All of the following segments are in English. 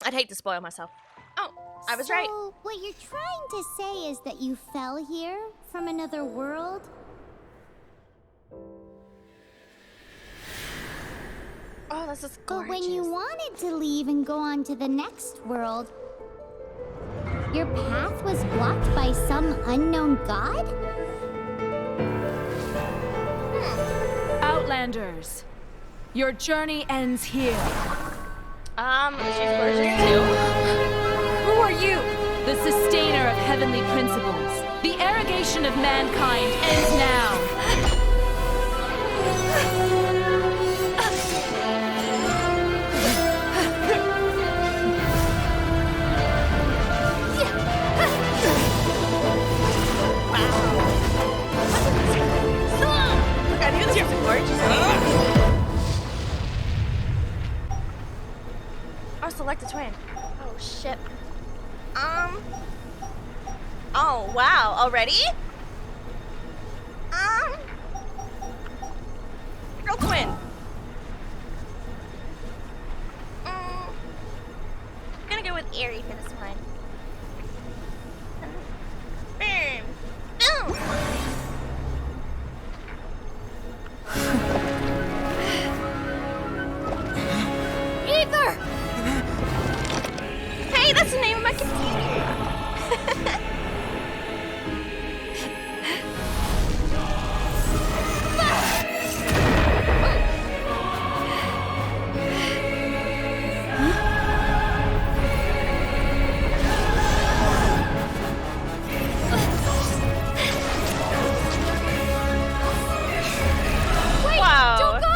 I'd hate to spoil myself. Oh, I was right. So, what you're trying to say is that you fell here from another world? Oh, this is gorgeous. But when you wanted to leave and go on to the next world, your path was blocked by some unknown god? Outlanders, your journey ends here. She's version 2. Who are you? The sustainer of heavenly principles. The arrogation of mankind ends now. I knew this was gorgeous. Oh, select a twin. Oh, shit. Oh, wow. Already? Girl twin. I'm gonna go with Aerie for this one. Boom. Boom. Ether! Hey, that's the name of my computer. Wait! Wow. Don't go!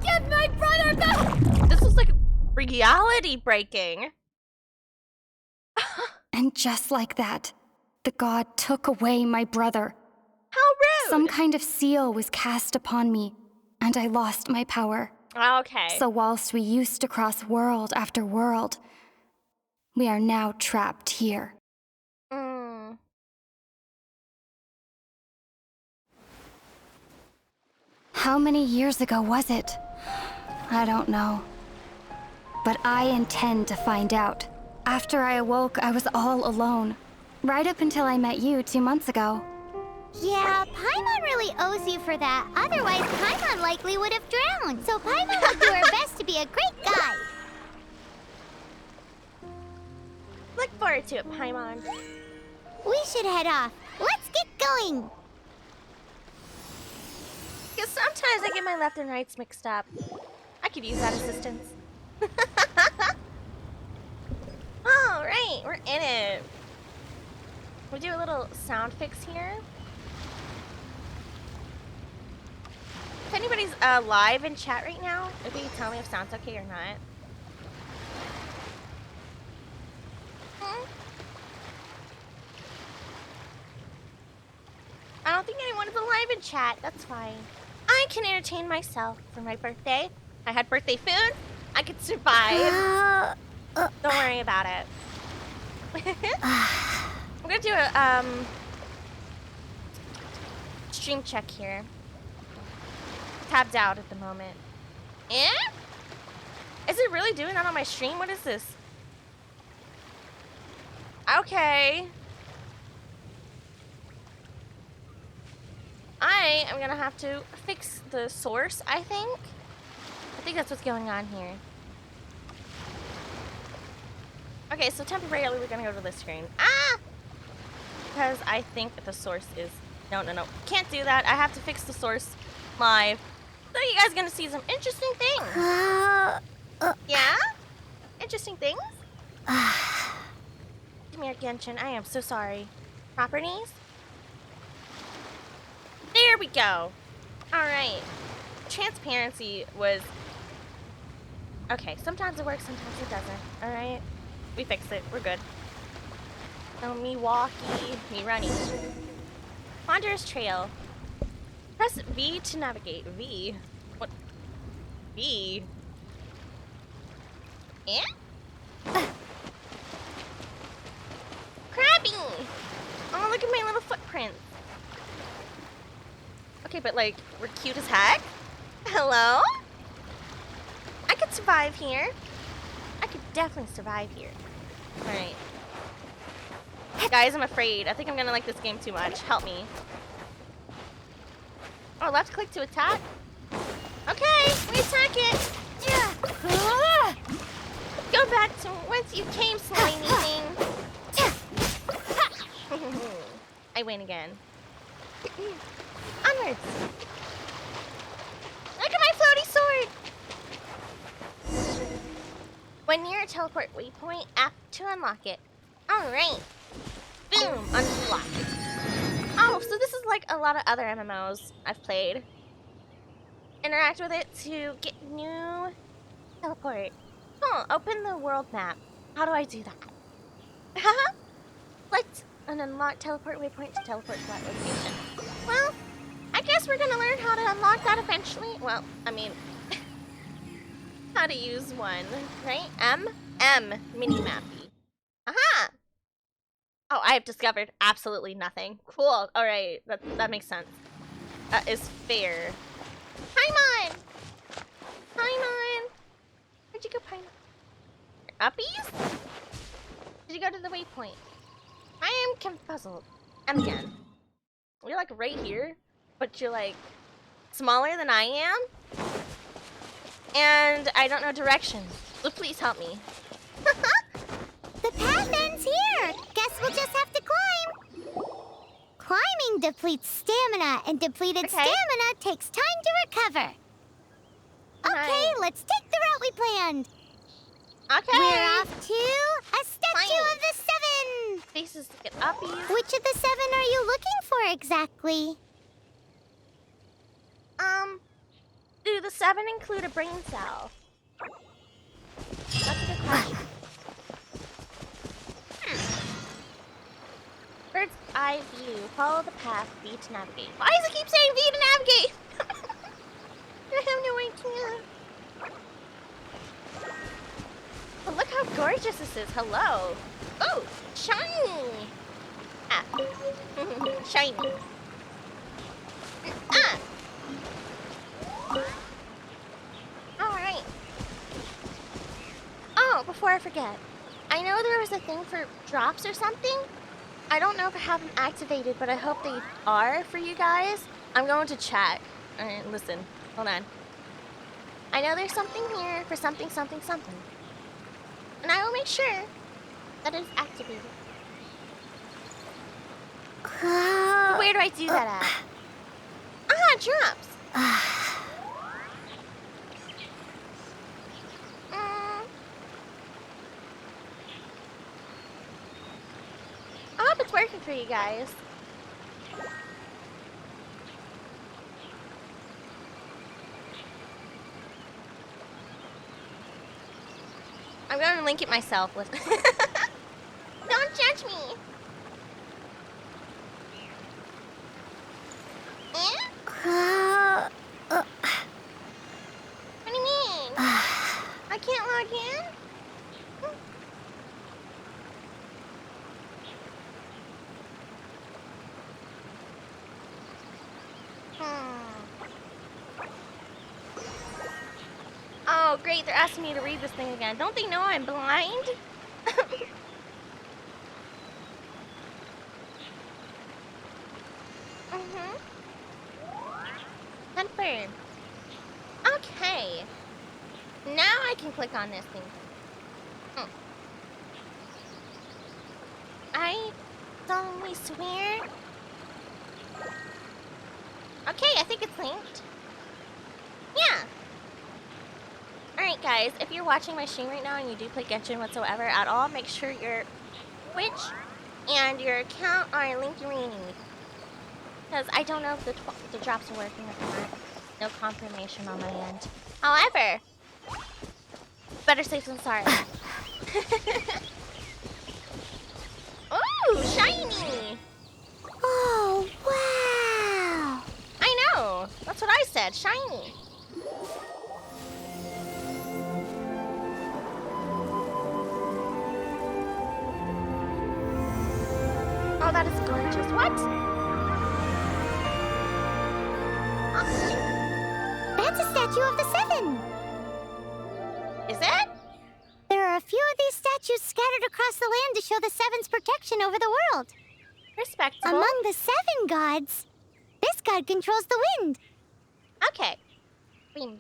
Give my brother back! This was like reality breaking. And just like that, the god took away my brother. How rude. Some kind of seal was cast upon me, and I lost my power. Okay. So whilst we used to cross world after world, we are now trapped here. How many years ago was it? I don't know. But I intend to find out. After I awoke, I was all alone. Right up until I met you 2 months ago. Yeah, Paimon really owes you for that. Otherwise, Paimon likely would have drowned. So Paimon will do her best to be a great guide. Look forward to it, Paimon. We should head off. Let's get going. Because sometimes I get my left and rights mixed up. I could use that assistance. All right, we're in it. We'll do a little sound fix here. If anybody's live in chat right now, if you can tell me if sound's okay or not. I don't think anyone is alive in chat. That's fine. I can entertain myself for my birthday. I had birthday food. I could survive. Don't worry about it. I'm gonna do a stream check here. Tabbed out at the moment. Eh? Is it really doing that on my stream? What is this? Okay. I am gonna have to fix the source, I think. I think that's what's going on here. Okay, so temporarily we're gonna go to this screen. Ah! Because I think the source is... No. Can't do that. I have to fix the source live. So you guys are gonna see some interesting things. Yeah? Interesting things? Come here, Genshin. I am so sorry. Properties? There we go. Alright. Transparency was... Okay, sometimes it works, sometimes it doesn't. Alright? We fixed it. We're good. Oh, me walkie, me running. Wanderer's Trail. Press V to navigate. V? What? V? Eh? Crabby! Oh, look at my little footprint. Okay, but like, we're cute as heck? Hello? I could survive here. I could definitely survive here. Alright. Guys, I'm afraid. I think I'm gonna like this game too much. Help me. Oh, left click to attack? Okay, we attack it! Yeah! Go back to whence you came, slimy thing! I win again. Onwards! Look at my floaty sword! When near a teleport waypoint, app to unlock it. Alright. Boom! Unlocked. Oh, so this is like a lot of other MMOs I've played. Interact with it to get new teleport. Oh, open the world map. How do I do that? Select an unlock teleport waypoint to teleport to that location. Well, I guess we're gonna learn how to unlock that eventually. Well, I mean, how to use one, right? M mini-mappy. Aha! Oh, I have discovered absolutely nothing. Cool. All right, that makes sense. That is fair. Paimon! Paimon! Where'd you go, Paimon? Uppies? Did you go to the waypoint? I am confuzzled. And again. You're like right here, but you're like smaller than I am. And I don't know directions. So please help me. The path ends here. Guess we'll just have to climb. Climbing depletes stamina, and depleted stamina takes time to recover. Okay, let's take the route we planned. Okay. We're off to a statue of the seven. Faces to get uppies. Which of the seven are you looking for exactly? Do the seven include a brain cell? That's a good question. Bird's eye view. Follow the path. V to navigate. Why does it keep saying V to navigate? I have no idea. But look how gorgeous this is. Hello. Oh, shiny. Ah. Shiny. Ah. Alright. Oh, before I forget. I know there was a thing for drops or something. I don't know if I have them activated, but I hope they are for you guys. I'm going to check. Alright, listen. Hold on. I know there's something here for something. And I will make sure that it's activated. Where do I do that at? Ah, drops. I hope it's working for you guys. I'm going to link it myself. Don't judge me. What do you mean? I can't log in? Oh, great. They're asking me to read this thing again. Don't they know I'm blind? Confirm. Okay. Now I can click on this thing. I solemnly swear. Okay, I think it's linked. Yeah. Alright guys, if you're watching my stream right now and you do play Genshin whatsoever at all, make sure your Twitch and your account are linked. Because I don't know if the drops are working or not. No confirmation on my end. However, better safe than sorry. Ooh, shiny! Oh, wow! I know! That's what I said, shiny. Oh, that is gorgeous. What? That's a statue of the seven. Is it? There are a few of these statues scattered across the land to show the Seven's protection over the world. Respectable. Among the 7 gods, this god controls the wind. Okay. Wind.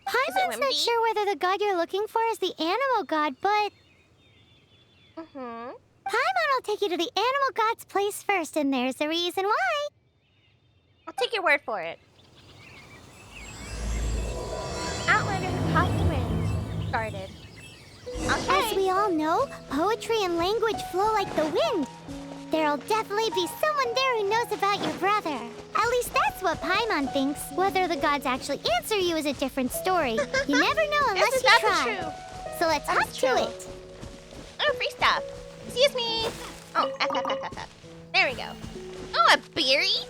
Paimon's not sure whether the god you're looking for is the animal god, but... Mm-hmm. Paimon will take you to the animal god's place first, and there's a reason why. I'll take your word for it. Outlander who caught the wind. Guarded. Okay. As we all know, poetry and language flow like the wind. There'll definitely be someone there who knows about your brother. At least that's what Paimon thinks. Whether the gods actually answer you is a different story. You never know unless you try. True. So let's hop to it. Oh, free stuff. Excuse me. Oh, F. There we go. Oh, a berry?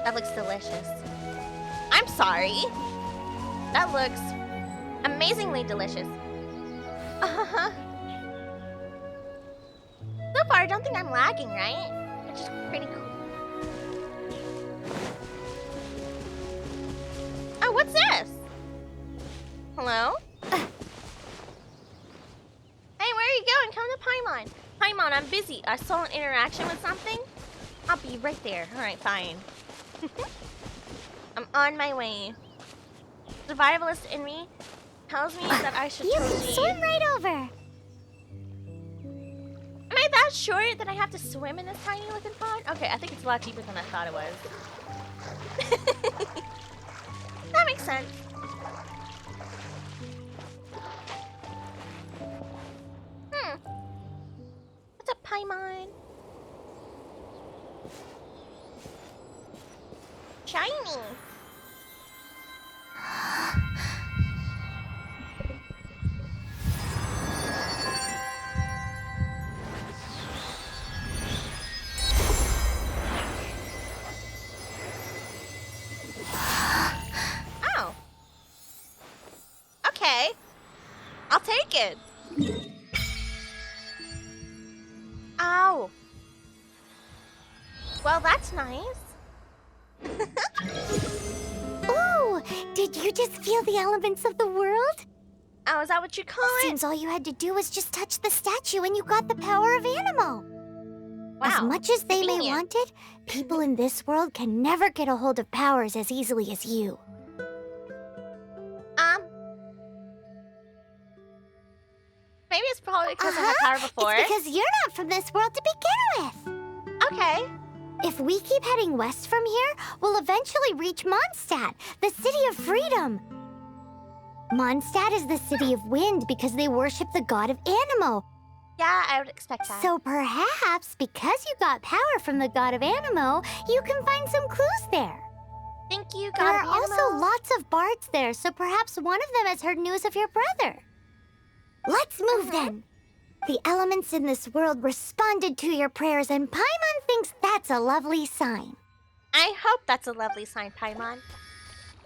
That looks delicious. I'm sorry. That looks amazingly delicious. So far, I don't think I'm lagging, right? Which is pretty cool. Oh, what's this? Hello? Hey, where are you going? Come to Paimon. Paimon, I'm busy. I saw an interaction with something. I'll be right there. Alright, fine. I'm on my way. Survivalist in me tells me that I should You totally... can swim right over. Am I that short that I have to swim in this tiny looking pond? Okay, I think it's a lot deeper than I thought it was. That makes sense. What's up, Paimon? Shiny. Oh. Okay. I'll take it. Ow. Well, that's nice. Ooh, did you just feel the elements of the world? Oh, is that what you call it? Seems all you had to do was just touch the statue and you got the power of Animo. Wow. As much as they may Convenient. want it, people in this world can never get a hold of powers as easily as you. Maybe it's probably because I had power before. It's because you're not from this world to begin with. Okay. If we keep heading west from here, we'll eventually reach Mondstadt, the city of freedom. Mondstadt is the city of wind because they worship the god of Animo. Yeah, I would expect that. So perhaps because you got power from the god of Animo, you can find some clues there. Thank you, There God are of also Animals. lots of bards there, so perhaps one of them has heard news of your brother. Let's move then. The elements in this world responded to your prayers, and Paimon thinks that's a lovely sign. I hope that's a lovely sign, Paimon.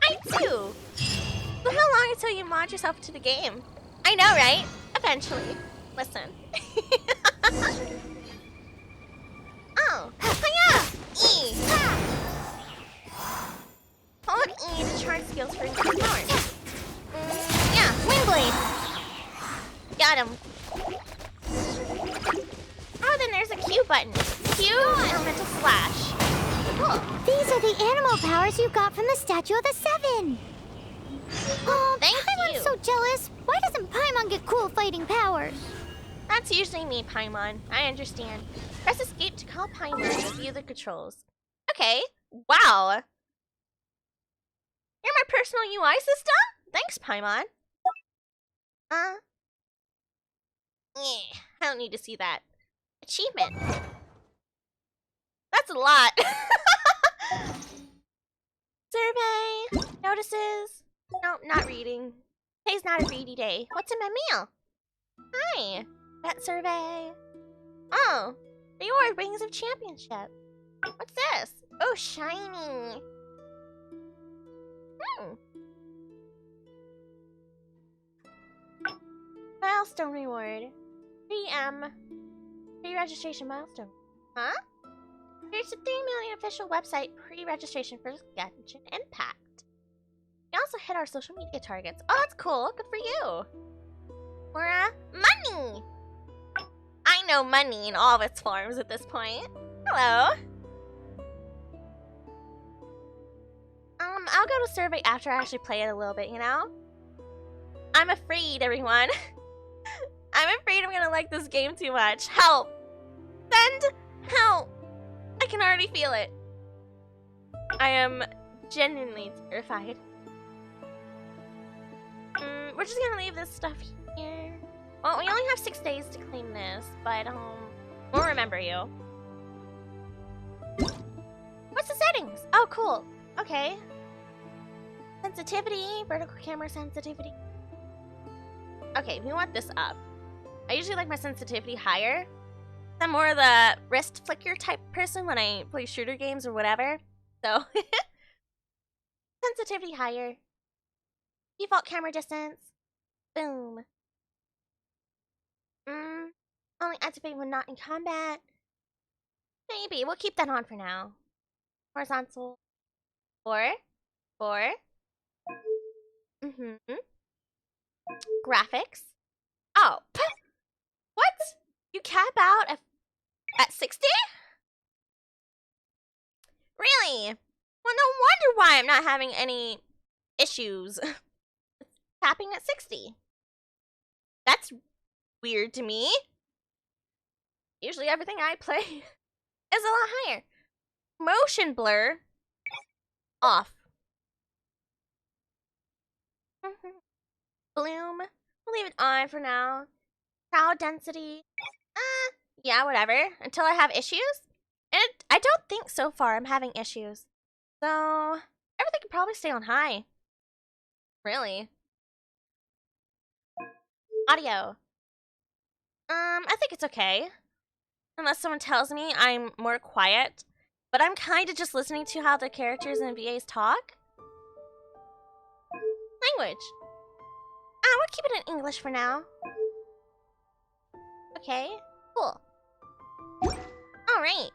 I do. But how long until you mod yourself to the game? I know, right? Eventually. Listen. Oh. Hiya! E. Hold E to charge skills for increased powers. Yeah, Windblade. Got him. Oh, then there's a Q button. Q, elemental slash. Cool. These are the animal powers you got from the Statue of the Seven. Oh, Thank Paimon's you. so jealous. Why doesn't Paimon get cool fighting powers? That's usually me, Paimon. I understand. Press escape to call Paimon to view the controls. Okay. Wow. You're my personal UI system? Thanks, Paimon. Yeah, I don't need to see that. Achievement. That's a lot. Survey. Notices. No, not reading. Today's not a ready day. What's in my mail? Hi. Pet survey. Oh. Reward Rings of Championship. What's this? Oh, shiny. Milestone reward. 3M. Pre-registration milestone. Huh? Here's the 3 million official website pre-registration for Genshin Impact. We also hit our social media targets. Oh, that's cool. Good for you. Or money. I know money in all of its forms at this point. Hello. I'll go to survey after I actually play it a little bit, you know? I'm afraid, everyone. I'm afraid I'm gonna like this game too much. Help! Send help! I can already feel it. I am genuinely terrified. We're just gonna leave this stuff here. Well, we only have 6 days to clean this, but we'll remember you. What's the settings? Oh, cool. Okay. Sensitivity, vertical camera sensitivity. Okay, we want this up. I usually like my sensitivity higher. I'm more of the wrist flicker type person when I play shooter games or whatever. So, sensitivity higher. Default camera distance. Boom. Only activate when not in combat. Maybe. We'll keep that on for now. Horizontal. 4. Graphics. Oh. What? You cap out at 60? Really? Well, no wonder why I'm not having any issues. Tapping at 60. That's weird to me. Usually everything I play is a lot higher. Motion blur. Off. Bloom. We'll leave it on for now. Crowd density. Yeah, whatever. Until I have issues. And I don't think so far I'm having issues. So, everything can probably stay on high. Really. Audio. I think it's okay. Unless someone tells me I'm more quiet. But I'm kind of just listening to how the characters and VAs talk. Language. We'll keep it in English for now. Okay, cool. Alright.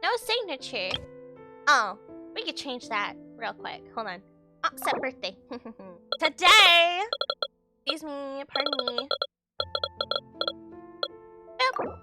No signature. Oh, we could change that real quick. Hold on. Oh, set birthday. Today! Excuse me, pardon me. Boop.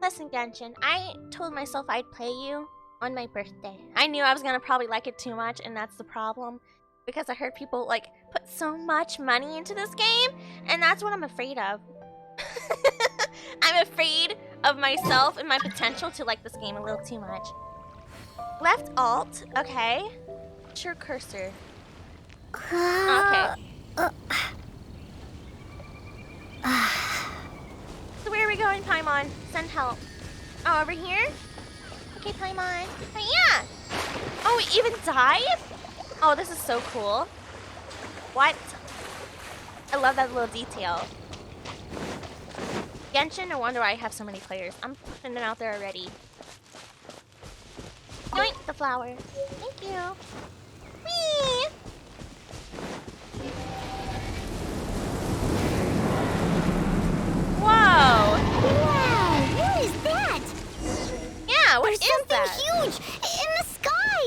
Listen, Genshin, I told myself I'd play you on my birthday. I knew I was gonna probably like it too much, and that's the problem. Because I heard people, like, put so much money into this game, and that's what I'm afraid of. I'm afraid of myself and my potential to like this game a little too much. Left alt, okay. Sure cursor. Okay. So where are we going, Paimon? Send help. Oh, over here? Okay, Paimon. Oh, yeah! Oh, we even died? Oh, this is so cool. What? I love that little detail. Genshin, no wonder why I have so many players. I'm putting them out there already. Yoink, the flower. Thank you. Whee! Whoa! Wow, what is that? Yeah, what There's is something that? huge in the sky.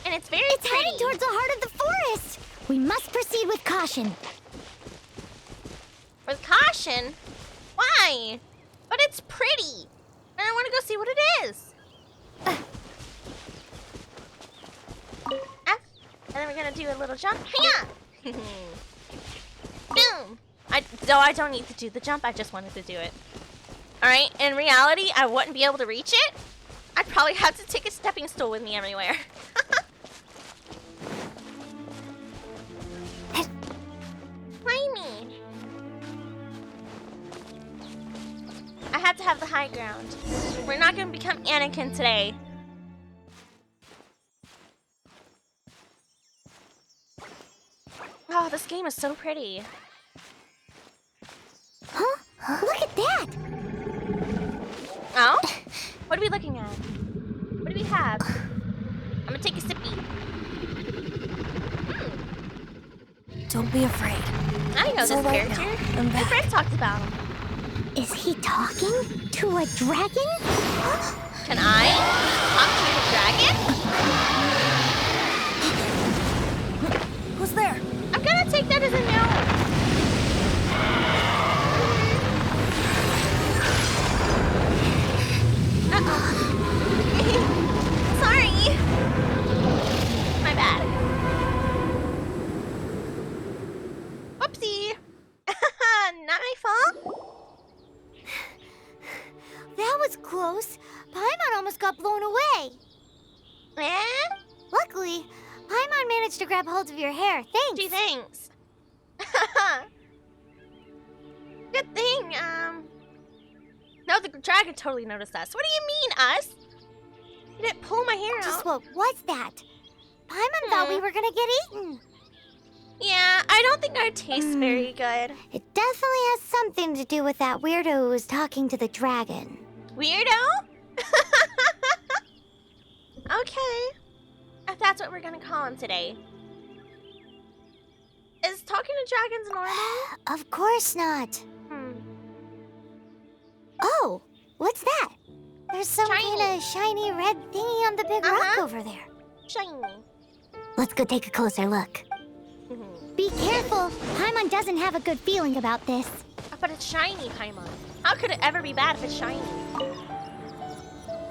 And it's very It's pretty. heading towards the heart of the forest. We must proceed with caution. With caution? Why? But it's pretty. And I want to go see what it is. F. And then we're going to do a little jump. Hiya! Boom. Though I don't need to do the jump. I just wanted to do it. Alright, in reality, I wouldn't be able to reach it. I'd probably have to take a stepping stool with me everywhere. Why me? I have to have the high ground. We're not going to become Anakin today. Oh, this game is so pretty. Huh? Look at that. Oh? What are we looking at? What do we have? I'm going to take a sippy. Don't be afraid. I know It's this all right character. now. I'm My back. friend talked about him. Is he talking to a dragon? Can I talk to the dragon? Who's there? I'm gonna take that as a no. Sorry. My bad. Whoopsie. Not my fault. That was close. Paimon almost got blown away. Eh? Luckily, Paimon managed to grab hold of your hair. Thanks. Gee, thanks. Good thing, No, the dragon totally noticed us. What do you mean, us? You didn't pull my hair Just out. what was that? Paimon thought we were gonna get eaten. Yeah, I don't think our tastes very good. It definitely has something to do with that weirdo who was talking to the dragon. Weirdo? Okay. If that's what we're gonna call him today. Is talking to dragons normal? Of course not. Oh, what's that? There's some Shiny. kind of shiny red thingy on the big rock over there. Shiny. Let's go take a closer look. Be careful. Paimon doesn't have a good feeling about this. But it's shiny, Paimon. How could it ever be bad if it's shiny?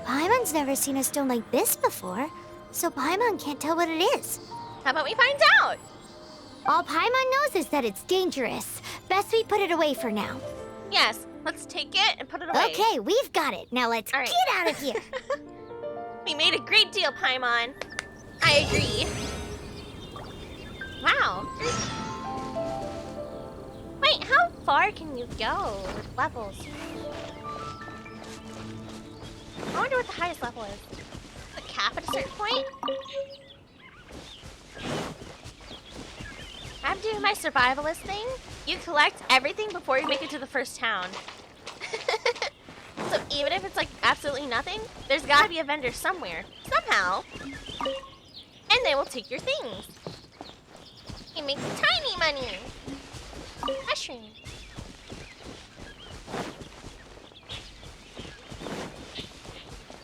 Paimon's never seen a stone like this before, so Paimon can't tell what it is. How about we find out? All Paimon knows is that it's dangerous. Best we put it away for now. Yes, let's take it and put it away. Okay, we've got it. Now let's All right. get out of here. We made a great deal, Paimon. I agree. Wow. Wait, how far can you go with levels? I wonder what the highest level is. The cap at a certain point? I'm doing my survivalist thing. You collect everything before you make it to the first town. So even if it's like absolutely nothing, there's gotta be a vendor somewhere, somehow. And they will take your things. You make tiny money. Mushroom.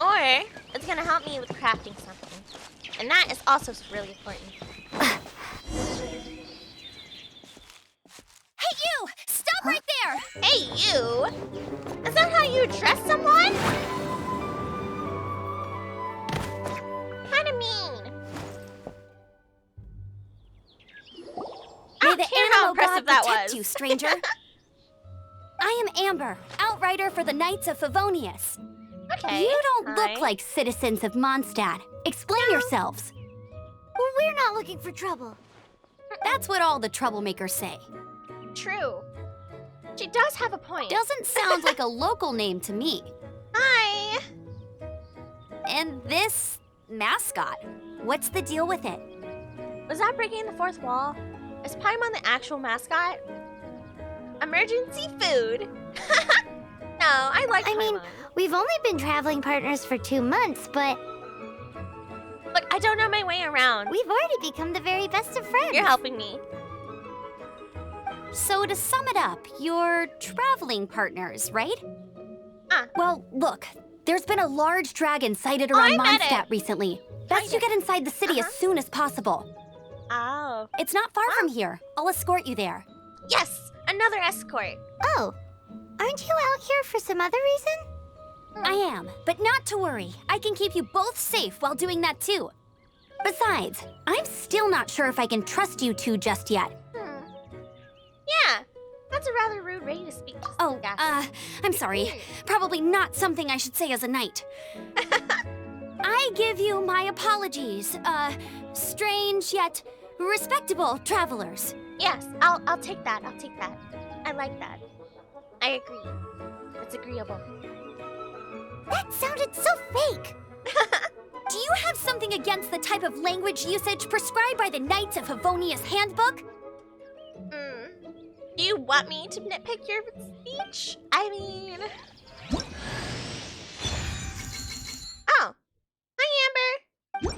Or it's gonna help me with crafting something. And that is also really important. Hey, you! Stop right there! Hey, you! Is that how you address someone? Kinda mean. I don't care how impressive that was. You, stranger. I am Amber, outrider for the Knights of Favonius. Okay. You don't hi. look like citizens of Mondstadt. Explain yourselves. Well, we're not looking for trouble. That's what all the troublemakers say. True. She does have a point. Doesn't sound like a local name to me. Hi. And this mascot, what's the deal with it? Was that breaking the fourth wall? Is Paimon the actual mascot? Emergency food. No, I like I mean, Paimon. we've only been traveling partners for 2 months, but Look, I don't know my way around. we've already become the very best of friends. You're helping me. So to sum it up, you're traveling partners, right? Well, look, there's been a large dragon sighted around I met Mondstadt recently. Best you get inside the city as soon as possible. Oh. It's not far from here. I'll escort you there. Yes, another escort. Oh, aren't you out here for some other reason? I am, but not to worry. I can keep you both safe while doing that too. Besides, I'm still not sure if I can trust you two just yet. Yeah, that's a rather rude way to speak to Oh, guests. I'm sorry. Probably not something I should say as a knight. I give you my apologies, strange yet respectable travelers. Yes, I'll take that. I'll take that. I like that. I agree. It's agreeable. That sounded so fake. Do you have something against the type of language usage prescribed by the Knights of Favonius Handbook? Do you want me to nitpick your speech? I mean... Oh. Hi, Amber.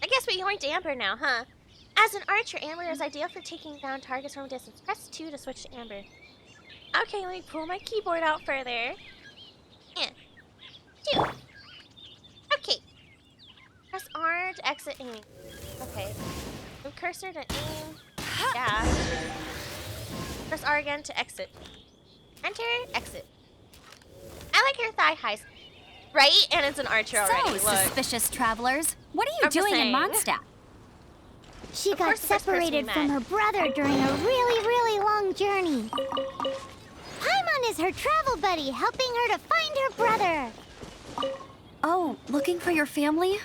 I guess we yoinked Amber now, huh? As an archer, Amber is ideal for taking down targets from a distance. Press 2 to switch to Amber. Okay, let me pull my keyboard out further. Yeah. 2. Okay. Press R to exit aiming. Okay. Move cursor to aim. Yeah. Press R again to exit. Enter, exit. I like your thigh highs. Right? And it's an archer already. So, Look. suspicious travelers, what are you I'm just doing in saying. Mondstadt? She Of got course the first person separated we from met. her brother during a really, really long journey. Paimon is her travel buddy, helping her to find her brother. Oh, looking for your family?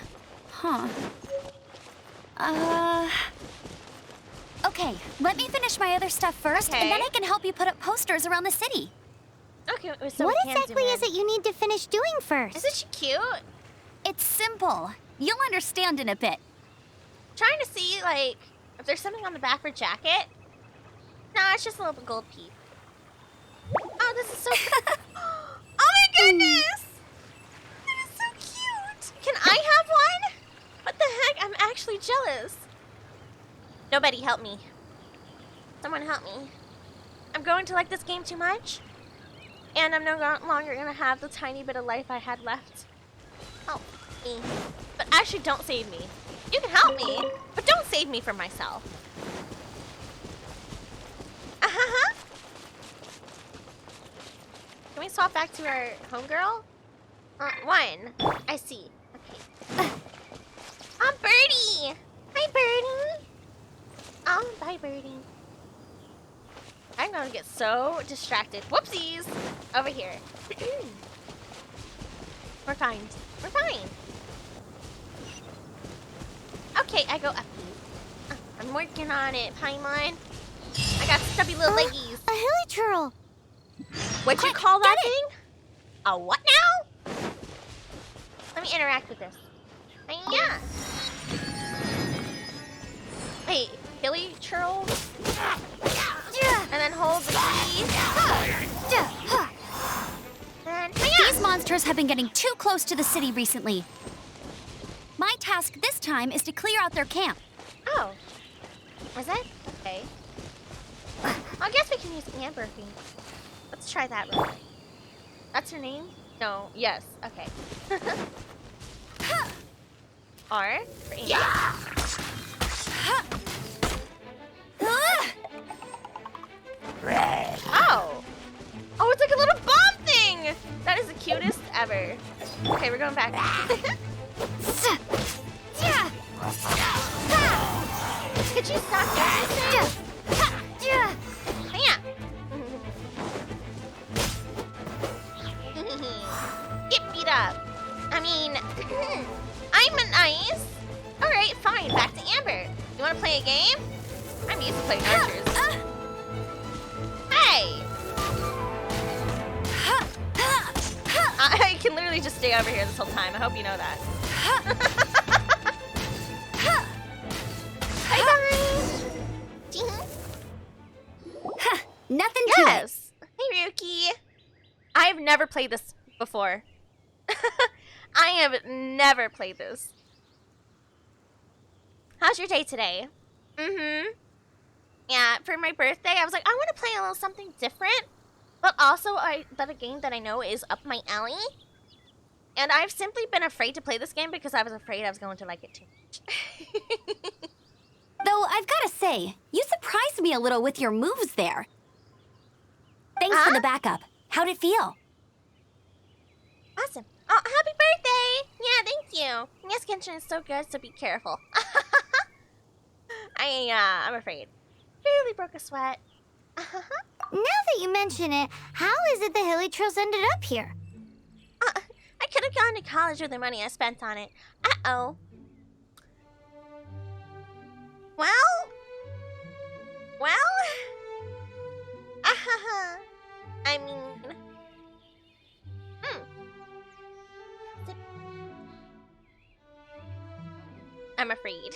Huh. Okay, let me finish my other stuff first, and then Okay. I can help you put up posters around the city. Okay, so What we can exactly zoom is in. it you need to finish doing first? Isn't she cute? It's simple. You'll understand in a bit. Trying to see, like, if there's something on the back of her jacket. Nah, it's just a little gold piece. Oh, this is so oh my goodness! That is so cute! Can I have one? What the heck? I'm actually jealous. Nobody help me. Someone help me. I'm going to like this game too much. And I'm no longer gonna have the tiny bit of life I had left. Help me. But actually, don't save me. You can help me, but don't save me from myself. Uh-huh. Can we swap back to our homegirl? 1. I see. Okay. I'm Birdie! Hi, Birdie! Oh, bye, Birdie. I'm gonna get so distracted. Whoopsies! Over here. We're fine. We're fine. Okay, I go up. I'm working on it, Paimon. I got stubby little leggies. A hilly churl. What'd you call that thing? A what now? Let me interact with this. Yeah. Wait, hilly churl? And then hold the key. And These monsters have been getting too close to the city recently. My task this time is to clear out their camp. Oh. Is it? Okay. I guess we can use Amber Fiend. Let's try that real quick. That's her name? No. Yes. Okay. R for Amber. Oh! Oh, it's like a little bomb thing! That is the cutest ever. Okay, we're going back. Could you stop doing this thing? Get beat up. I mean, I'm a nice. Alright, fine, back to Amber. You wanna play a game? I'm used to playing archers. Hey! I can literally just stay over here this whole time. I hope you know that. Nothing to it. Yes. Hey, Ryuki. I have never played this before. I have never played this. How's your day today? Mm-hmm. Yeah, for my birthday, I was like, I want to play a little something different, but also but a game that I know is up my alley. And I've simply been afraid to play this game because I was afraid I was going to like it too much. Though I've got to say, you surprised me a little with your moves there. Thanks for the backup. How'd it feel? Awesome. Oh, happy birthday! Yeah, thank you. Yes, Genshin is so good, so be careful. I'm afraid. Barely broke a sweat. Now that you mention it, how is it the hilly trails ended up here? I could have gone to college with the money I spent on it. Uh-oh. Well? I mean... I'm afraid.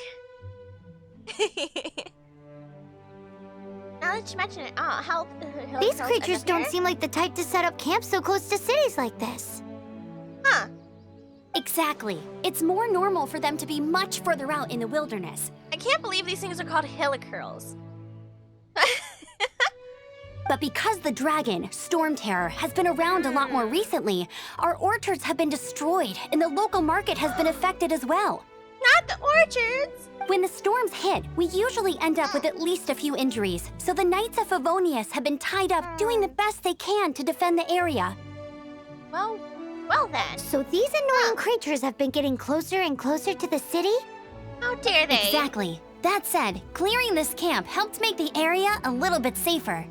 Now that you mention it, help. These creatures don't seem like the type to set up camp so close to cities like this. Huh. Exactly. It's more normal for them to be much further out in the wilderness. I can't believe these things are called helicurls. But because the dragon, Storm Terror, has been around a lot more recently, our orchards have been destroyed and the local market has been affected as well. Not the orchards! When the storms hit, we usually end up with at least a few injuries, so the Knights of Favonius have been tied up doing the best they can to defend the area. Well then. So these annoying creatures have been getting closer and closer to the city? How dare they? Exactly. That said, clearing this camp helped make the area a little bit safer.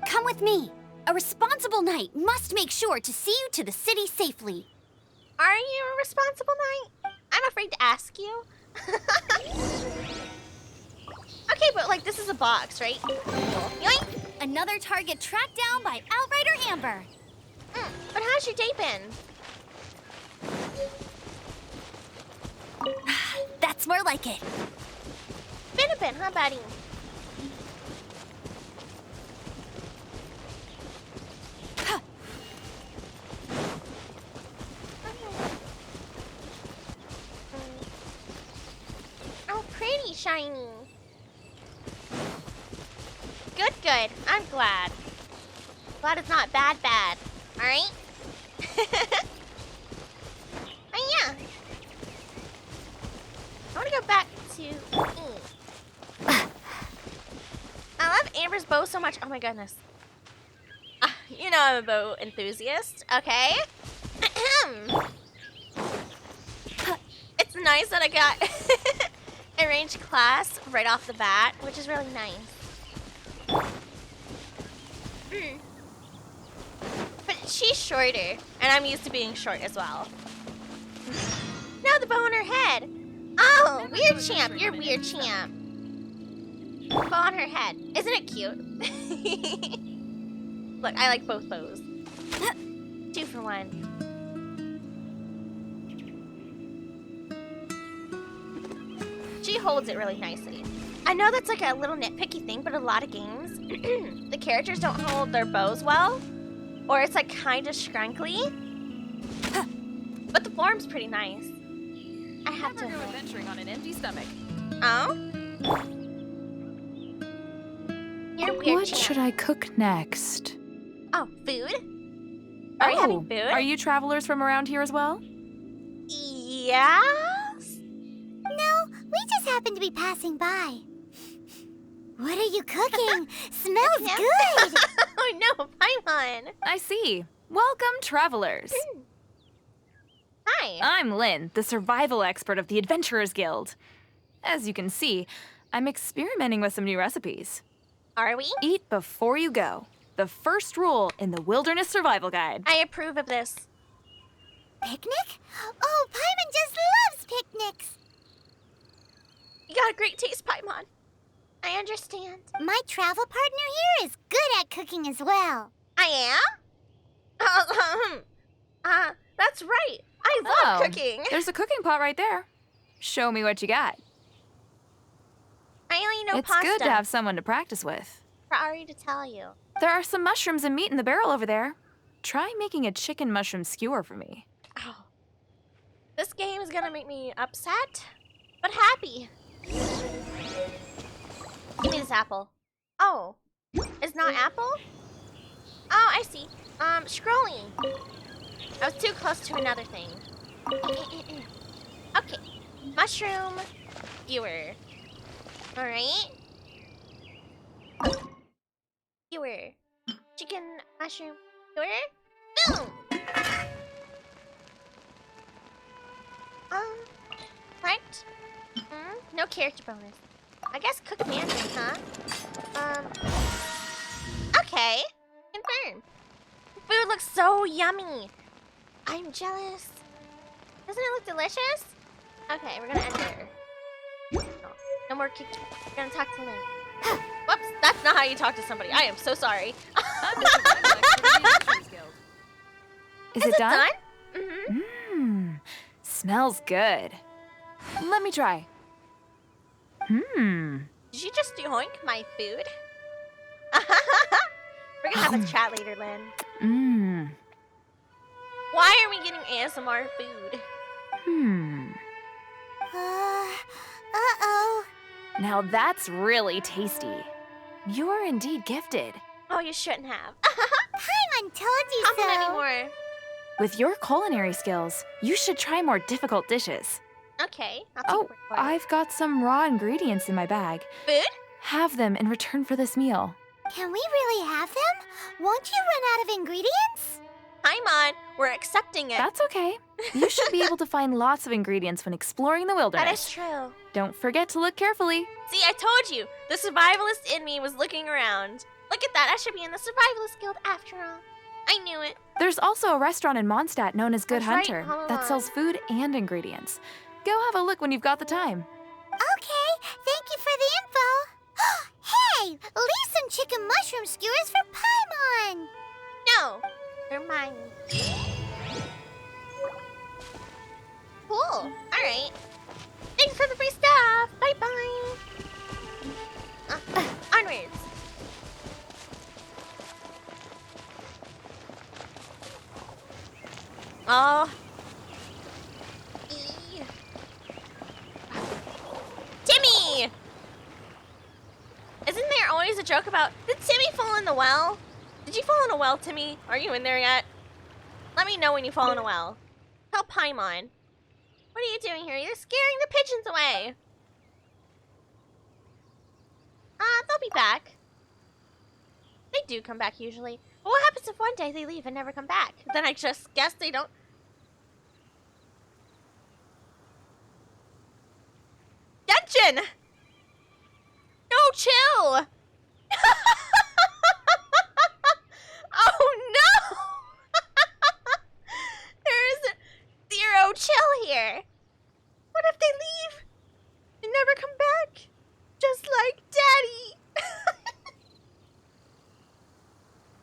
Come with me. A responsible knight must make sure to see you to the city safely. Are you a responsible knight? I'm afraid to ask you. Okay, but like this is a box, right? Yoink! Another target tracked down by Outrider Amber. But how's your day been? That's more like it. Been a bit, huh, buddy? Oh, pretty shiny. Good. I'm glad. Glad it's not bad. All right? Oh, yeah. I want to go back to E. I love Amber's bow so much. Oh my goodness. You know I'm a bow enthusiast, okay? It's nice that I got a ranged class right off the bat, which is really nice. But she's shorter, and I'm used to being short as well. Now the bow on her head. Oh, weird champ. You're weird champ. Bow on her head. Isn't it cute? Look, I like both bows. 2 for 1. She holds it really nicely. I know that's like a little nitpicky thing, but a lot of games, the characters don't hold their bows well, or it's like kind of scrunkly. But the form's pretty nice. I have to. Never go adventuring on an empty stomach. Oh? You're weird. What should I cook next? Oh, food? Are we having food? Are you travelers from around here as well? Yes? No, we just happen to be passing by. What are you cooking? Smells good! Oh no, Paimon! I see. Welcome, travelers. Hi. I'm Lynn, the survival expert of the Adventurers Guild. As you can see, I'm experimenting with some new recipes. Are we? Eat before you go. The first rule in the Wilderness Survival Guide. I approve of this. Picnic? Oh, Paimon just loves picnics! You got a great taste, Paimon. I understand. My travel partner here is good at cooking as well. I am? That's right. I love cooking. There's a cooking pot right there. Show me what you got. I only know It's pasta. good to have someone to practice with. Sorry to tell you. There are some mushrooms and meat in the barrel over there. Try making a chicken mushroom skewer for me. Oh. This game is gonna make me upset, but happy. Give me this apple. Oh. It's not apple? Oh, I see. Scrolling. I was too close to another thing. Okay. Mushroom skewer. Alright. Skewer. Chicken mushroom skewer. Boom! Right? No character bonus. I guess cook mandarin, huh? Okay. Confirm. Food looks so yummy. I'm jealous. Doesn't it look delicious? Okay, we're gonna enter. No more kick. We're gonna talk to Lynn. Whoops, that's not how you talk to somebody. I am so sorry. I'm the survival expert of the Adventurers Guild. Is it done? Mm-hmm. Smells good. Let me try. Did you just yoink my food? We're gonna have a chat later, Lynn. Why are we getting ASMR food? Uh-oh. Now that's really tasty. You're indeed gifted. Oh, you shouldn't have. Paimon told you Compliment me so. more. With your culinary skills, you should try more difficult dishes. Okay, I'll take Oh, your word for it. I've got some raw ingredients in my bag. Food? Have them in return for this meal. Can we really have them? Won't you run out of ingredients? Paimon, we're accepting it. That's okay. You should be able to find lots of ingredients when exploring the wilderness. That is true. Don't forget to look carefully. See, I told you. The survivalist in me was looking around. Look at that. I should be in the survivalist guild after all. I knew it. There's also a restaurant in Mondstadt known as Good That's right. Hunter Hold that on. sells food and ingredients. Go have a look when you've got the time. Okay, thank you for the info. Hey, leave some chicken mushroom skewers for Paimon. No, they're mine. Cool. All right. Thanks for the free stuff. Bye-bye. Onwards. Oh. Eee. Timmy! Isn't there always a joke about, did Timmy fall in the well? Did you fall in a well, Timmy? Are you in there yet? Let me know when you fall in a well. Tell Paimon. What are you doing here? You're scaring the pigeons away. They'll be back. They do come back usually. But what happens if one day they leave and never come back? Then I just guess they don't. Genshin! No, chill! Oh no! There's zero chill here. What if they leave and never come back? Just like Daddy.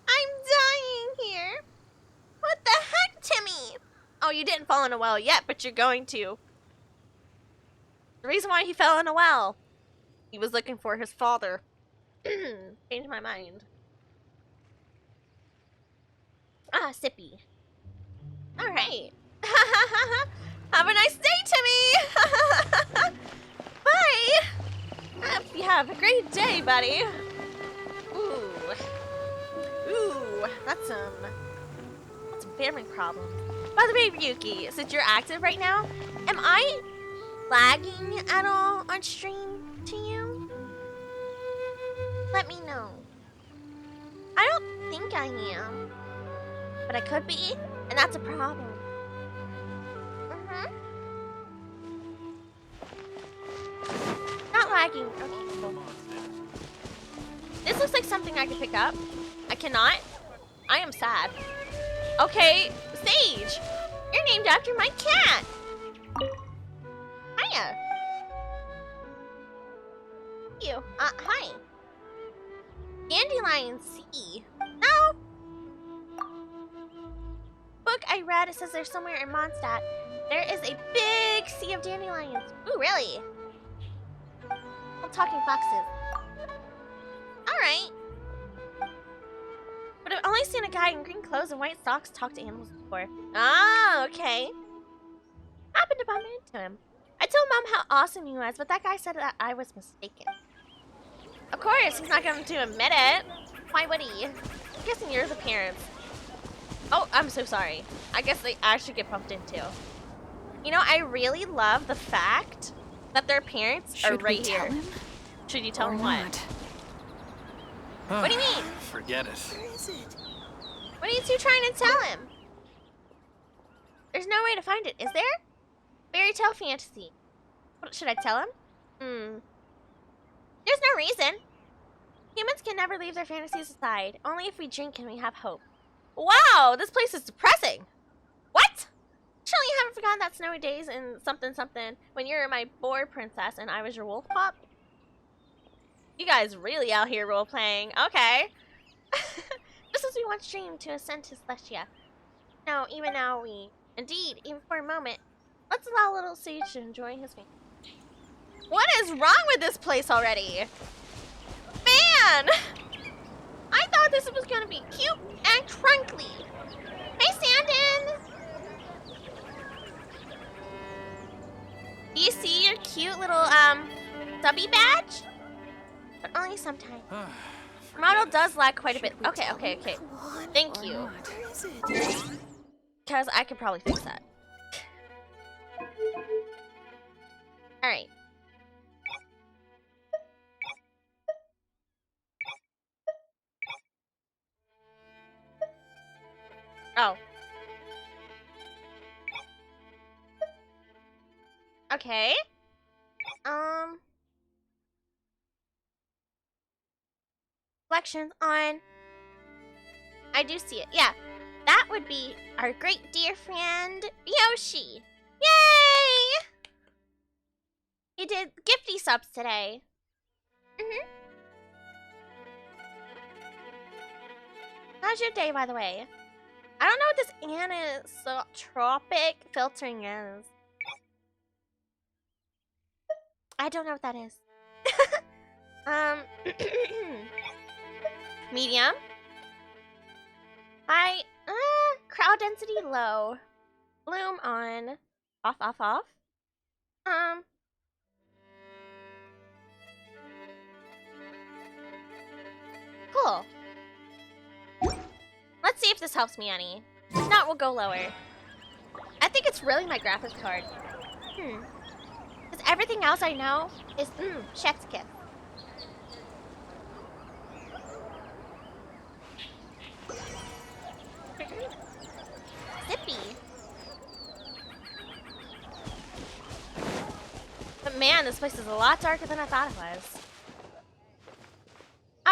I'm dying here. What the heck, Timmy? Oh, you didn't fall in a well yet, but you're going to. The reason why he fell in a well, he was looking for his father. Changed my mind. Ah, sippy. All right. Have a nice day, Timmy. Bye. Hope you have a great day, buddy. Ooh, that's some family problems. By the way, Ryuki, since you're active right now, am I lagging at all on stream to you? Let me know. I don't think I am, but I could be, and that's a problem. Not lagging. Okay, cool. This looks like something I can pick up. I cannot. I am sad. Okay, Sage, you're named after my cat. Hiya. You. Hi. Dandelion Sea. No. Book I read, it says there's somewhere in Mondstadt. There is a big sea of dandelions. Ooh, really? I'm talking foxes. Alright. But I've only seen a guy in green clothes and white socks talk to animals before. Ah, okay. Happened to bump into him. I told Mom how awesome he was, but that guy said that I was mistaken. Of course, he's not going to admit it. Why would he? I'm guessing you're the parents. Oh, I'm so sorry. I guess they actually get bumped into. You know, I really love the fact that their parents are right here. Him? Should you tell Or him what? not? What do you mean? Forget it. What are you two trying to tell him? There's no way to find it, is there? Fairy tale fantasy. What should I tell him? There's no reason. Humans can never leave their fantasies aside. Only if we drink can we have hope. Wow, this place is depressing. What? Surely you haven't forgotten that snowy days and something something when you were my boar princess and I was your wolf pup? You guys really out here role playing. Okay. Just as we once dreamed to ascend to Celestia. No, even now we... Indeed, even for a moment. Let's allow little Sage to enjoy his family. What is wrong with this place already? Man! I thought this was gonna be cute and crunkly. Hey, Sandin! Do you see your cute little, subby badge? But Only sometimes. Model does lag quite a bit. Okay. Thank you. Because I could probably fix that. Alright. Oh. Okay. Reflections on. I do see it. Yeah. That would be our great dear friend Yoshi. Yay! He did gifty subs today. How's your day, by the way? I don't know what this anisotropic filtering is. I don't know what that is. Medium. High. Crowd density low. Bloom on. Off. Cool. Let's see if this helps me any. If not, we'll go lower. I think it's really my graphics card. Because everything else I know is, chef's kiss. Zippy. But man, this place is a lot darker than I thought it was.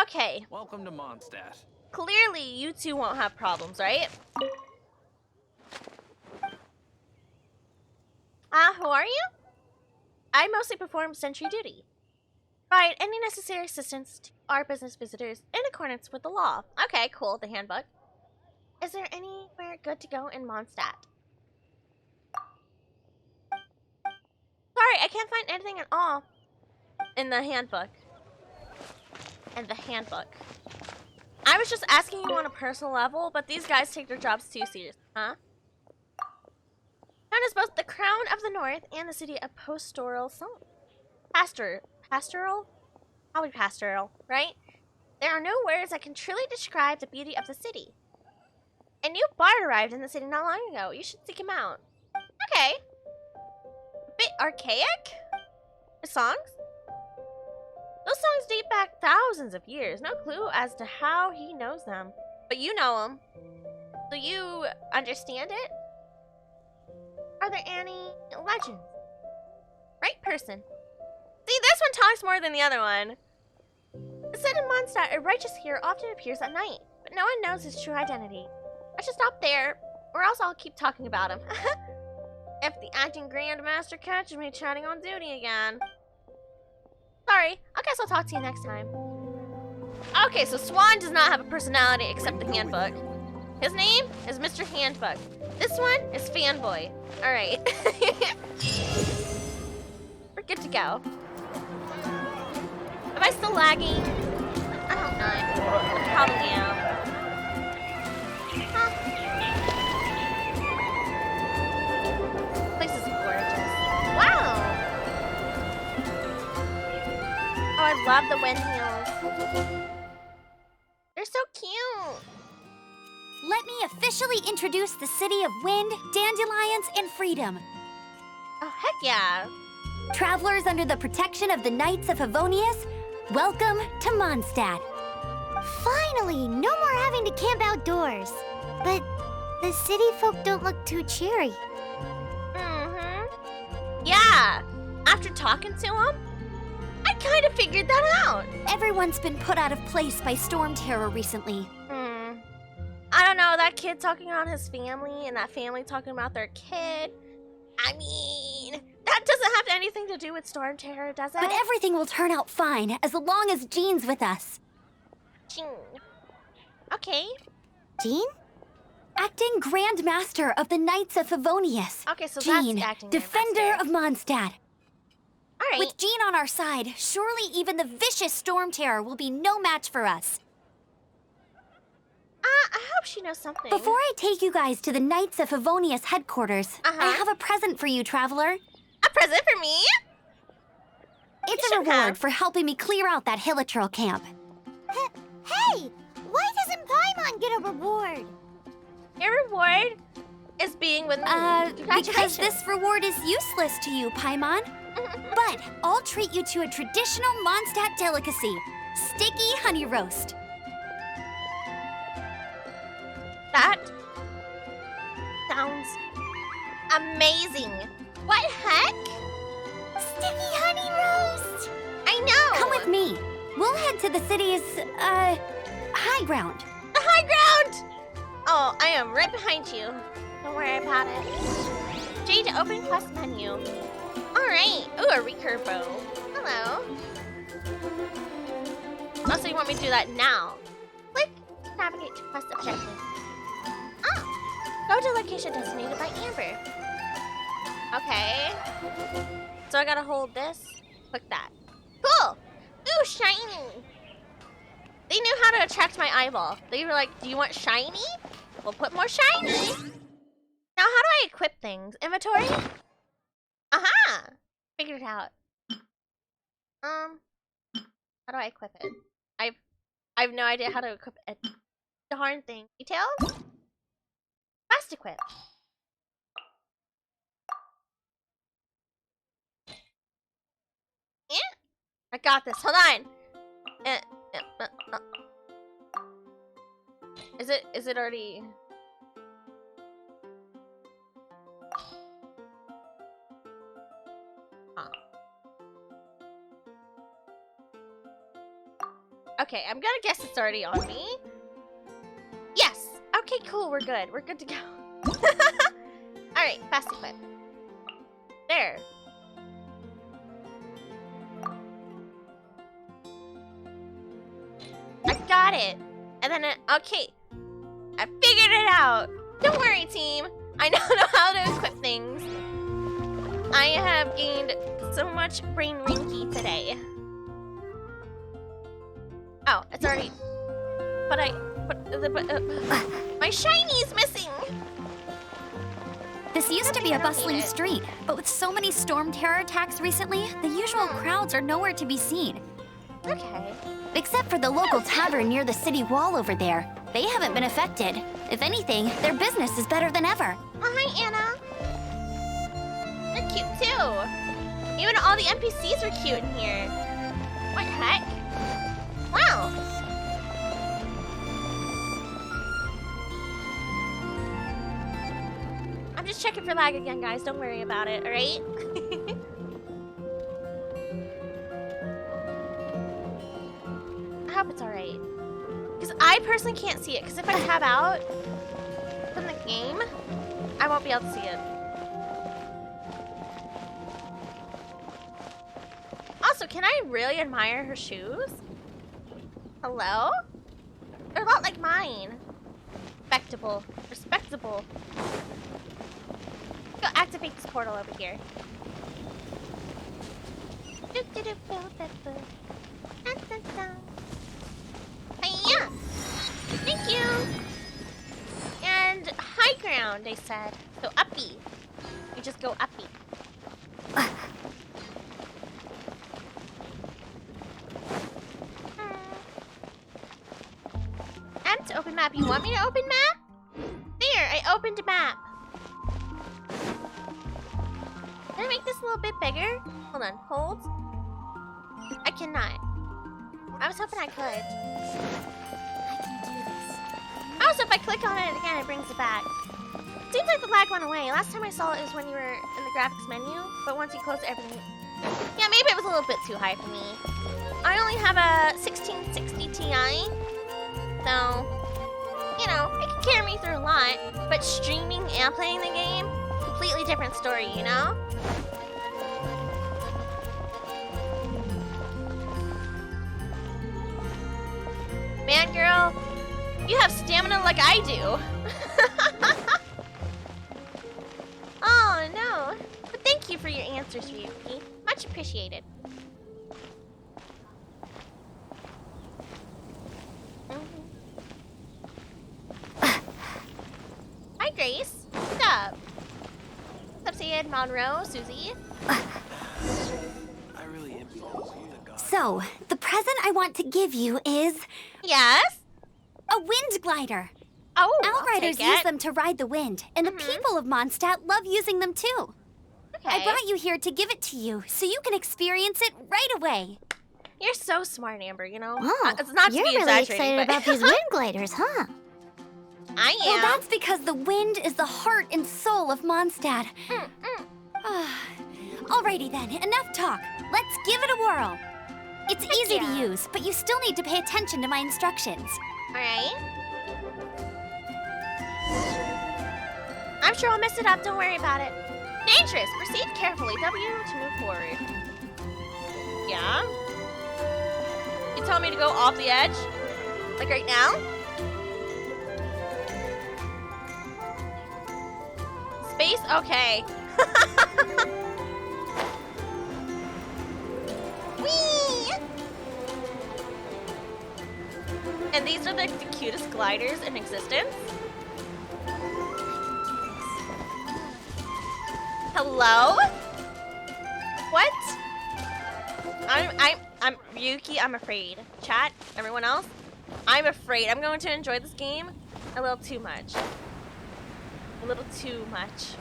Okay. Welcome to Mondstadt. Clearly, you two won't have problems, right? Who are you? I mostly perform sentry duty. Provide any necessary assistance to our business visitors in accordance with the law. Okay, cool, the handbook. Is there anywhere good to go in Mondstadt? Sorry, I can't find anything at all in the handbook. I was just asking you on a personal level, but these guys take their jobs too seriously, huh? Known as both the Crown of the North and the city of pastoral, probably pastoral, right? There are no words that can truly describe the beauty of the city. A new bard arrived in the city not long ago. You should seek him out. Okay. A bit archaic? His songs? Those songs date back thousands of years. No clue as to how he knows them. But you know them. So you understand it? Are there any legends? Right person. See, this one talks more than the other one. It said in Mondstadt, a righteous hero often appears at night, but no one knows his true identity. I should stop there, or else I'll keep talking about him. If the acting grandmaster catches me chatting on duty again. Sorry, I guess I'll talk to you next time. Okay, so Swan does not have a personality except the handbook. His name is Mr. Handbook. This one is Fanboy. Alright. We're good to go. Am I still lagging? I hope not. I probably am. Huh. This place is gorgeous. Wow! Oh, I love the windmills. They're so cute. Let me officially introduce the city of wind, dandelions, and freedom. Oh, heck yeah. Travelers under the protection of the Knights of Favonius, welcome to Mondstadt. Finally, no more having to camp outdoors. But the city folk don't look too cheery. Yeah. After talking to them, I kind of figured that out. Everyone's been put out of place by storm terror recently. I don't know, that kid talking on his family and that family talking about their kid. I mean, that doesn't have anything to do with storm terror, does it? But everything will turn out fine as long as Jean's with us. Jean. Okay. Jean? Acting Grand Master of the Knights of Favonius. Okay, so Jean, that's acting Defender of Mondstadt. All right. With Jean on our side, surely even the vicious storm terror will be no match for us. I hope she knows something. Before I take you guys to the Knights of Favonius headquarters, I have a present for you, Traveler. A present for me? It's a reward for helping me clear out that Hilitril camp. Hey! Why doesn't Paimon get a reward? Your reward is being with me. Because this reward is useless to you, Paimon. But I'll treat you to a traditional Mondstadt delicacy, sticky honey roast. That sounds amazing. What heck? Sticky honey roast! I know! Come with me. We'll head to the city's, high ground. The high ground! Oh, I am right behind you. Don't worry about it. J to open quest menu. Alright. Ooh, a recurve bow. Hello. Also, you want me to do that now? Click navigate to quest objective. Go to location designated by Amber. Okay. So I gotta hold this. Click that. Cool! Ooh, shiny! They knew how to attract my eyeball. They were like, do you want shiny? We'll put more shiny! Now, how do I equip things? Inventory? Aha! Figured it out. How do I equip it? I have no idea how to equip it. Darn thing. Details? Fast equip. Yeah? I got this. Hold on. Is it already? Huh. Okay, I'm gonna guess it's already on me. Yes. Okay, cool. We're good. We're good to go. All right, fast equip. There. I got it. And then okay. I figured it out. Don't worry, team. I know how to equip things. I have gained so much brain rinky today. Oh, it's already. But my shiny's missing. This used to be a bustling street, but with so many storm terror attacks recently, the usual crowds are nowhere to be seen. Okay. Except for the local tavern near the city wall over there. They haven't been affected. If anything, their business is better than ever. Oh, hi, Anna. They're cute, too. Even all the NPCs are cute in here. What the heck? Wow. I'm just checking for lag again, guys. Don't worry about it, alright? I hope it's alright. Because I personally can't see it. Because if I tab out from the game, I won't be able to see it. Also, can I really admire her shoes? Hello? They're a lot like mine. Respectable. Respectable. Go activate this portal over here. Hiya! Thank you! And high ground, they said. So uppy. You just go uppy. To open map. You want me to open map? There, I opened a map. Can I make this a little bit bigger? Hold on, hold. I cannot. I was hoping I could. I can do this. Also, if I click on it again, it brings it back. Seems like the lag went away. Last time I saw it was when you were in the graphics menu, but once you close everything... Yeah, maybe it was a little bit too high for me. I only have a 1660 Ti. So, you know, it can carry me through a lot, but streaming and playing the game, completely different story, you know? Man, girl, you have stamina like I do. Oh, no. But thank you for your answers, Ryuki. Much appreciated. Hi, Grace. What's up? What's up, Sayed, Monroe, Susie? I really envy those So, the present I want to give you is Yes? a wind glider. Oh, Outriders I'll take use it. them to ride the wind, and the people of Mondstadt love using them too. Okay. I brought you here to give it to you, so you can experience it right away. You're so smart, Amber, you know? Oh, It's not to you're be really exaggerating, excited but about these wind gliders, huh? I am. Well, that's because the wind is the heart and soul of Mondstadt. Alrighty then, enough talk. Let's give it a whirl. It's easy to use, but you still need to pay attention to my instructions. Alright. I'm sure I'll mess it up, don't worry about it. Dangerous! Proceed carefully. W to move forward. Yeah? You tell me to go off the edge? Like right now? Space? Okay. Whee! And these are the cutest gliders in existence. Hello? What? I'm Ryuki, I'm afraid. Chat, everyone else, I'm afraid. I'm going to enjoy this game a little too much. A little too much.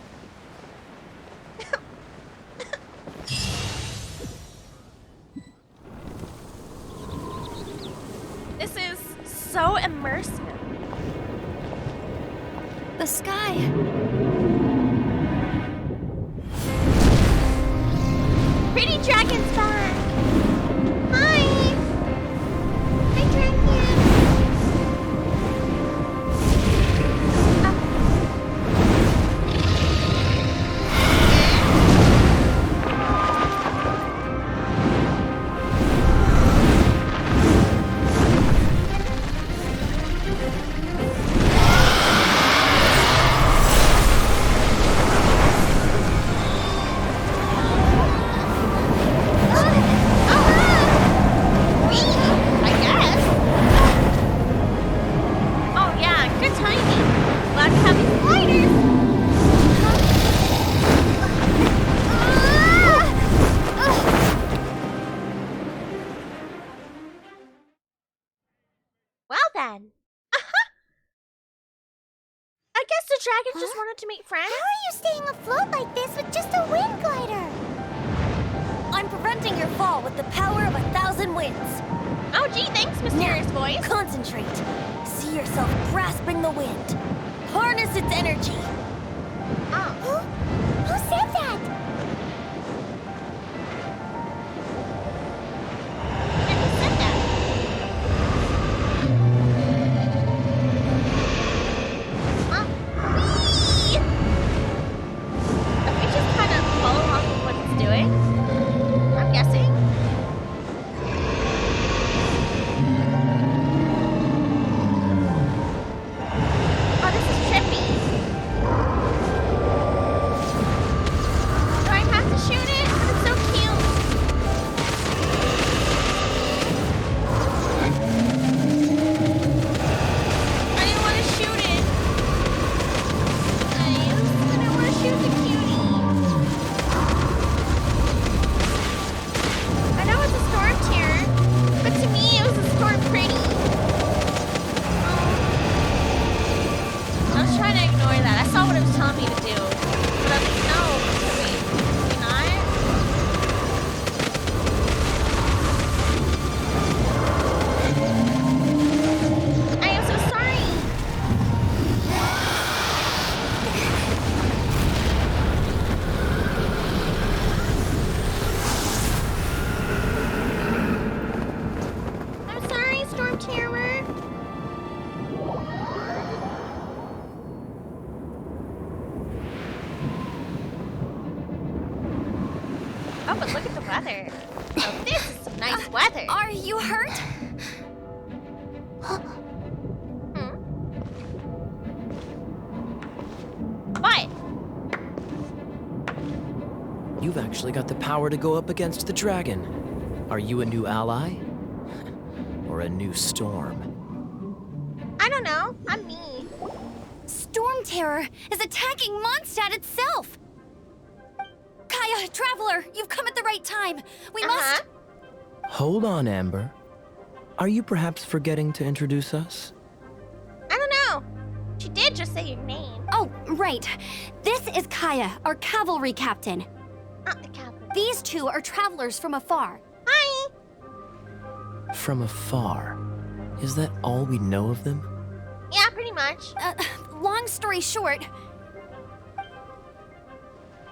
This is so immersive. The sky. Pretty Dragon's back! Hi! Hi, Dragon! I guess. Oh yeah, good timing. Glad we have these gliders. Well then. I guess the dragon just wanted to make friends. How are you staying afloat like this with just a wind glider? I'm preventing your fall with the power of 1,000 winds. Oh gee, thanks, mysterious voice. Concentrate. See yourself grasping the wind. Harness its energy. Who said that? Yeah, who said that? Whee! If we just kind of follow along with what it's doing, I'm guessing. Oh, this is trippy. Do I have to shoot it? But it's so cute. I didn't want to shoot it. I didn't want to shoot the cutie. I know it's a storm tier, but to me it was a storm pretty. I was trying to ignore that. I saw what it was telling me to do. But I was like, no, wait, can we not? I am so sorry. I'm sorry, Storm Terror. Oh, but look at the weather. Oh, this is some nice weather. Are you hurt? Hmm? What? You've actually got the power to go up against the dragon. Are you a new ally? Or a new storm? I don't know. I'm me. Storm Terror is attacking Mondstadt itself! Kaya, Traveler, you've come at the right time. We must... Hold on, Amber. Are you perhaps forgetting to introduce us? I don't know. She did just say your name. Oh, right. This is Kaya, our cavalry captain. The captain. These two are travelers from afar. Hi. From afar. Is that all we know of them? Yeah, pretty much. Long story short,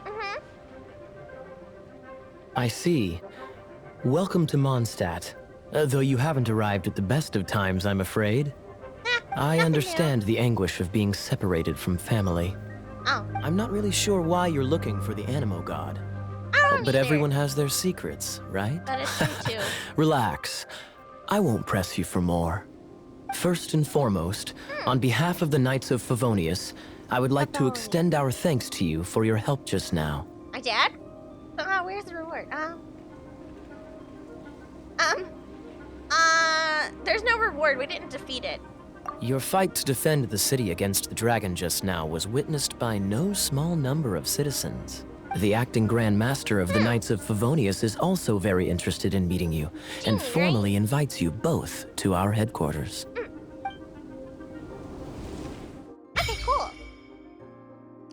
Mm-hmm. I see. Welcome to Mondstadt. Though you haven't arrived at the best of times, I'm afraid. I understand the anguish of being separated from family. Oh. I'm not really sure why you're looking for the Animo God. I don't But either. everyone has their secrets, right? That is true, too. Relax. I won't press you for more. First and foremost, on behalf of the Knights of Favonius, I would like to extend our thanks to you for your help just now. My dad? Where's the reward? There's no reward. We didn't defeat it. Your fight to defend the city against the dragon just now was witnessed by no small number of citizens. The acting Grand Master of the Knights of Favonius is also very interested in meeting you, and formally invites you both to our headquarters. Okay, cool.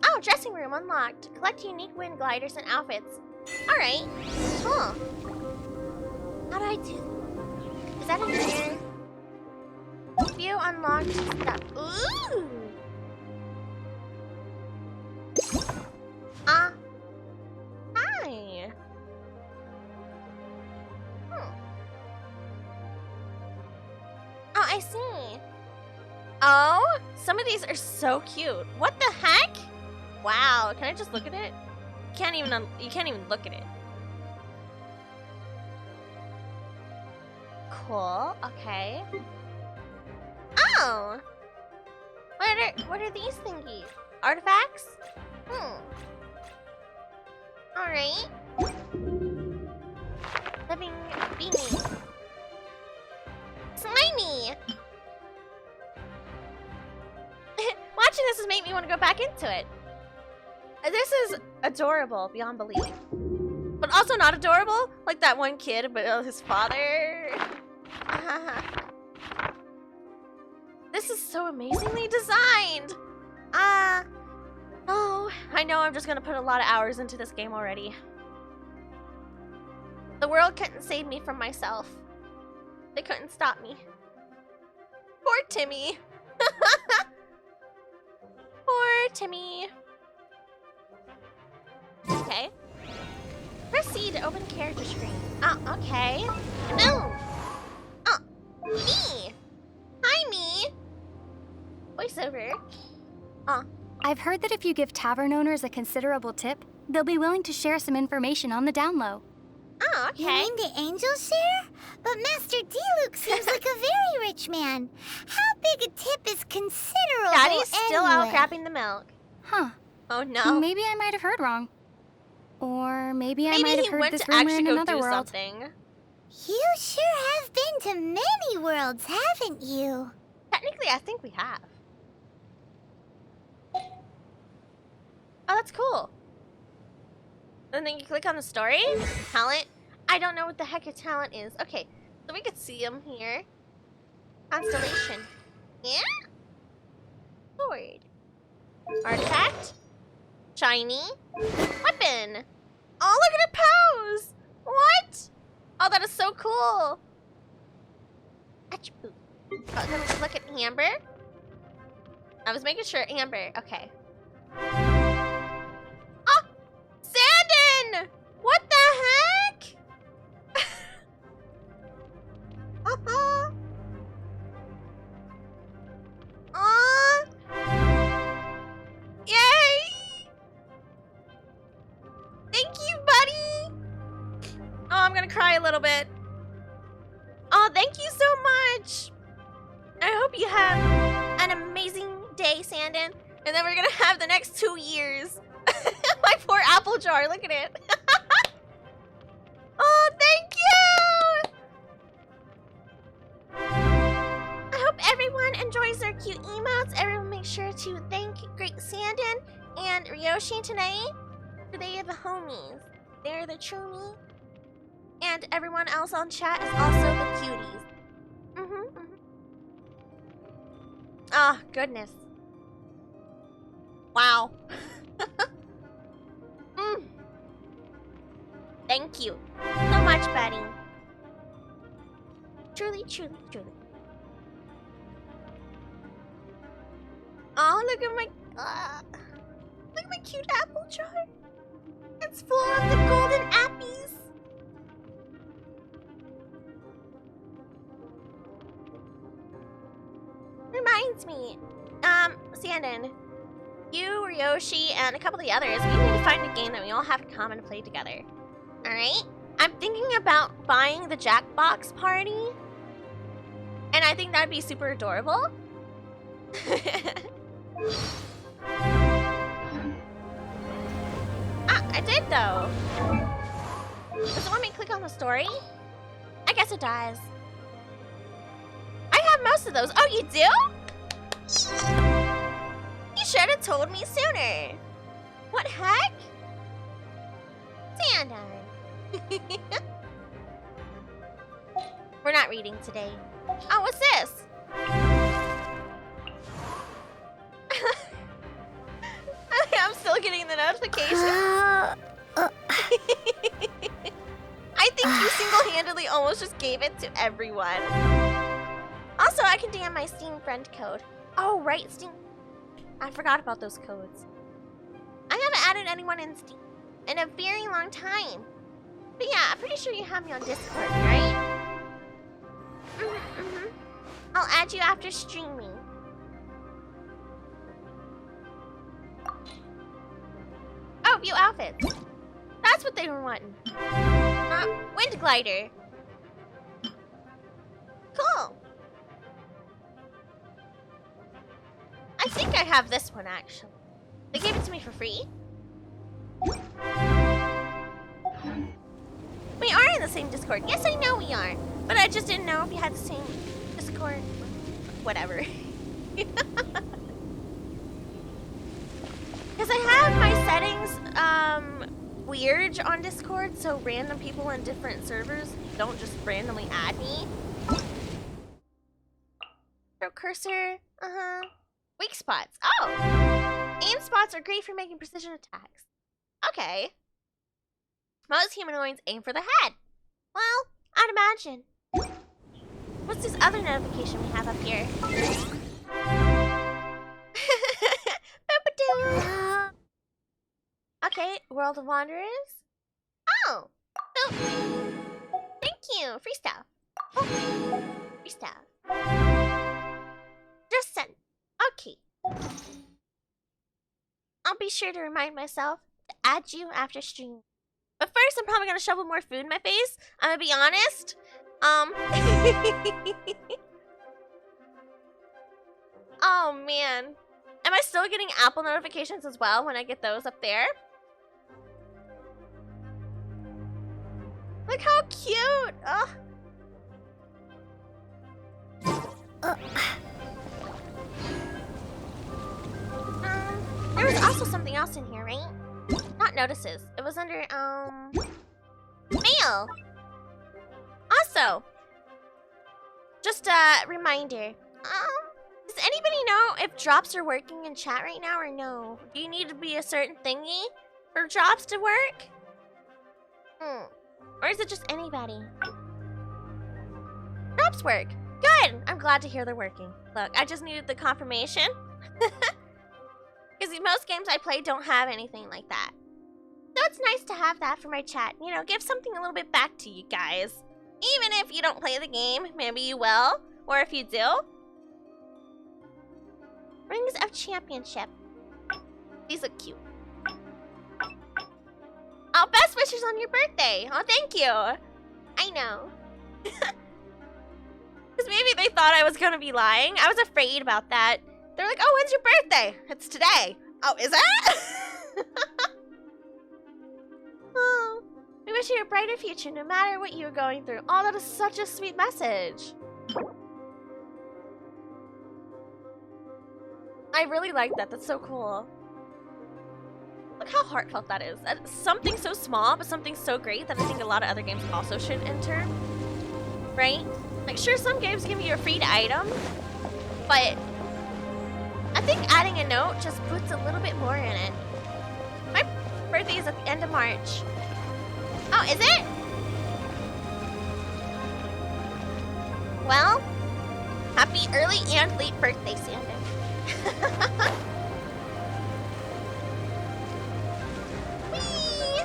Oh, dressing room unlocked. Collect unique wind gliders and outfits. Alright, cool. How do I do? Is that in here? View unlocked stuff. Ooh! Hi. Oh, I see. Oh, some of these are so cute. What the heck? Wow, can I just look at it? You can't even look at it. Cool. Okay. Oh. What are these thingies? Artifacts? All right. Living beanie. Slimy. Watching this has made me want to go back into it. This is adorable beyond belief. But also not adorable, like that one kid, but his father. This is so amazingly designed. Oh, I know I'm just gonna put a lot of hours into this game already. The world couldn't save me from myself. They couldn't stop me. Poor Timmy. Poor Timmy. Okay. Proceed to open character screen. Oh, okay. No. Oh, me. Hi, me. Voiceover. Oh. I've heard that if you give tavern owners a considerable tip, they'll be willing to share some information on the down low. Oh, okay. You mean the angels share? But Master D-Luke seems like a very rich man. How big a tip is considerable Daddy's still out anyway? grabbing the milk. Huh. Oh no. Maybe I might have heard wrong. Or maybe I Maybe might have he heard went this to rumor actually in go another do world. something. You sure have been to many worlds, haven't you? Technically, I think we have. Oh, that's cool. And then you click on the story. Talent. I don't know what the heck your talent is. Okay, so we could see him here. Constellation. Yeah? Sword. Artifact. Shiny. Weapon. Oh, look at her pose! What? Oh, that is so cool. Attribute. Oh, then let's look at Amber. I was making sure Amber. Okay. Oh! Sandon! What the heck? Yay! Thank you, buddy! Oh, I'm gonna cry a little bit. Oh, thank you so much! I hope you have an amazing day, Sandon. And then we're gonna have the next 2 years. My poor apple jar, look at it. Oh, thank you! I hope everyone enjoys their cute emotes. Everyone make sure to thank Great Sandon and Ryoshi tonight. For they are the homies. They're the true me. And everyone else on chat is also the cuties. Oh, goodness. Wow. Thank you so much, Betty. Truly, truly, truly. Oh, look at my cute apple jar. It's full of the golden appies. Reminds me, Sandon, you, Ryoshi, and a couple of the others, we need to find a game that we all have in common to play together. Alright? I'm thinking about buying the Jackbox Party. And I think that'd be super adorable. I did though. Does it want me to click on the story? I guess it does. I have most of those. Oh, you do? You should have told me sooner. What heck? Sandine. We're not reading today. Oh, what's this? I'm still getting the notification. I think you single-handedly almost just gave it to everyone. Also, I can DM my Steam friend code. Oh, right, Steam. I forgot about those codes. I haven't added anyone in Steam in a very long time. But yeah, I'm pretty sure you have me on Discord, right? I'll add you after streaming. Oh, view outfits. That's what they were wanting. Wind glider. Cool. I think I have this one, actually. They gave it to me for free. We are in the same Discord. Yes, I know we are. But I just didn't know if you had the same Discord. Whatever. Because I have my settings weird on Discord, so random people in different servers don't just randomly add me. Throw cursor. Weak spots. Oh! Aim spots are great for making precision attacks. Okay. Most humanoids aim for the head. Well, I'd imagine. What's this other notification we have up here? Okay, World of Wanderers. Oh! Thank you! Free stuff. Oh. Free stuff. Just sent. Okay. I'll be sure to remind myself to add you after stream. But first, I'm probably gonna shovel more food in my face. I'm gonna be honest. Oh man. Am I still getting Apple notifications as well when I get those up there? Look how cute! Ugh. There was also something else in here, right? Not notices. It was under, mail! Also, just a reminder. Does anybody know if drops are working in chat right now or no? Do you need to be a certain thingy for drops to work? Or is it just anybody? Drops work. Good! I'm glad to hear they're working. Look, I just needed the confirmation. Because most games I play don't have anything like that. So it's nice to have that for my chat. You know, give something a little bit back to you guys. Even if you don't play the game, maybe you will. Or if you do. Rings of Championship. These look cute. Oh, best wishes on your birthday. Oh, thank you. I know. Because maybe they thought I was going to be lying. I was afraid about that. They're like, oh, when's your birthday? It's today. Oh, is it? Oh, we wish you a brighter future no matter what you were going through. Oh, that is such a sweet message. I really like that. That's so cool. Look how heartfelt that is. That's something so small, but something so great that I think a lot of other games also should enter. Right? Like, sure, some games give you a free item, but I think adding a note just puts a little bit more in it. My birthday is at the end of March. Oh, is it? Well, happy early and late birthday, Sandon. Whee!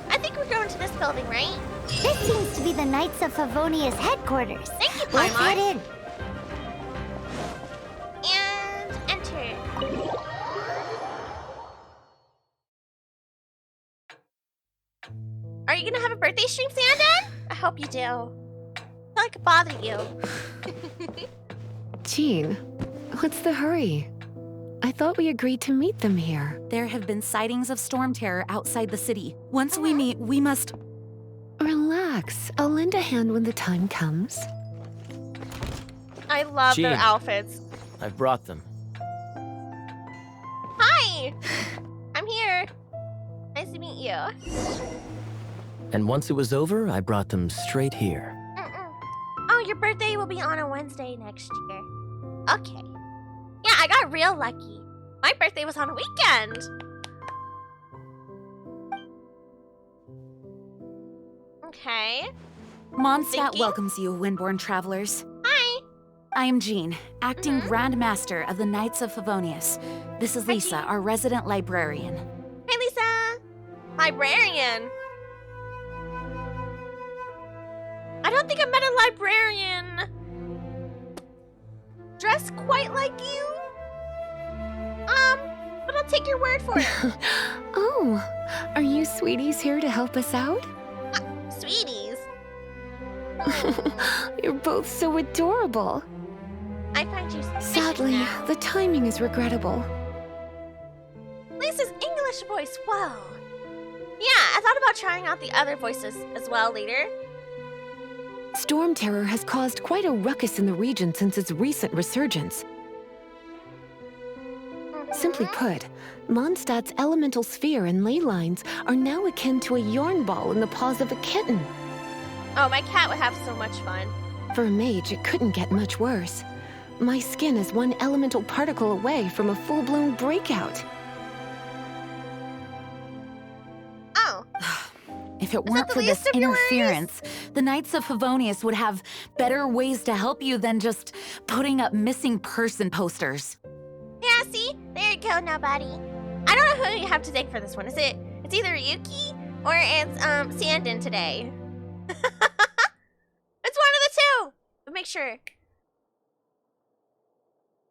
I think we're going to this building, right? This seems to be the Knights of Favonia's headquarters. Thank you, Let's Paimon. head in. And enter. Are you gonna have a birthday stream, Sandon? I hope you do. I could bother you. Jean, what's the hurry? I thought we agreed to meet them here. There have been sightings of storm terror outside the city. Once we meet, we must... Relax. I'll lend a hand when the time comes. I love their Jean. outfits. I've brought them. Hi! I'm here. Nice to meet you. And once it was over, I brought them straight here. Oh, your birthday will be on a Wednesday next year. Okay. Yeah, I got real lucky. My birthday was on a weekend. Okay. Mondstadt Thinking? welcomes you, Windborn travelers. Hi. I am Jean, acting Grand Master of the Knights of Favonius. This is Hi, Lisa, Jean. our resident librarian. Hey, Lisa. Librarian. I don't think I met a librarian dressed quite like you. But I'll take your word for it. Oh, are you sweeties here to help us out? Sweeties. You're both so adorable. I find you suspicious Sadly, now. the timing is regrettable. Lisa's English voice, whoa. Yeah, I thought about trying out the other voices as well later. Storm terror has caused quite a ruckus in the region since its recent resurgence. Simply put, Mondstadt's elemental sphere and ley lines are now akin to a yarn ball in the paws of a kitten. Oh, my cat would have so much fun. For a mage, it couldn't get much worse. My skin is one elemental particle away from a full-blown breakout. Oh, If it that weren't the for least this of your worries? interference, the Knights of Favonius would have better ways to help you than just putting up missing person posters. yeah, see? There you go, nobody. I don't know who you have to thank for this one. It's either Yuki or it's Sandon today. It's one of the two. But make sure.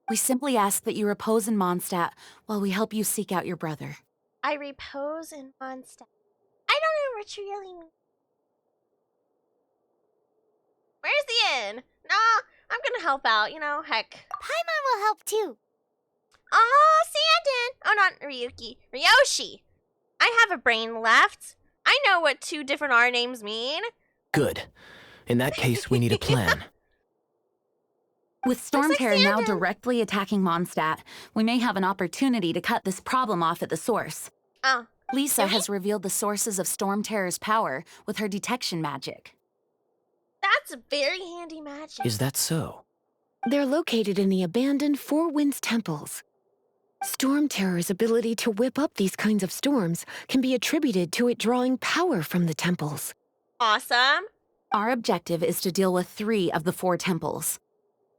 We simply ask that you repose in Mondstadt while we help you seek out your brother. I repose in Mondstadt. I don't know what you really mean. Where's the inn? No, I'm gonna help out, you know, heck. Paimon will help too. Oh, Sandon! Oh, not Ryuki. Ryoshi! I have a brain left. I know what two different R names mean. Good. In that case, we need a plan. With Storm like Terror now Sandon. directly attacking Mondstadt, we may have an opportunity to cut this problem off at the source. Oh, Lisa Really? has revealed the sources of Storm Terror's power with her detection magic. that's very handy magic. Is that so? They're located in the abandoned Four Winds temples. Storm Terror's ability to whip up these kinds of storms can be attributed to it drawing power from the temples. Awesome. Our objective is to deal with 3 of the 4 temples.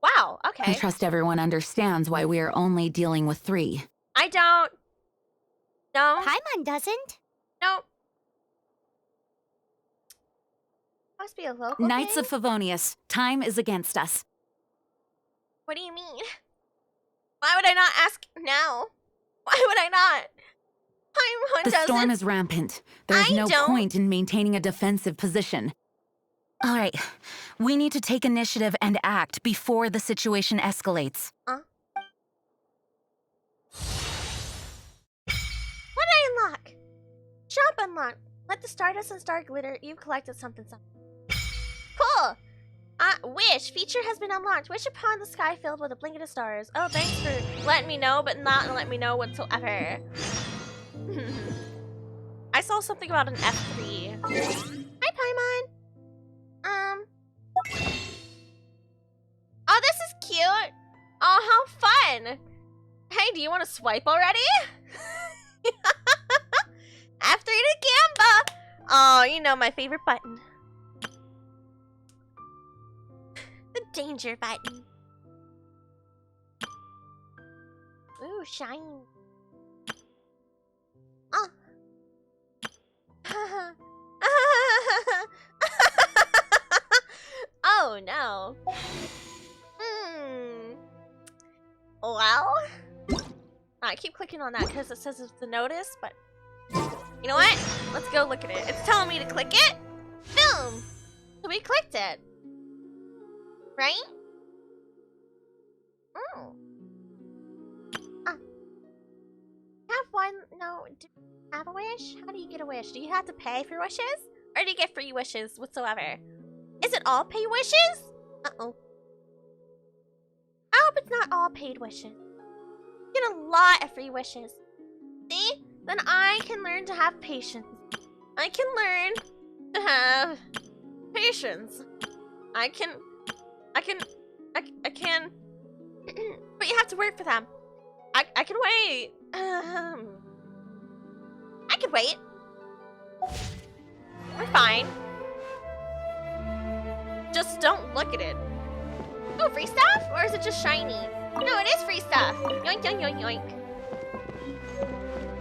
Wow, I okay. trust everyone understands why we are only dealing with 3. I don't. No, Paimon doesn't. no. Must be a local Knights thing? of Favonius, time is against us. What do you mean? Why would I not ask now? Why would I not? Paimon The doesn't. storm is rampant. There's I no don't- point in maintaining a defensive position. All right, we need to take initiative and act before the situation escalates. What did I unlock? Shop unlock. Let the stardust and star glitter. You've collected something. Cool. Wish feature has been unlocked. Wish upon the sky filled with a blanket of stars. Oh, thanks for letting me know, but not letting me know whatsoever. I saw something about an F3. Hi, Paimon. Oh, this is cute. Oh, how fun. Hey, do you want to swipe already? F3 to Gamba. Oh, you know my favorite button. The danger button. Ooh, shiny. Oh. Oh no. Well, I keep clicking on that because it says it's the notice, but you know what? Let's go look at it. It's telling me to click it. Boom. So we clicked it. Right? Oh. Have one. No. Do you have a wish? How do you get a wish? Do you have to pay for wishes? Or do you get free wishes whatsoever? Is it all pay wishes? Uh-oh. I hope it's not all paid wishes. You get a lot of free wishes. See? Then I can learn to have patience. I can learn to have patience. I can. But you have to work for them. I can wait. I can wait. We're fine. Just don't look at it. Oh, free stuff? Or is it just shiny? No, it is free stuff. Yoink, yoink, yoink, yoink.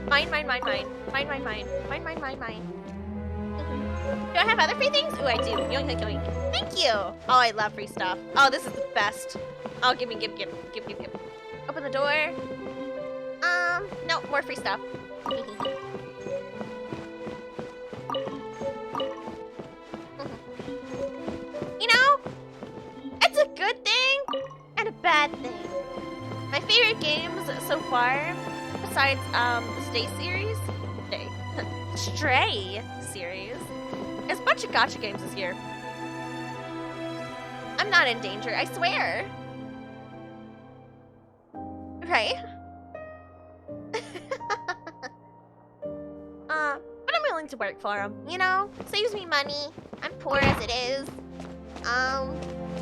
Mine, mine, mine, mine. Mine, mine, mine. Mine, mine, mine, mine. Do I have other free things? Ooh, I do. Yoink, yoink, yoink. Thank you. Oh, I love free stuff. Oh, this is the best. Oh, give. Open the door. No, more free stuff. You know, it's a good thing and a bad thing. My favorite games so far, besides the Stray series, is a bunch of gacha games this year. I'm not in danger, I swear. Right? But I'm willing to work for them, you know? Saves me money. I'm poor as it is.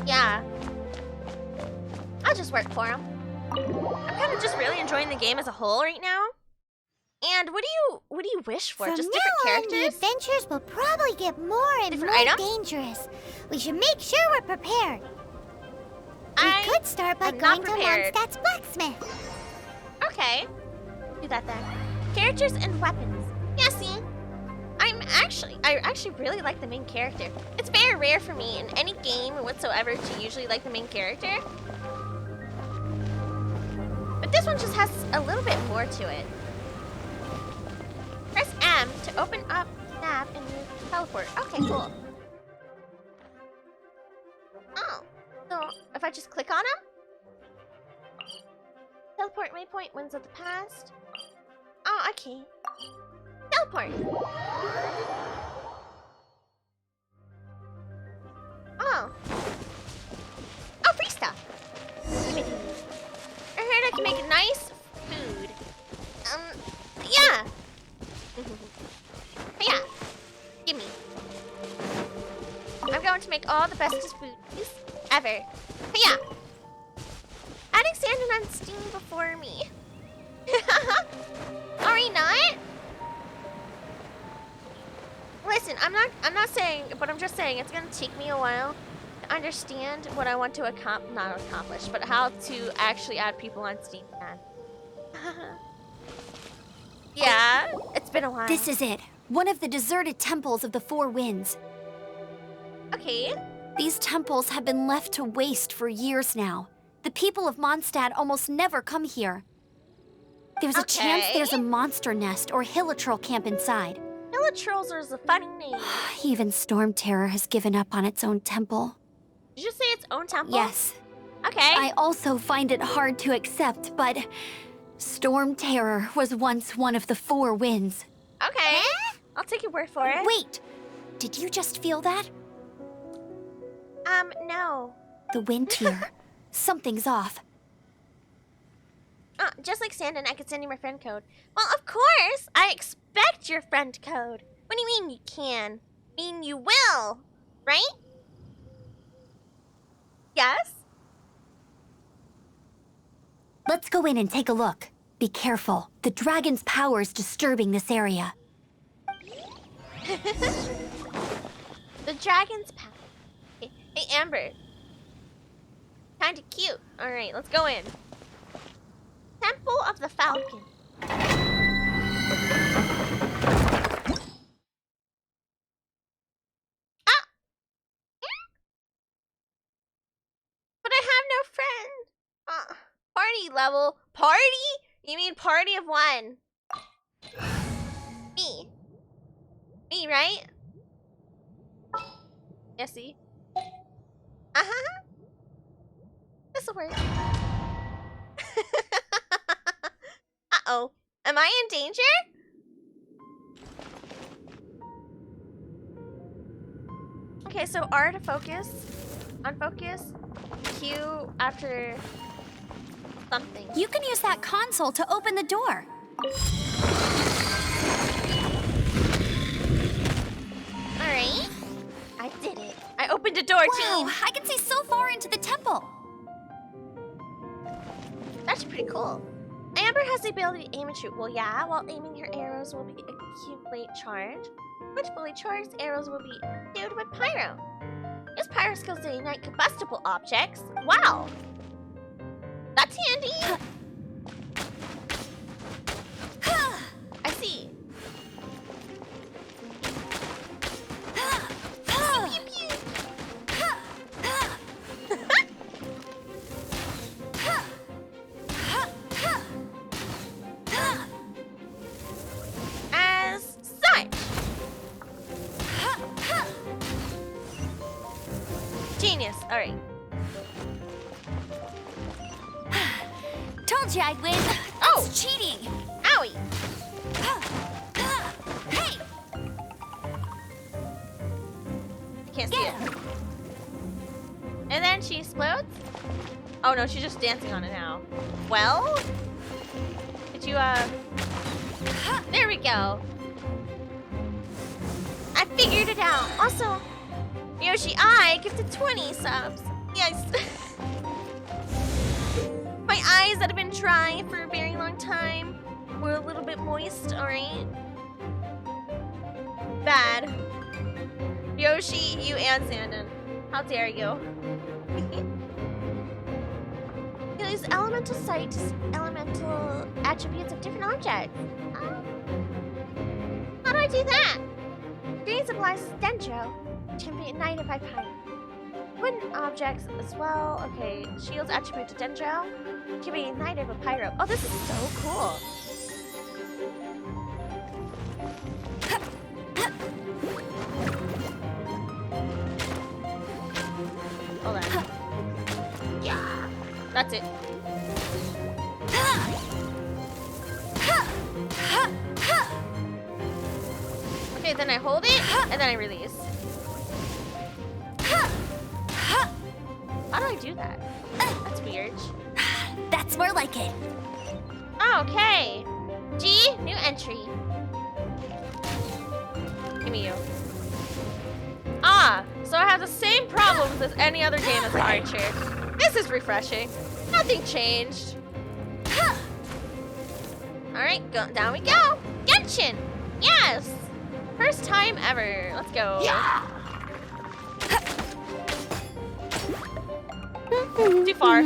Yeah. I'll just work for them. I'm kind of just really enjoying the game as a whole right now. And what do you wish for? From Just now different on, characters? the adventures will probably get more and Different more items? dangerous. We should make sure we're prepared. We could start by am not going to prepared. Mondstadt's blacksmith. Okay. Do that then. Characters and weapons. Yeah, see? I actually really like the main character. It's very rare for me in any game whatsoever to usually like the main character. But this one just has a little bit more to it. Press M to open up tab and teleport. Okay, cool. Oh, so if I just click on him? Teleport waypoint, winds of the past. Oh, okay. Teleport. Oh. Oh, free stuff. I heard I can make nice food. Yeah. Yeah. Gimme. I'm going to make all the bestest foods ever. Yeah. Adding standing on Steam before me. Are we not? Listen, I'm not saying, but I'm just saying it's gonna take me a while to understand what I want to not accomplish, but how to actually add people on Steam again. Yeah, it's been a while. This is it. One of the deserted temples of the Four Winds. Okay. These temples have been left to waste for years now. The people of Mondstadt almost never come here. There's a chance there's a monster nest or hilitrol camp inside. Hilitrolls is a funny name. Even Storm Terror has given up on its own temple. Did you say its own temple? Yes. Okay. I also find it hard to accept, but Storm Terror was once one of the Four Winds. Okay. I'll take your word for it. Wait! Did you just feel that? No. The wind here. Something's off. just like Sandon, I could send you my friend code. Well, of course! I expect your friend code. What do you mean you can? I mean you will, right? Yes? Let's go in and take a look. Be careful. The dragon's power is disturbing this area. The dragon's power. Hey, Amber. Kinda cute. Alright, let's go in. Temple of the Falcon. Ah! But I have no friend. Party level. Party? You mean party of one? Me. Me, right? Yes, see? Uh-huh. This'll work. Uh-oh. Am I in danger? Okay, so R to focus. Unfocus. Q after something. You can use that console to open the door. Alright. I did it. I opened a door, Wow, team. I can see so far into the temple. That's pretty cool. Amber has the ability to aim and shoot. Well, yeah, while aiming, her arrows will be accumulate charge. Which fully charged arrows will be filled with pyro. Use pyro skills to ignite combustible objects. Wow. That's handy. I see. Pew, pew, As such. Genius. All right. Told you I'd win. Oh. It's cheating. Owie. Hey! Can't see it. And then she explodes? Oh no, she's just dancing on it now. Well? Did you, there we go. I figured it out. Also, Yoshi I gifted 20 subs. Yes. My eyes that have been dry for a very long time were a little bit moist, alright? Bad. Yoshi, you and Sandon. How dare you? Use elemental sight to see elemental attributes of different objects. How do I do that? Green supplies Dendro, which can be ignited by pyro. Wooden objects as well. Okay, shields attribute to Dendro can be ignited with pyro. Oh, this is so cool. Hold on. Yeah, that's it. Okay, then I hold it, and then I release. How do I do that? That's weird. That's more like it. Okay. G, new entry. Give me you. Ah, so I have the same problems as any other game as an archer. This is refreshing. Nothing changed. Alright, down we go. Genshin! Yes! First time ever. Let's go. Yeah. Too far.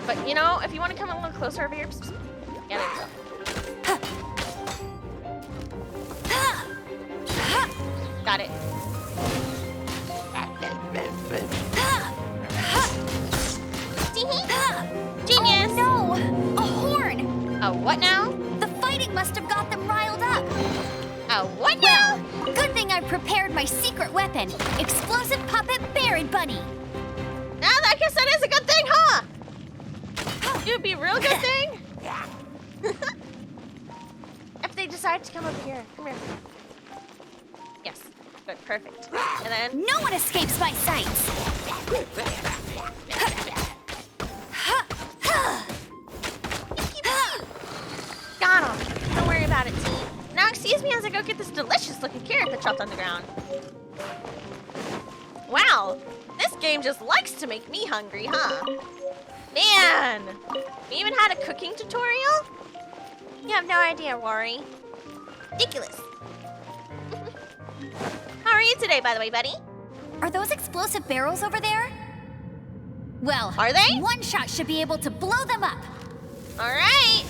But you know, if you want to come a little closer over here. Yeah, there we go. Got it. Genius! Oh no! A horn! A what now? The fighting must have got them riled up. A what now? Well, good thing I prepared my secret weapon, explosive puppet Baron Bunny. Now I guess that is a good thing, huh? It would be a real good thing. If they decide to come over here. Come here. Yes. Good. Perfect. And then... No one escapes my sights. Excuse me as I go get this delicious looking carrot that dropped on the ground. Wow, this game just likes to make me hungry, huh? Man, we even had a cooking tutorial? You have no idea, Rory. Ridiculous. How are you today, by the way, buddy? Are those explosive barrels over there? Well, are they? One shot should be able to blow them up. All right.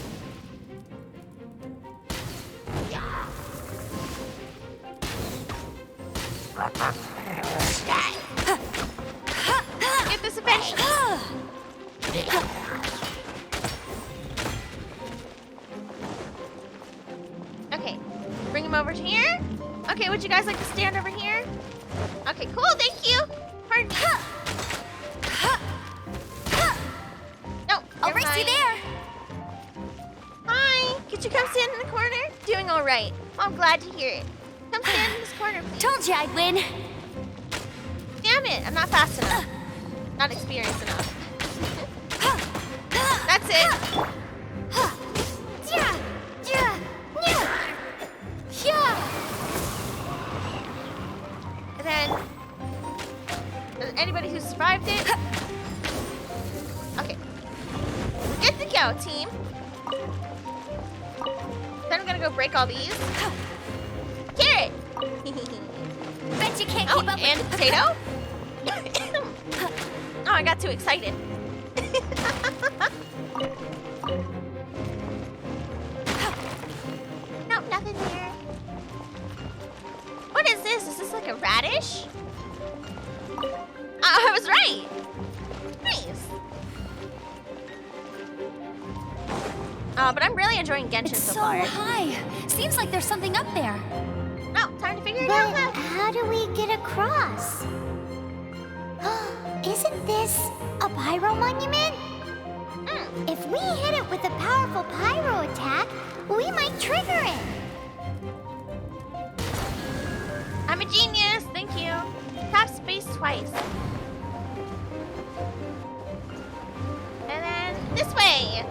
Get this eventually. Okay, bring him over to here. Okay, would you guys like to stand over here? Okay, cool, thank you. Pardon me. No, I'll race you there. Hi, could you come stand in the corner? Doing all right. I'm glad to hear it. Come stand in this corner, please. Told you I'd win. Damn it, I'm not fast enough. Not experienced enough. That's it. And then, anybody who survived it? Okay. Good to go, team. Then I'm gonna go break all these. Carrot! Bet you can't Oh, keep up and with potato? Oh, I got too excited. Nope, nothing there. What is this? Is this like a radish? I was right. Nice. But I'm really enjoying Genshin It's so so far. high. Seems like there's something up there. Oh, time to figure it But out. how do we get across? Isn't this a pyro monument? If we hit it with a powerful pyro attack, we might trigger it. I'm a genius. Thank you. Tap space twice. And then this way.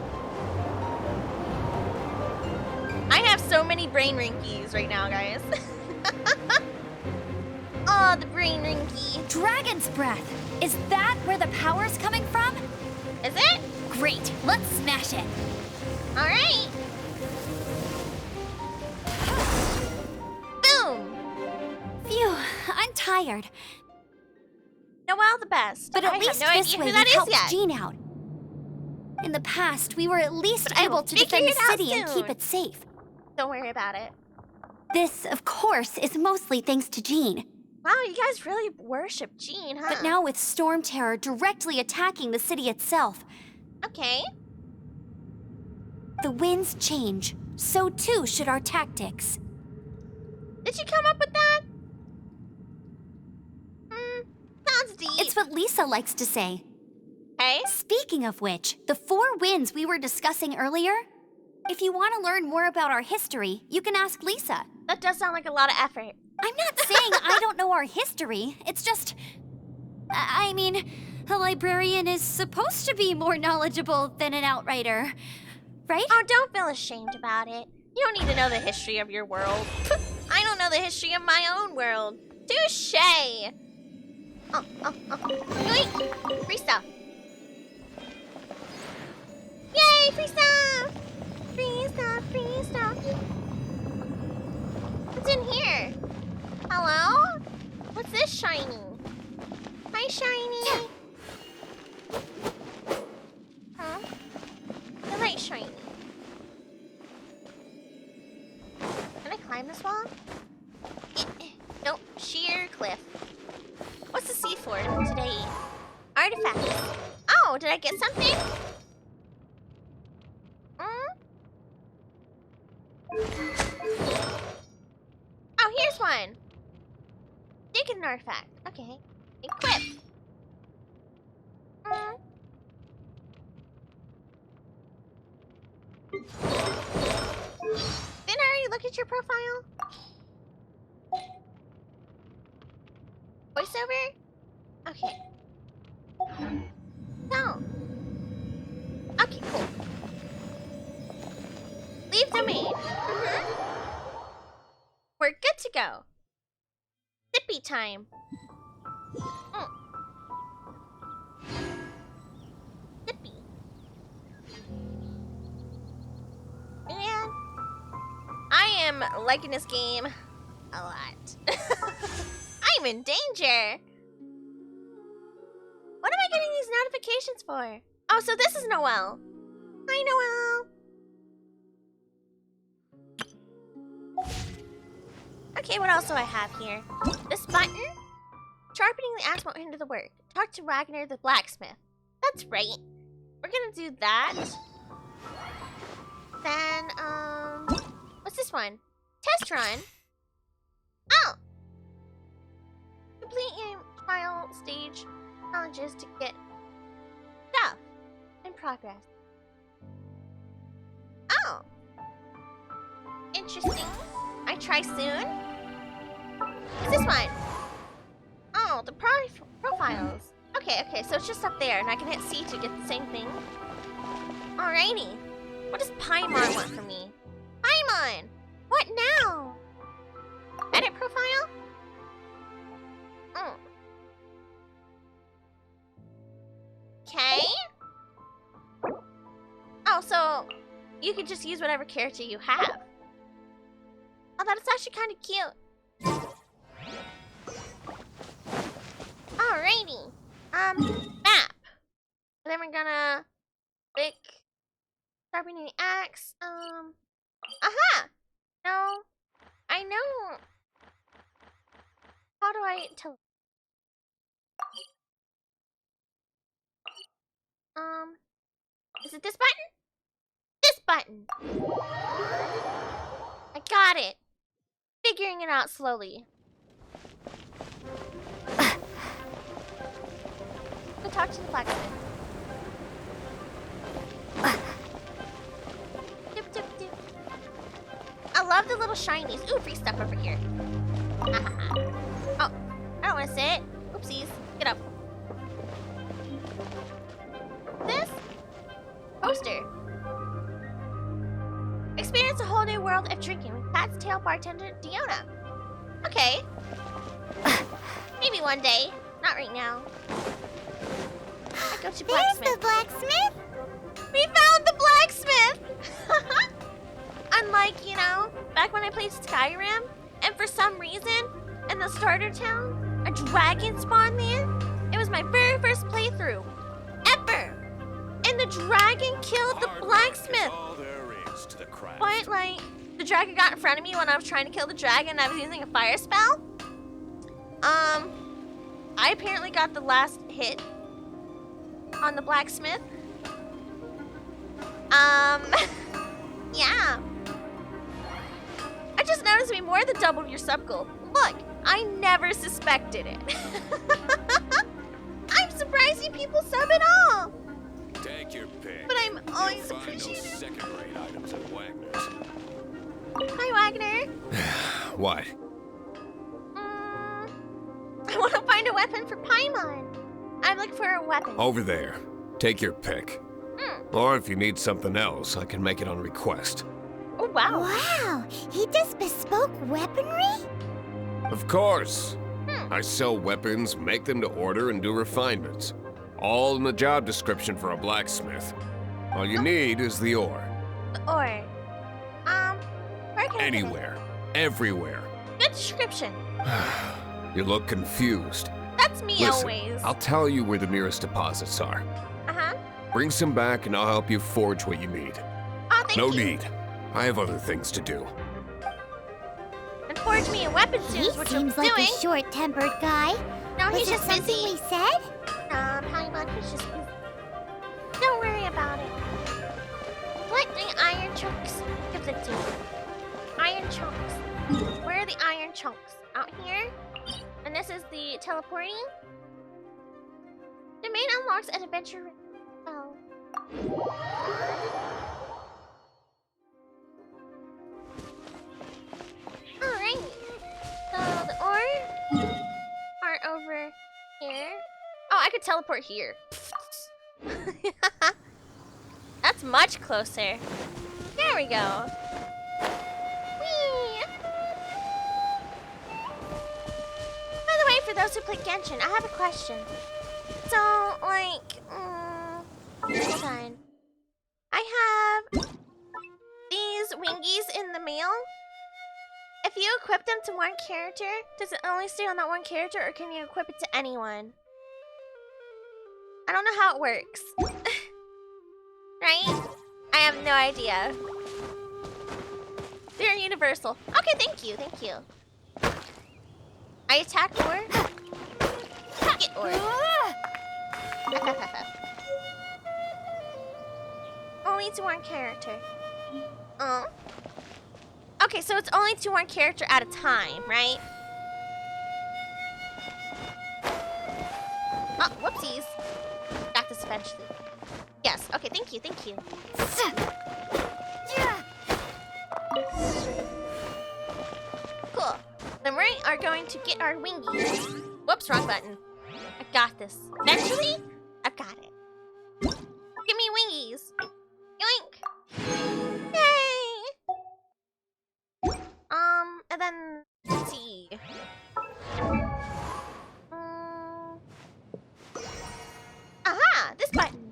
I have so many brain rinkies right now, guys. Oh, the brain rinky. Dragon's breath. Is that where the power's coming from? Is it? Great. Let's smash it. All right. Boom. Phew. I'm tired. Noelle the best. But I at least have no this idea way who we that is helped yet. Jean out. In the past, we were at least But I will able to figure defend the it out city and keep soon. it safe. Don't worry about it. This, of course, is mostly thanks to Jean. Wow, you guys really worship Jean, huh? But now with Storm Terror directly attacking the city itself, Okay. the winds change. So too should our tactics. Did you come up with that? Sounds deep. It's what Lisa likes to say. Hey? Speaking of which, the 4 winds we were discussing earlier, if you want to learn more about our history, you can ask Lisa. That does sound like a lot of effort. I'm not saying I don't know our history. It's just... I mean, a librarian is supposed to be more knowledgeable than an outrider, right? Oh, don't feel ashamed about it. You don't need to know the history of your world. I don't know the history of my own world. Touche! Wait! Free stuff. Yay, free stuff! Free stuff, free stuff. What's in here? Hello? What's this shiny? Hi, shiny. Huh? I like shiny. Can I climb this wall? Nope, sheer cliff. What's the sea for today? Artifacts. Oh, did I get something? Oh, here's one. Dig an artifact. Okay. Equip. Didn't I already look at your profile? Voiceover? Okay. No. Okay, cool. Leave domain. to go. Sippy time. Sippy. Man, I am liking this game a lot. I'm in danger. What am I getting these notifications for? Oh, so this is Noelle. Hi, Noelle. Okay, what else do I have here? This button? Sharpening the axe won't hinder the work. Talk to Ragnar the blacksmith. That's right. We're gonna do that. Then, what's this one? Test run. Oh! Complete your trial stage challenges to get stuff in progress. Oh! Interesting. I try soon. What's this one? Oh, the profiles. Okay, so it's just up there, and I can hit C to get the same thing. Alrighty. What does Paimon want from me? Paimon! What now? Edit profile? Okay. Oh, so you can just use whatever character you have. Oh, that's actually kind of cute. Alrighty. Map. And then we're gonna pick sharpening the axe. Aha! No. I know. How do I tell? Is it this button? This button. I got it. Figuring it out slowly. Go talk to the blacksmith. Doop, doop, doop. I love the little shinies. Ooh, free stuff over here. Oh, I don't want to sit. Oopsies. Get up. This? Poster. Experience a whole new world of drinking with Cat's Tail bartender Diona. Okay. Maybe one day. Not right now. I go to blacksmith. There's the blacksmith. We found the blacksmith! Unlike, you know, back when I played Skyrim, and for some reason, in the starter town, a dragon spawned there. It was my very first playthrough. Ever! And the dragon killed the blacksmith! But, like, the dragon got in front of me when I was trying to kill the dragon and I was using a fire spell. I apparently got the last hit on the blacksmith. Yeah. I just noticed we more than doubled your sub goal. Look, I never suspected it. I'm surprised you people sub at all. Take your pick. But I'm always appreciative. Second-rate items at Wagner's. Hi, Wagner. What? I want to find a weapon for Paimon. I'm looking for a weapon. Over there. Take your pick. Or if you need something else, I can make it on request. Oh, wow. Wow, he does bespoke weaponry? Of course. I sell weapons, make them to order, and do refinements. All in the job description for a blacksmith. All you need is the ore. The ore. Where can Anywhere. Everywhere. Good description. You look confused. That's me Listen, always. I'll tell you where the nearest deposits are. Uh-huh. Bring some back and I'll help you forge what you need. Oh, thank No you. need. I have other things to do. And forge me a weapon He soon, which I'm seems like doing. a short-tempered guy. No, Was he's it just something busy. we said? Paimon, he's just busy. Don't worry about it. Collecting iron chunks. Give it to me. Iron chunks. Where are the iron chunks? Out here? And this is the teleporting. Domain unlocks an adventure. Oh. Alright. So the ore are over here. Oh, I could teleport here. That's much closer. There we go. Whee! those who play Genshin, I have a question. So, like, hold on. I have these wingies in the mail. If you equip them to one character, does it only stay on that one character, or can you equip it to anyone? I don't know how it works. Right? I have no idea. They're universal. Okay, thank you, thank you. I attack or get or. Only to one character. Oh. Okay, so it's only to one character at a time, right? Oh, whoopsies. Got this eventually. Yes, okay, thank you, thank you. Cool. Then we are going to get our wingies. Whoops, wrong button. I got this. Eventually, I got it. Give me wingies. Yoink. Yay! And then, let's see. Aha! This button.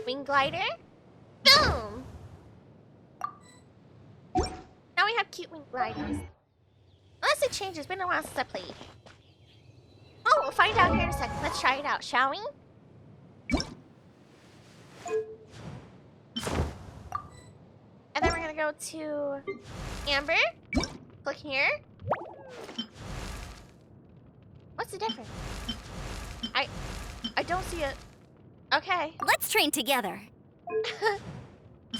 Wing glider. Boom! Now we have cute wing gliders. Unless it changes, it's been a while since I played. Oh, we'll find out here in a second. Let's try it out, shall we? And then we're gonna go to Amber. Click here. What's the difference? I don't see it. Okay. Let's train together.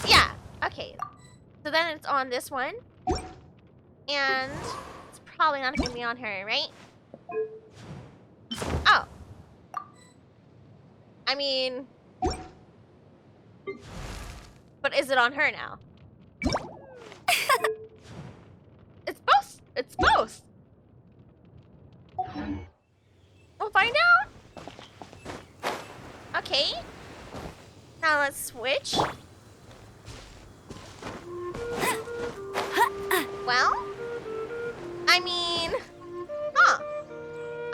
Yeah, okay. So then it's on this one. And it's probably not gonna be on her, right? Oh. I mean... But is it on her now? It's both! It's both! We'll find out! Okay. Now let's switch. Well, I mean, huh.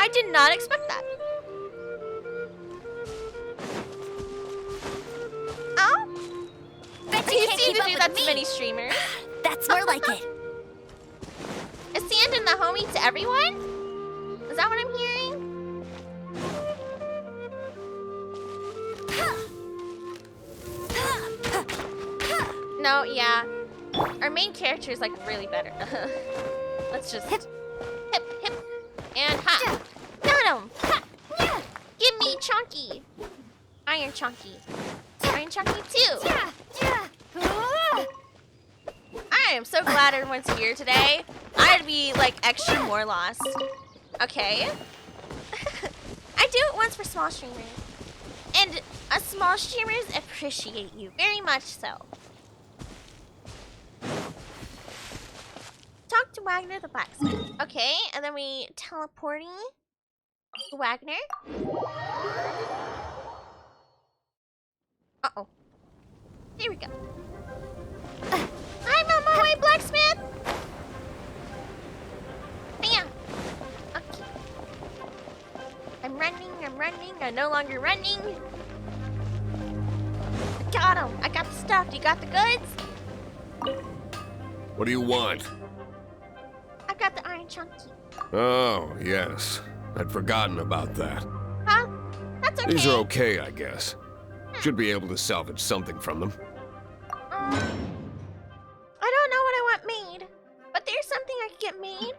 I did not expect that. Oh? Bet You you can't seem keep to up do with that me. to many streamers. That's more like it. Is Sand and the homie to everyone? Is that what I'm hearing? No, yeah. Our main character is like really better. Let's just hip, hip, and ha. Got him. Ha. Yeah. Give me Chunky. Iron Chunky. Iron Chunky too. I am so glad everyone's here today. I'd be like extra more lost. Okay. I do it once for small streamers. And small streamers appreciate you very much so. Talk to Wagner the blacksmith. Okay, and then we teleporting to Wagner. Uh-oh. There we go. I'm on my way, blacksmith! Bam! Okay. I'm running. I'm no longer running. I got him. I got the stuff. You got the goods? What do you want? I got the Iron Chunky. Oh, yes. I'd forgotten about that. Huh? That's okay. These are okay, I guess. Should be able to salvage something from them. I don't know what I want made, but there's something I can get made.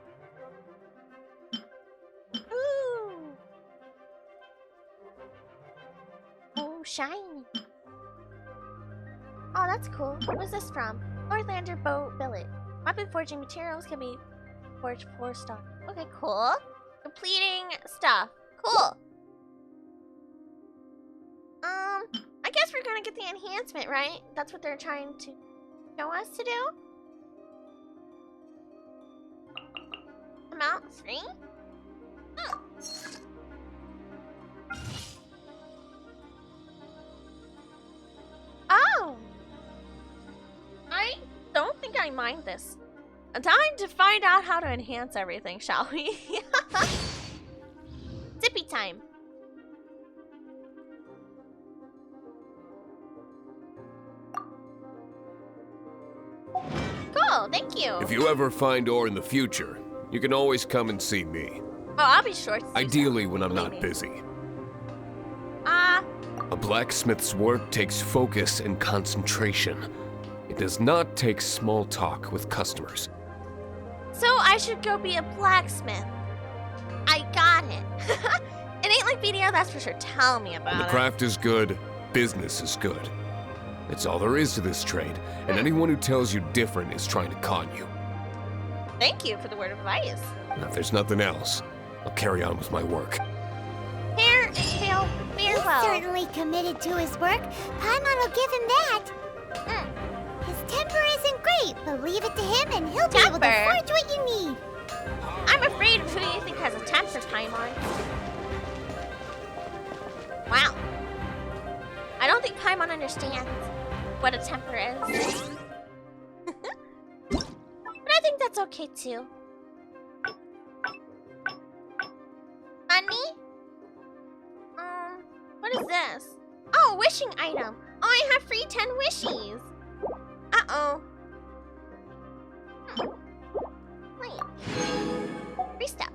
Ooh. Oh, shiny. Oh, that's cool. What's this from? Northlander Bow Billet. Weapon forging materials can be forged 4-star. Okay, cool. Completing stuff. Cool. I guess we're gonna get the enhancement, right? That's what they're trying to show us to do. Amount 3? Oh! I don't think I mind this. Time to find out how to enhance everything, shall we? HP time. Cool, thank you. If you ever find ore in the future, you can always come and see me. Oh, I'll be sure to do Ideally so. when I'm Believe not me. busy. Ah, A blacksmith's work takes focus and concentration. It does not take small talk with customers. so I should go be a blacksmith. I got it. It ain't like BDO, that's for sure. Tell me When about the it. craft is good, business is good. It's all there is to this trade, and anyone who tells you different is trying to con you. Thank you for the word of advice. And if there's nothing else, I'll carry on with my work. Farewell. He's certainly committed to his work. Paimon will give him that. His temper isn't great, but leave it to him and he'll be able to Temper? forge what you need. I'm afraid of who you think has a temper, Paimon. Wow. I don't think Paimon understands what a temper is. But I think that's okay too. Honey? What is this? Oh, a wishing item. Oh, I have free 10 wishes. Uh-oh. Wait. Free stuff.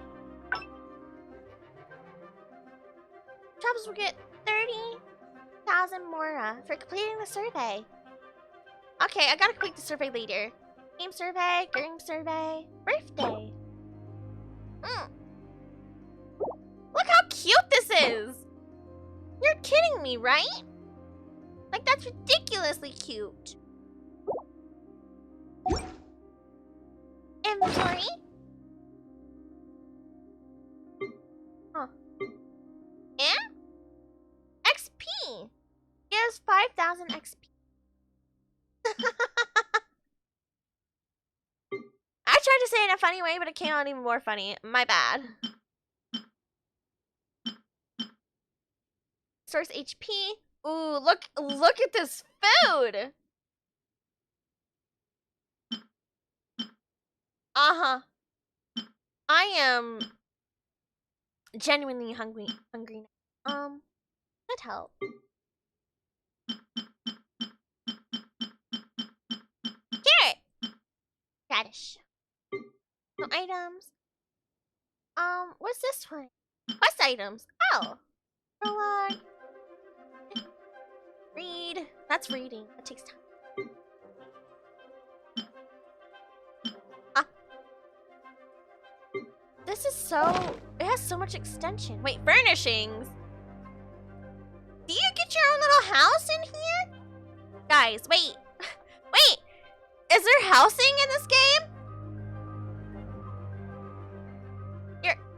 Travelers will get 30,000 Mora for completing the survey. Okay, I gotta complete the survey later. Game survey, game survey, birthday. Look how cute this is! You're kidding me, right? Like, that's ridiculously cute. Inventory? Huh. And? XP! Gives 5,000 XP. I tried to say it in a funny way, but it came out even more funny. My bad. Source HP. Ooh, look at this food. Uh-huh. I am genuinely hungry now. That help. Carrot. Radish. No items. What's this one? Quest items. Oh. Prologue. Read. That's reading. That takes time. This is so... It has so much extension. Wait, furnishings? Do you get your own little house in here? Guys, wait. Wait! Is there housing in this game?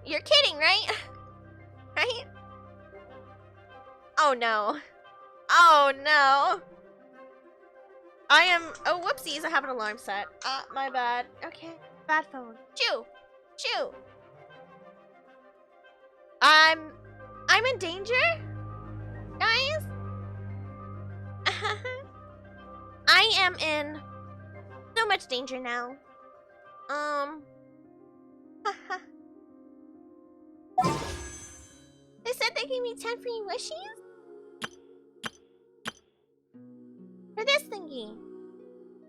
You're kidding, right? Right? Oh no. Oh no. I am... Oh, whoopsies. I have an alarm set. My bad. Okay. Bad phone. Chew. Chew. I'm in danger? Guys? I am in so much danger now. They said they gave me 10 free wishes? For this thingy.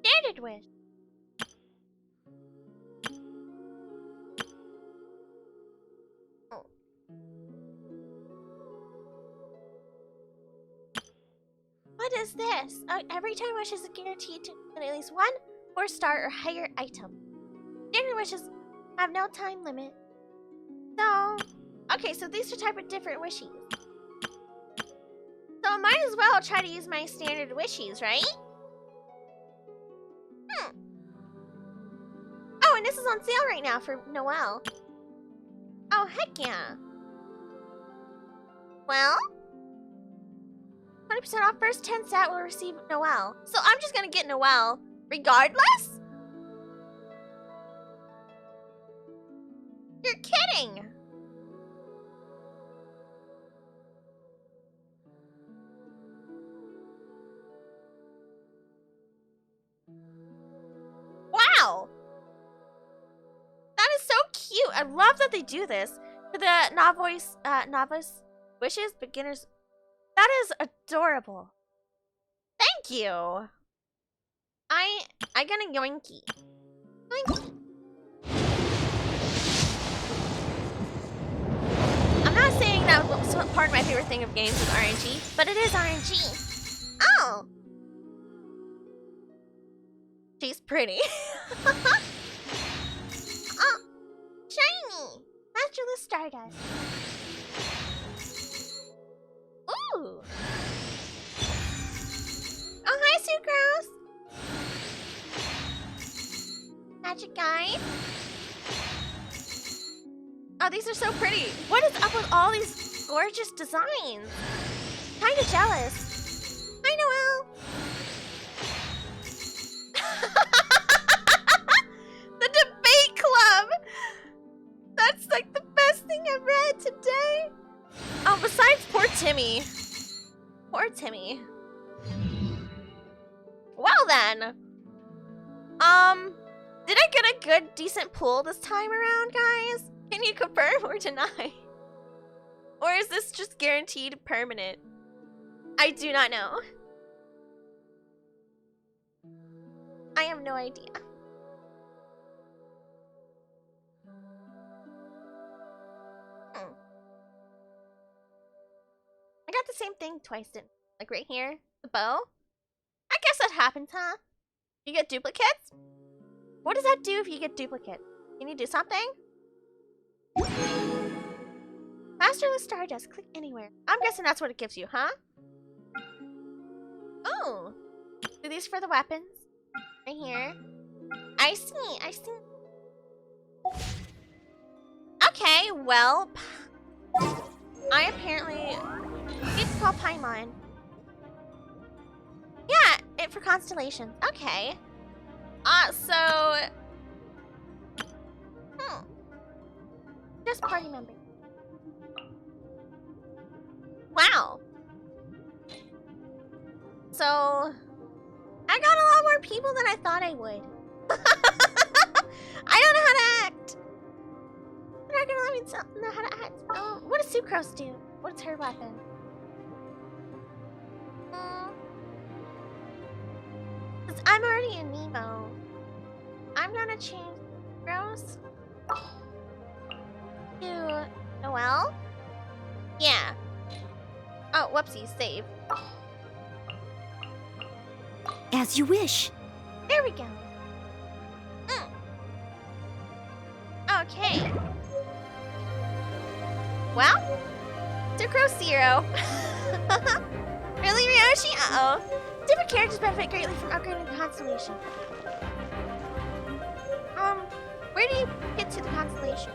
Standard wish. Oh. What is this? Every 10 wishes is guaranteed to get at least one 4-star or higher item. Standard wishes have no time limit. So, okay, so these are type of different wishes. So I might as well try to use my standard wishes, right? Oh, and this is on sale right now for Noel. Oh, heck yeah. Well, 20% off first 10 stat will receive Noel. So I'm just gonna get Noel regardless? You're kidding! Wow! That is so cute. I love that they do this. For the novice wishes, beginners. That is adorable. Thank you. I got a yoinky. Yoinky. I'm not saying that was part of my favorite thing of games is RNG, but it is RNG. Oh. She's pretty. Oh, shiny. Masterless Stardust. Ooh. Oh, hi, Sucrose. Magic Guide. Oh, these are so pretty. What is up with all these gorgeous designs? Kinda jealous. Hi, Noelle. The debate club. That's like the best thing I've read today. Oh, besides poor Timmy. Poor Timmy. Well then. Did I get a good, decent pull this time around, guys? Can you confirm or deny? Or is this just guaranteed permanent? I do not know. I have no idea. I got the same thing twice, didn't I? Like right here, the bow. I guess that happens, huh? You get duplicates? What does that do if you get duplicates? Can you do something? Masterless Stardust, click anywhere. I'm guessing that's what it gives you, huh? Oh, do these for the weapons? Right here. I see, I see. Okay, well, I apparently it's called Paimon. Yeah, it for constellations. Okay. Just party member. Wow. So, I got a lot more people than I thought I would. I don't know how to act. They're not gonna let me know how to act. Oh, what does Sucrose do? What's her weapon? Cause I'm already in Nemo. I'm gonna change Sucrose to Noelle. Yeah. Oh, whoopsies, save. As you wish. There we go. Okay. Well, Sucrose 0. Really, Ryoshi? Uh-oh. Different characters benefit greatly from upgrading the constellation. Where do you get to the constellation?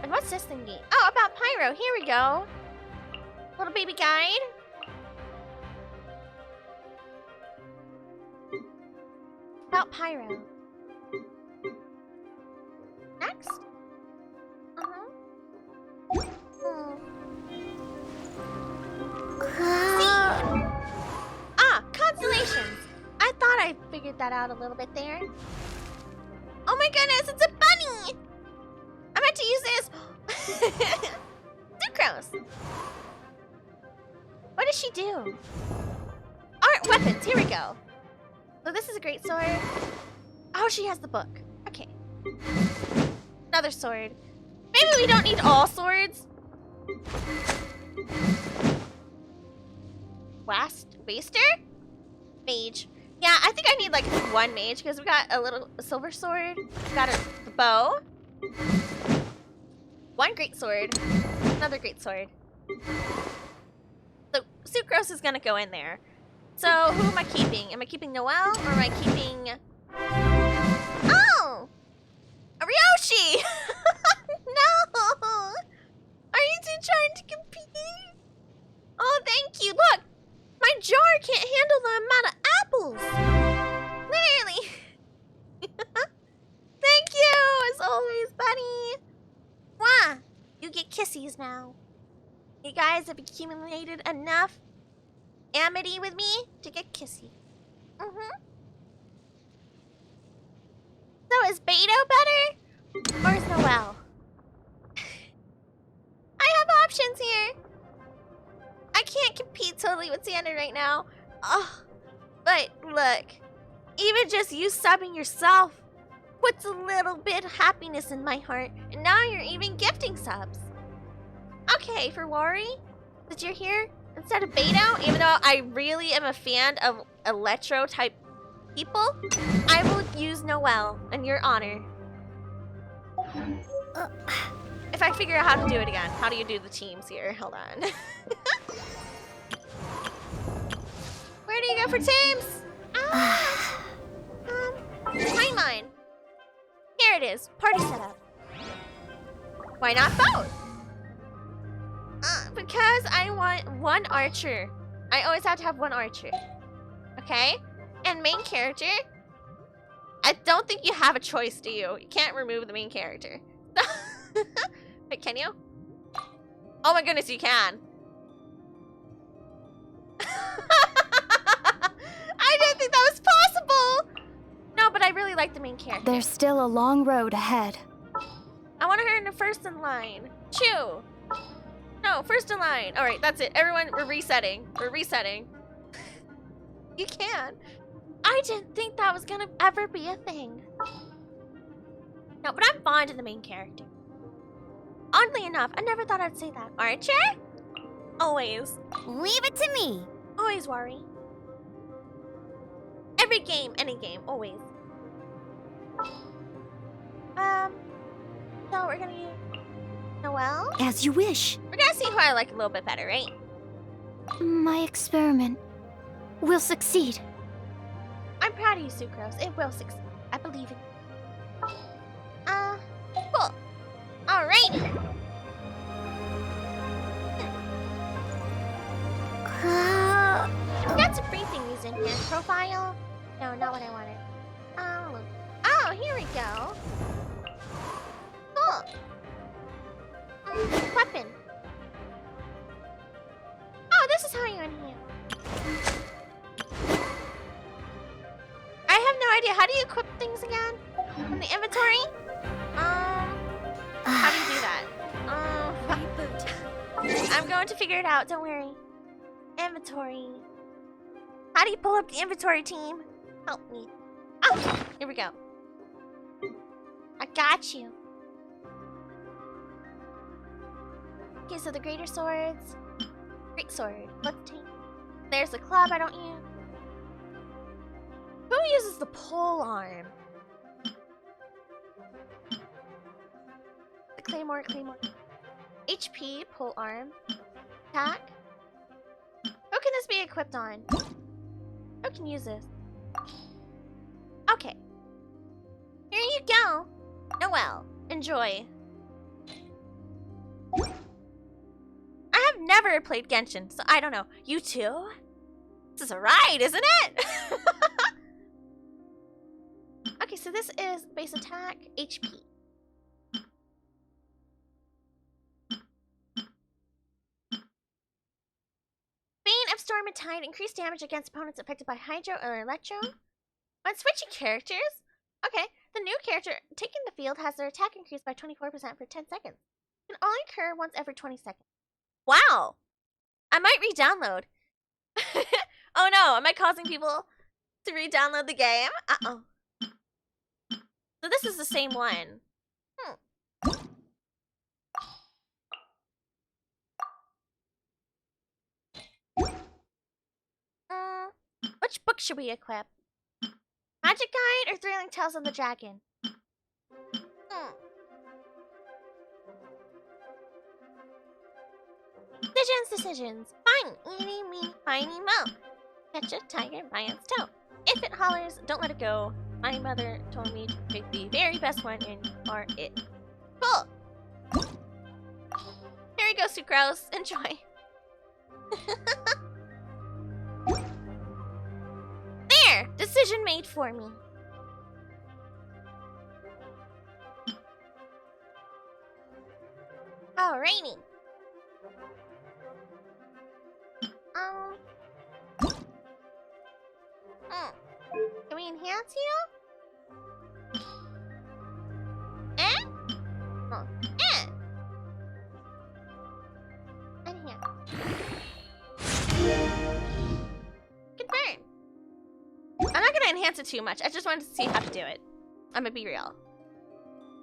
And what's this thingy? Oh, about Pyro. Here we go. Little baby guide. About Pyro. Next. Constellations. I thought I figured that out a little bit there. Oh my goodness, it's a bunny! I meant to use this. Sucrose. What does she do? Art weapons, here we go. So this is a great sword. Oh, she has the book. Okay. Another sword. Maybe we don't need all swords. Waster? Mage. Yeah, I think I need like one mage because we got a little silver sword. We got the bow. One great sword. Another great sword. So Sucrose is gonna go in there. So who am I keeping? Am I keeping Noelle or am I keeping... Oh! Ryoshi! No! Are you two trying to compete? Oh, thank you. Look! My jar can't handle the amount of apples! Literally! Thank you, as always, buddy! Mwah! You get kissies now. You guys have accumulated enough amity with me to get kissy. So is Beto better? Or is Noelle? I have options here. I can't compete totally with Xander right now. Oh, but look, even just you subbing yourself puts a little bit of happiness in my heart. And now you're even gifting subs. Okay, for Wari, that you're here instead of Beto, even though I really am a fan of electro type people, I will use Noelle in your honor. If I figure out how to do it again. How do you do the teams here? Hold on. Where do you go for teams? Timeline. Here it is. Party setup. Why not both? Because I want one archer. I always have to have one archer. Okay? And main character. I don't think you have a choice, do you? You can't remove the main character. Wait, can you? Oh my goodness, you can. I didn't think that was possible. No, but I really like the main character. There's still a long road ahead. I want her in the first in line. Chew. No, first in line. All right, that's it. Everyone, we're resetting. We're resetting. You can. I didn't think that was gonna ever be a thing. No, but I'm fond of the main character. Oddly enough, I never thought I'd say that. Archer? Always. Leave it to me. Always worry. Every game, any game, always. So we're gonna use Noelle? As you wish. We're gonna see who I like a little bit better, right? My experiment will succeed. I'm proud of you, Sucrose. It will succeed. I believe in you. Cool. Alrighty. Got some free thingies in here. Profile? No, not what I wanted. Oh, here we go. Cool. Weapon. Oh, this is how you enhance. I have no idea. How do you equip things again? In the inventory? How do you do that? I'm going to figure it out. Don't worry. Inventory. How do you pull up the inventory, team? Help me. Oh, here we go. I got you. Okay, so the greater swords. Great sword. Let's take. There's the club I don't use. Who uses the pole arm? The claymore. HP, pole arm. Attack. Who can this be equipped on? Who can use this? Okay. Here you go. Noelle, enjoy. I have never played Genshin, so I don't know. You too? This is a ride, isn't it? Okay, so this is base attack, HP. Bane of Storm and Tide, increased damage against opponents affected by Hydro or Electro. When switching characters, okay, the new character taking the field has their attack increased by 24% for 10 seconds. It can only occur once every 20 seconds. Wow! I might re-download. Oh no, am I causing people to re-download the game? Uh-oh. So this is the same one. Which book should we equip? Magic Guide or Thrilling Tales of the Dragon? Decisions. Fine. Eeny, meeny, miny, mo. Catch a tiger by its toe. If it hollers, don't let it go. My mother told me to pick the very best one and for it. Cool. Here we go, Sucrose. Enjoy. There! Decision made for me. Alrighty. Can we enhance you? enhance it too much. I just wanted to see how to do it. I'm gonna be real.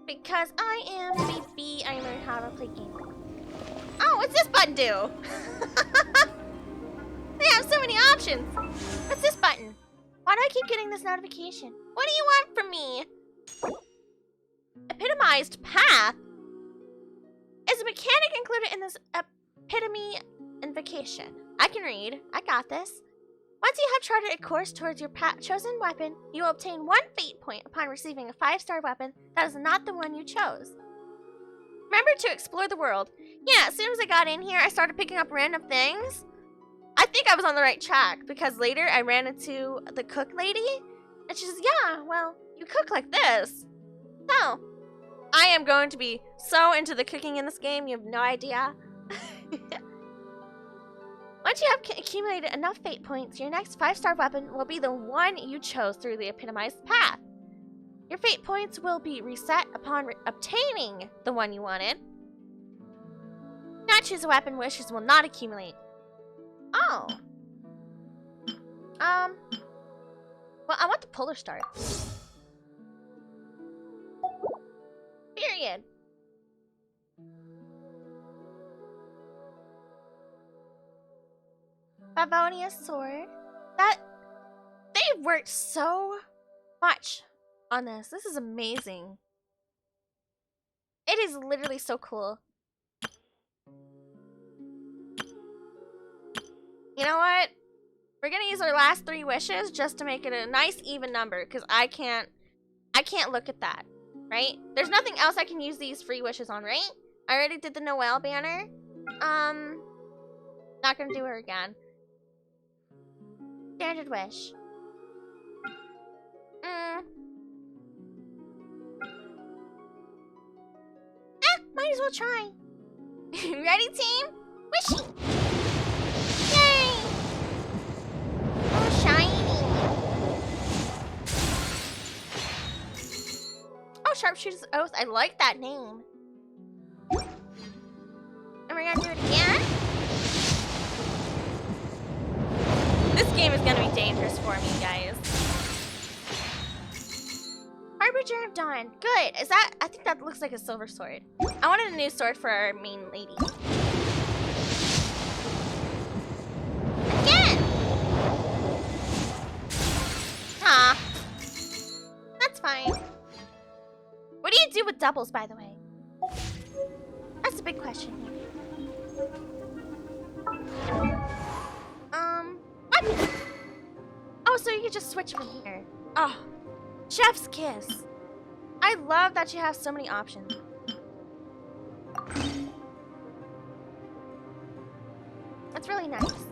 Because I am a baby, I learned how to play games. Oh, what's this button do? They have so many options. What's this button? Why do I keep getting this notification? What do you want from me? Epitomized path is a mechanic included in this epitome invocation. I can read. I got this. Once you have charted a course towards your chosen weapon, you will obtain 1 fate point upon receiving a 5-star weapon that is not the one you chose. Remember to explore the world. Yeah, as soon as I got in here, I started picking up random things. I think I was on the right track because later I ran into the cook lady and she says, yeah, well, you cook like this. So, I am going to be so into the cooking in this game, you have no idea. Once you have accumulated enough fate points, your next 5-star weapon will be the one you chose through the epitomized path. Your fate points will be reset upon obtaining the one you wanted. Do not choose a weapon, wishes will not accumulate. Oh. Well, I want the polar star. Period. Favonia's sword. They worked so much on this. This is amazing. It is literally so cool. You know what? We're gonna use our last 3 wishes just to make it a nice even number, because I can't look at that, right? There's nothing else I can use these free wishes on, right? I already did the Noelle banner. Not gonna do her again. Standard wish. Might as well try. Ready, team? Wishing. Yay! Oh, shiny. Oh, Sharpshooter's Oath. I like that name. And we're gonna do it again. This game is gonna be dangerous for me, guys. Harbinger of Dawn. Good. Is that? I think that looks like a silver sword. I wanted a new sword for our main lady. Again! Aw. That's fine. What do you do with doubles, by the way? That's a big question here. What? Oh, so you can just switch from here. Oh. Chef's kiss. I love that you have so many options. That's really nice.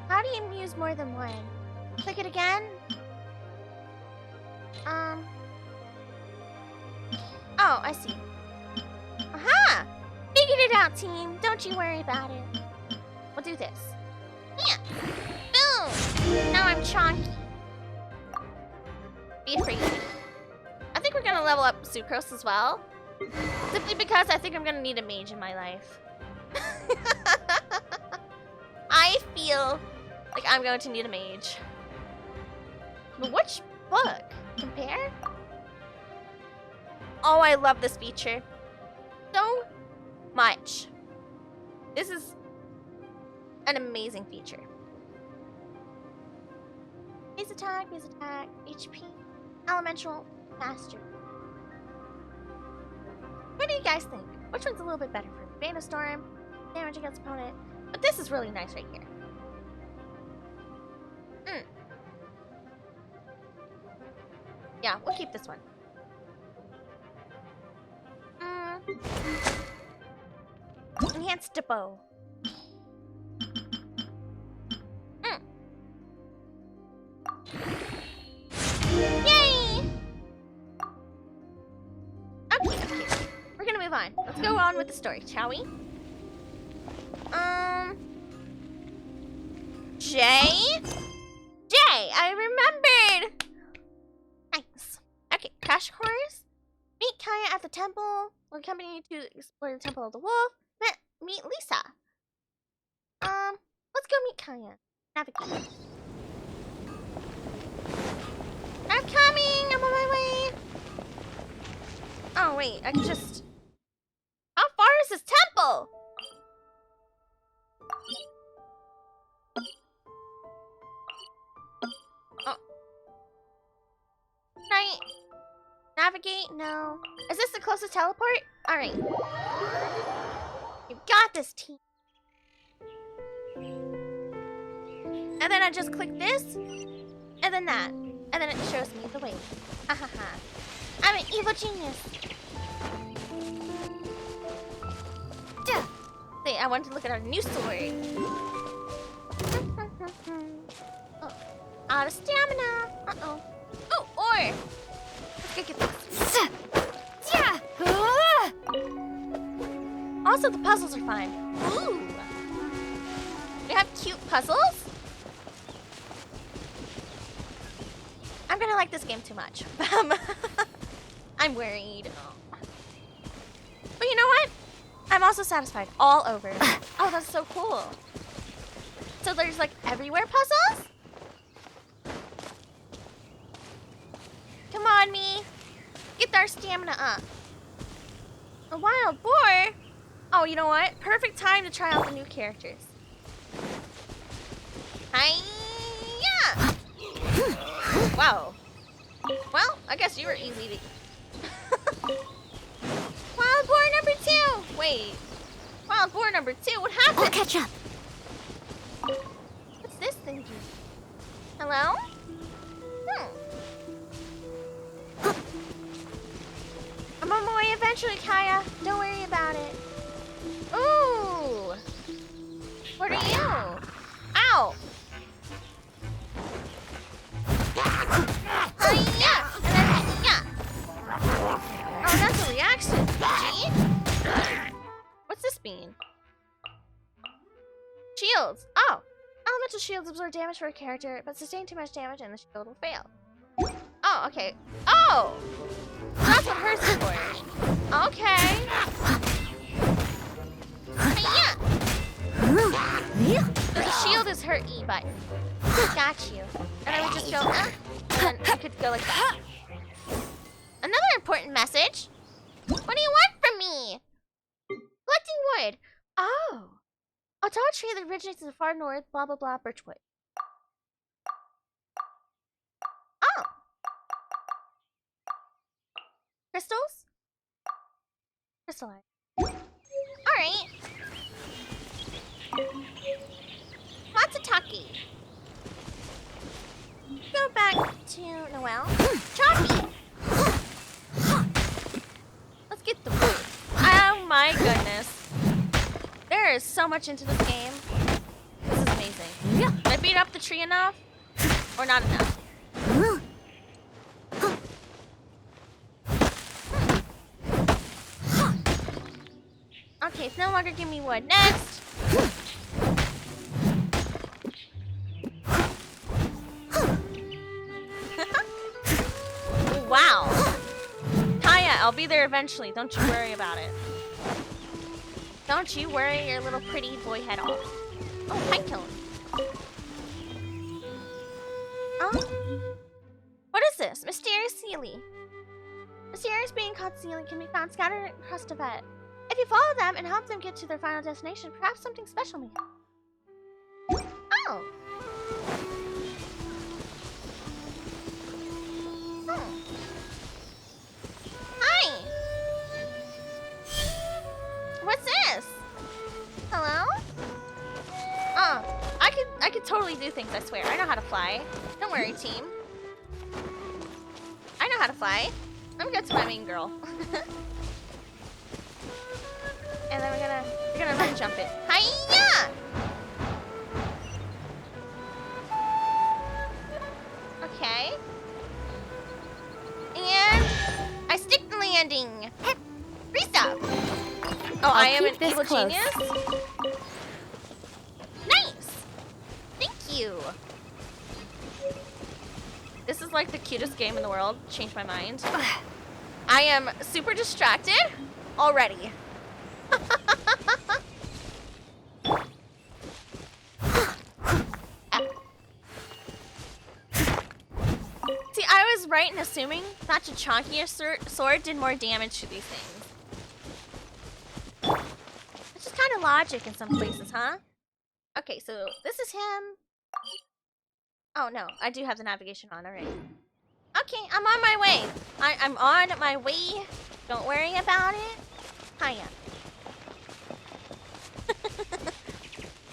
How do you use more than one? Click it again. Oh, I see. Aha! Figured it out, team. Don't you worry about it. We'll do this. Yeah. Boom! Now I'm chonky. Be afraid. I think we're gonna level up Sucrose as well. Simply because I think I'm gonna need a mage in my life. I feel like I'm going to need a mage. But which book? Compare? Oh, I love this feature. So much. This is an amazing feature. Base attack, HP, elemental, master. What do you guys think? Which one's a little bit better for me? Bane of Storm, damage against opponent, but this is really nice right here. Yeah, we'll keep this one. Enhanced bow. Yay! Okay. We're gonna move on. Let's go on with the story, shall we? Jay, I remembered! Nice. Okay, crash course. Meet Kaya at the temple. We'll accompany you to explore the Temple of the Wolf. Meet Lisa. Let's go meet Kaya. Navigate. I'm coming! I'm on my way! Oh, wait, I can just... How far is this temple? Oh. Can I navigate? No. Is this the closest teleport? Alright. You got this, team. And then I just click this, and then that. And then it shows me the way. Ahaha. I'm an evil genius. Wait, I wanted to look at our new sword. Oh, out of stamina. Uh-oh. Oh, ore. Let's go get this. Also, the puzzles are fun. Ooh. We have cute puzzles. I'm gonna like this game too much. I'm worried. But you know what? I'm also satisfied all over. Oh, that's so cool. So there's like everywhere puzzles? Come on, me. Get our stamina up. A wild boar? Oh, you know what? Perfect time to try out the new characters. Hi-ya! Wow. Well, I guess you were easy to... Wild boar number 2! Wait. Wild boar number 2? What happened? I'll catch up. What's this thing do? Hello? I'm on my way eventually, Kaya. Don't worry about it. Ooh! What are you? Ow! Yeah! And then, yeah! Oh, that's a reaction. Gee? What's this mean? Shields. Oh! Elemental shields absorb damage for a character, but sustain too much damage and the shield will fail. Oh, okay. Oh! That's what hers is for. Okay. Yeah. The shield is her E button. Got you. And I would just go, and then you could go like that. Another important message. What do you want from me? Collecting wood. Oh. A tall tree that originates in the far north, blah blah blah, birchwood. Oh. Crystals? Crystalline. Alright. Matsutake. Go back to Noelle. Chalky. Let's get the wood. Oh my goodness. There is so much into this game. This is amazing. Did I beat up the tree enough? Or not enough? Okay, it's no longer give me wood. Next! Wow. Kaya, I'll be there eventually. Don't you worry about it. Don't you worry your little pretty boy head off. Oh, pine cone. Oh. What is this? Mysterious Sealy. Mysterious being called Sealy can be found scattered across Tibet. If you follow them and help them get to their final destination, perhaps something special may happen. Oh. Hi. What's this? Hello? Oh, I could totally do things, I swear. I know how to fly. Don't worry, team. I know how to fly. Let me go to my main girl. And then we're gonna run jump it. Hiya! Okay. And I stick the landing. Free stuff. Oh, I am an evil genius. Nice. Thank you. This is like the cutest game in the world. Changed my mind. I am super distracted already. See, I was right in assuming that the chunkier sword did more damage to these things. It's just kind of logic in some places, huh? Okay, so this is him. Oh no, I do have the navigation on, alright. Okay, I'm on my way. I'm on my way. Don't worry about it. Hiya.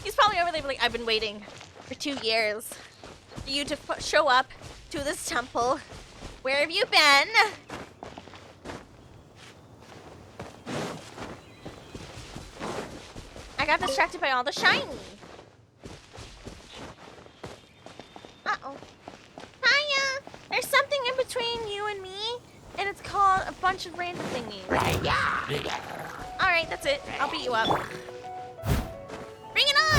He's probably over there like, I've been waiting for 2 years for you to show up to this temple. Where have you been? I got distracted by all the shiny. Uh-oh. Hiya! There's something in between you and me, and it's called a bunch of random thingies. Alright, that's it. I'll beat you up. Bring it on!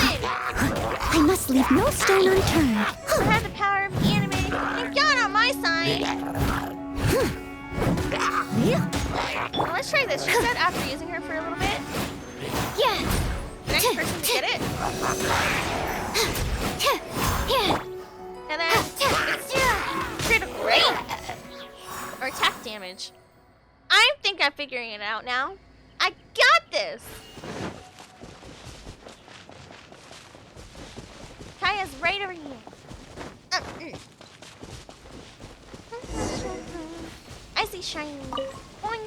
I must leave no stone unturned. I have the power of anime. You've got it on my side. Well, let's try this. She said after using her for a little bit. Yeah. The next person to get it. And then it's critical, right? Or attack damage. I think I'm figuring it out now. I got this! Kaya's right over here. I see shiny. Boing.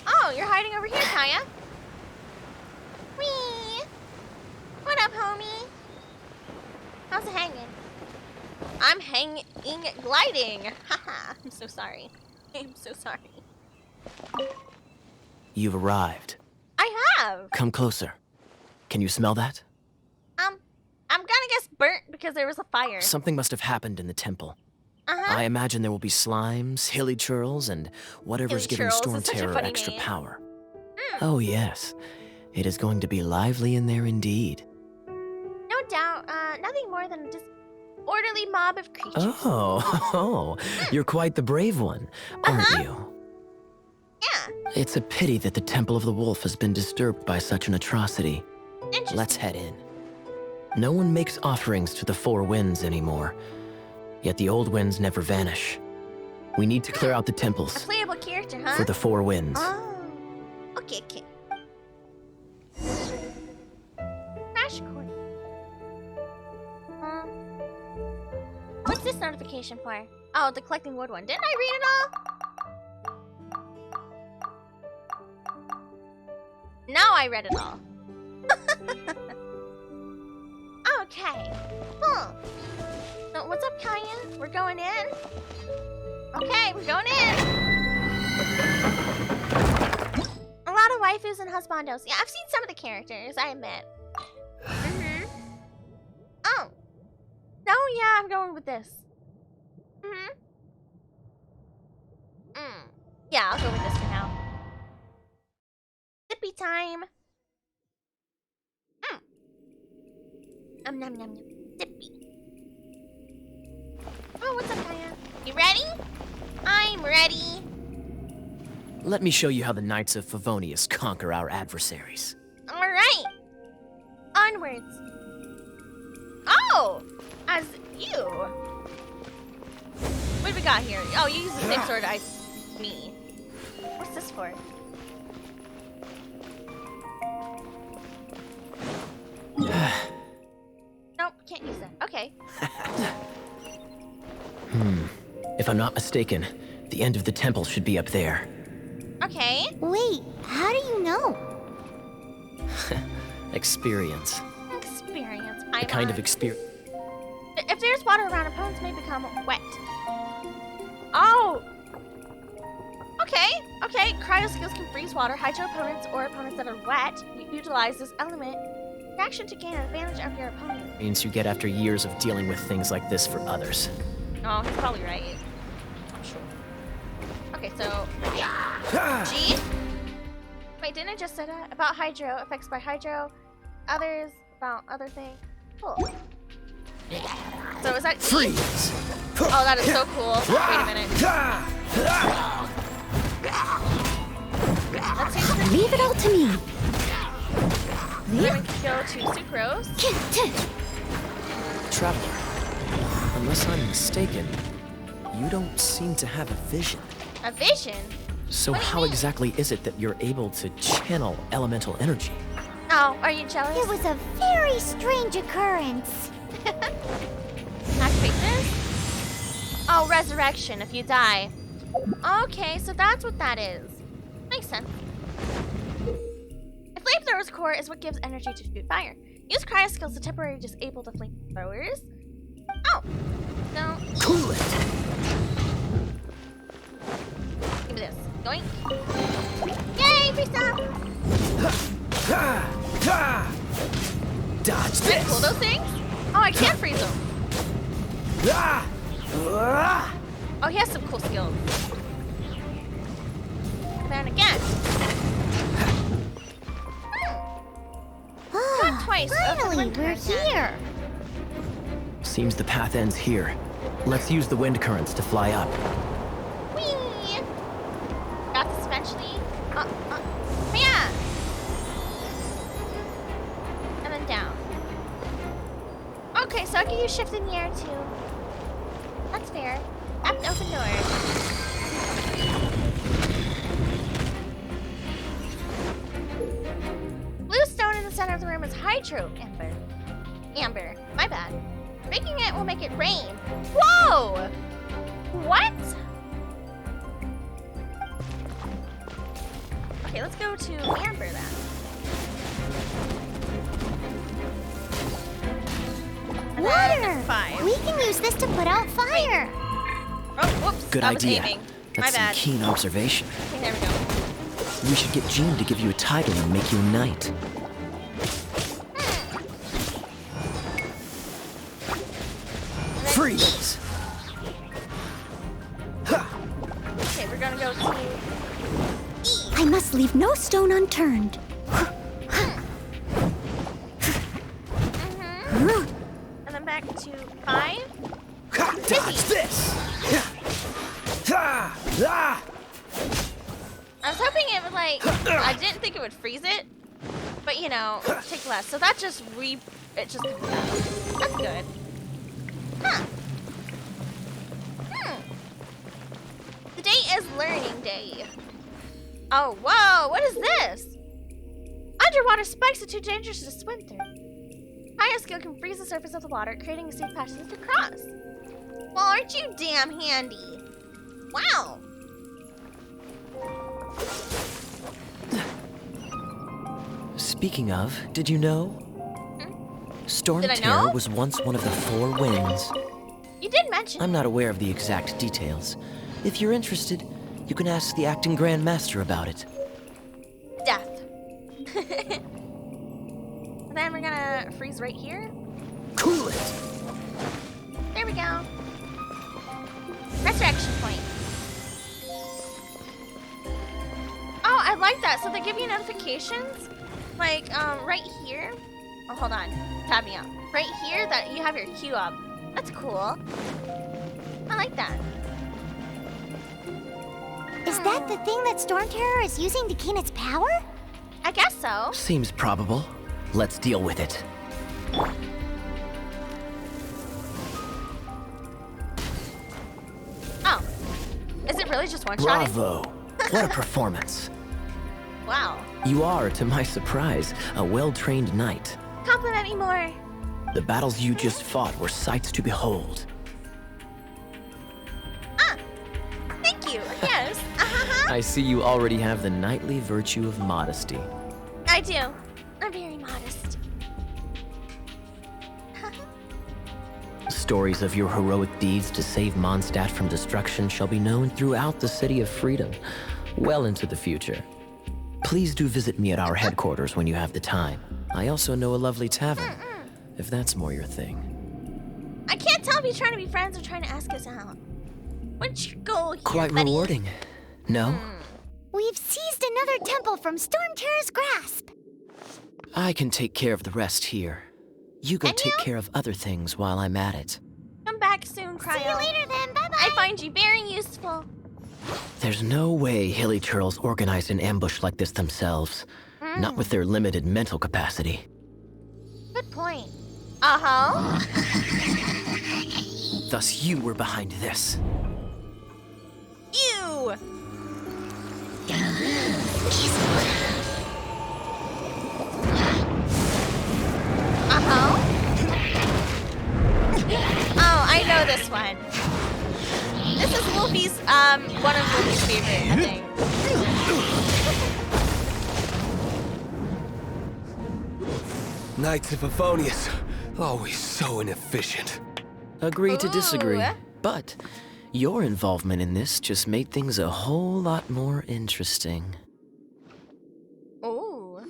Oh, you're hiding over here, Kaya. Whee! What up, homie? How's it hanging? I'm gliding. Haha, I'm so sorry. I'm so sorry. You've arrived. I have. Come closer. Can you smell that? I'm gonna guess burnt because there was a fire. Something must have happened in the temple. Uh-huh. I imagine there will be slimes, hilly churls, and whatever's Hilly giving churls Storm is such a Terror funny extra name. power. Oh yes. It is going to be lively in there indeed. No doubt, nothing more than just orderly mob of creatures. Oh, you're quite the brave one, aren't you? Yeah. It's a pity that the Temple of the Wolf has been disturbed by such an atrocity. Interesting. Let's head in. No one makes offerings to the Four Winds anymore, yet the old winds never vanish. We need to clear out the A temples playable character, huh? for the Four Winds. Oh. Okay. Crash course. What's this notification for? Oh, the collecting wood one. Didn't I read it all? Now I read it all. Okay. Huh. So what's up, Kaya? We're going in? Okay, we're going in. A lot of waifus and husbandos. Yeah, I've seen some of the characters, I admit. Oh. No, yeah, I'm going with this. Yeah, I'll go with this for now. Sippy time. Nom nom nom. Sippy. Oh, what's up, Kaya? You ready? I'm ready. Let me show you how the Knights of Favonius conquer our adversaries. Alright. Onwards. Oh! As you. What do we got here? Oh, you use the same sword as me. What's this for? Nope, can't use that. Okay. If I'm not mistaken, the end of the temple should be up there. Okay. Wait, how do you know? Experience. Experience. The kind of experience. If there's water around, opponents may become wet. Oh! Okay. Cryo skills can freeze water. Hydro opponents or opponents that are wet utilize this element. Action to gain advantage of your opponent. Means you get after years of dealing with things like this for others. Oh, he's probably right. I'm sure. Okay, so G. Wait, didn't I just say that? About hydro, effects by hydro. Others, about other things. Cool. So is that E? Freeze! Oh, that is so cool. Wait a minute. Let's use the Leave it all to me. Then we can go to sucrose. Traveler, unless I'm mistaken, you don't seem to have a vision. A vision? So What do you how mean? exactly is it that you're able to channel elemental energy? Oh, are you jealous? It was a very strange occurrence. Activate this? Oh, resurrection if you die. Okay, so that's what that is. Makes sense. A flamethrower's core is what gives energy to shoot fire. Use cryo skills to temporarily disable the flamethrowers. Oh, no. Cool it! Give me this. Yoink. Yay, free stuff! Dodge Can I pull this! those things? Oh, I can freeze them. Oh, he has some cool skills. Then again. Got twice. Finally, we're here. Seems the path ends here. Let's use the wind currents to fly up. Whee! Got this eventually. Yeah. And then down. Okay, so I can use shift in the air too. That's fair. Tap to open doors. Blue stone in the center of the room is hydro amber. Amber. My bad. Breaking it will make it rain. Whoa! What? Okay, let's go to amber then. And then Water! 5. We can use this to put out fire. Oh, whoops. Good I was idea. aiming. My That's some bad. keen observation. Okay, there we go. We should get Jean to give you a title and make you a knight. Freeze! Okay, we're gonna go to I must leave no stone unturned. and then back to 5. Dodge this! I was hoping it would I didn't think it would freeze it, but you know, take less. So that just it just comes out. That's good. Huh. The day is learning day. Oh, whoa, what is this? Underwater spikes are too dangerous to swim through. Higher skill can freeze the surface of the water, creating a safe passage to cross. Well, aren't you damn handy? Wow. Speaking of, did you know? Storm Did I Terror know? was once one of the 4 winds. You did mention. I'm not aware of the exact details. If you're interested, you can ask the acting Grand Master about it. Death. And then we're gonna freeze right here. Cool it! There we go. Resurrection point. Oh, I like that. So they give you notifications, like right here. Oh, hold on. Tab me up. Right here, that you have your queue up. That's cool. I like that. Is that the thing that Storm Terror is using to gain its power? I guess so. Seems probable. Let's deal with it. Oh, is it really just one shot? Bravo! What a performance. Wow. You are, to my surprise, a well-trained knight. Compliment me more. The battles you just fought were sights to behold. Thank you. Yes. I see you already have the knightly virtue of modesty. I do. I'm very modest. Stories of your heroic deeds to save Mondstadt from destruction shall be known throughout the City of Freedom, well into the future. Please do visit me at our headquarters when you have the time. I also know a lovely tavern, if that's more your thing. I can't tell if you're trying to be friends or trying to ask us out. What's your goal here, Quite buddy? rewarding, no? We've seized another temple from Storm Terror's grasp. I can take care of the rest here. You go And take you? care of other things while I'm at it. Come back soon, Cryo. See you later then. Bye-bye. I find you very useful. There's no way hilly turtles organize an ambush like this themselves. Not with their limited mental capacity. Good point. Uh-huh. Thus you were behind this. You! Uh-huh. Oh, I know this one. This is Wolfie's, one of Wolfie's favorite, I think. Knights of Favonius, always so inefficient. Agree to disagree. Ooh. But your involvement in this just made things a whole lot more interesting. Ooh.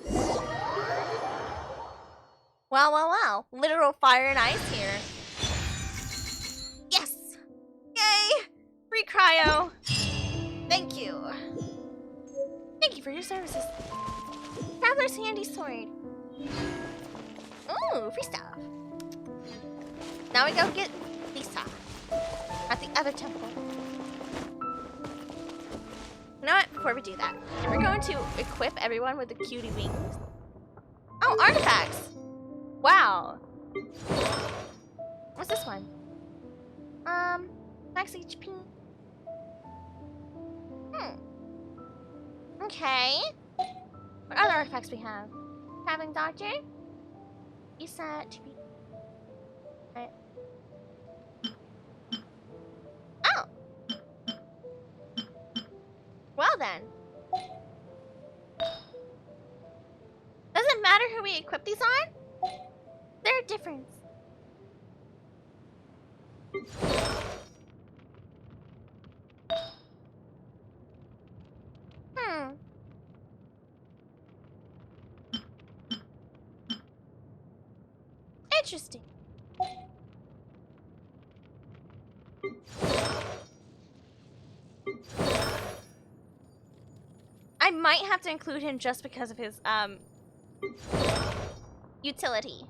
Wow, wow, wow. Literal fire and ice here. Yes! Yay! Free cryo. Thank you. Thank you for your services. Traveler's handy sword. Ooh, free stuff. Now we go get Lisa at the other temple. You know what? Before we do that, we're going to equip everyone with the cutie wings. Oh, artifacts! Wow. What's this one? Max HP. Okay. What other artifacts we have? Traveling Doctor. Reset to be. Right. Oh. Well then. Doesn't matter who we equip these on. They're a difference. Interesting. I might have to include him just because of his utility.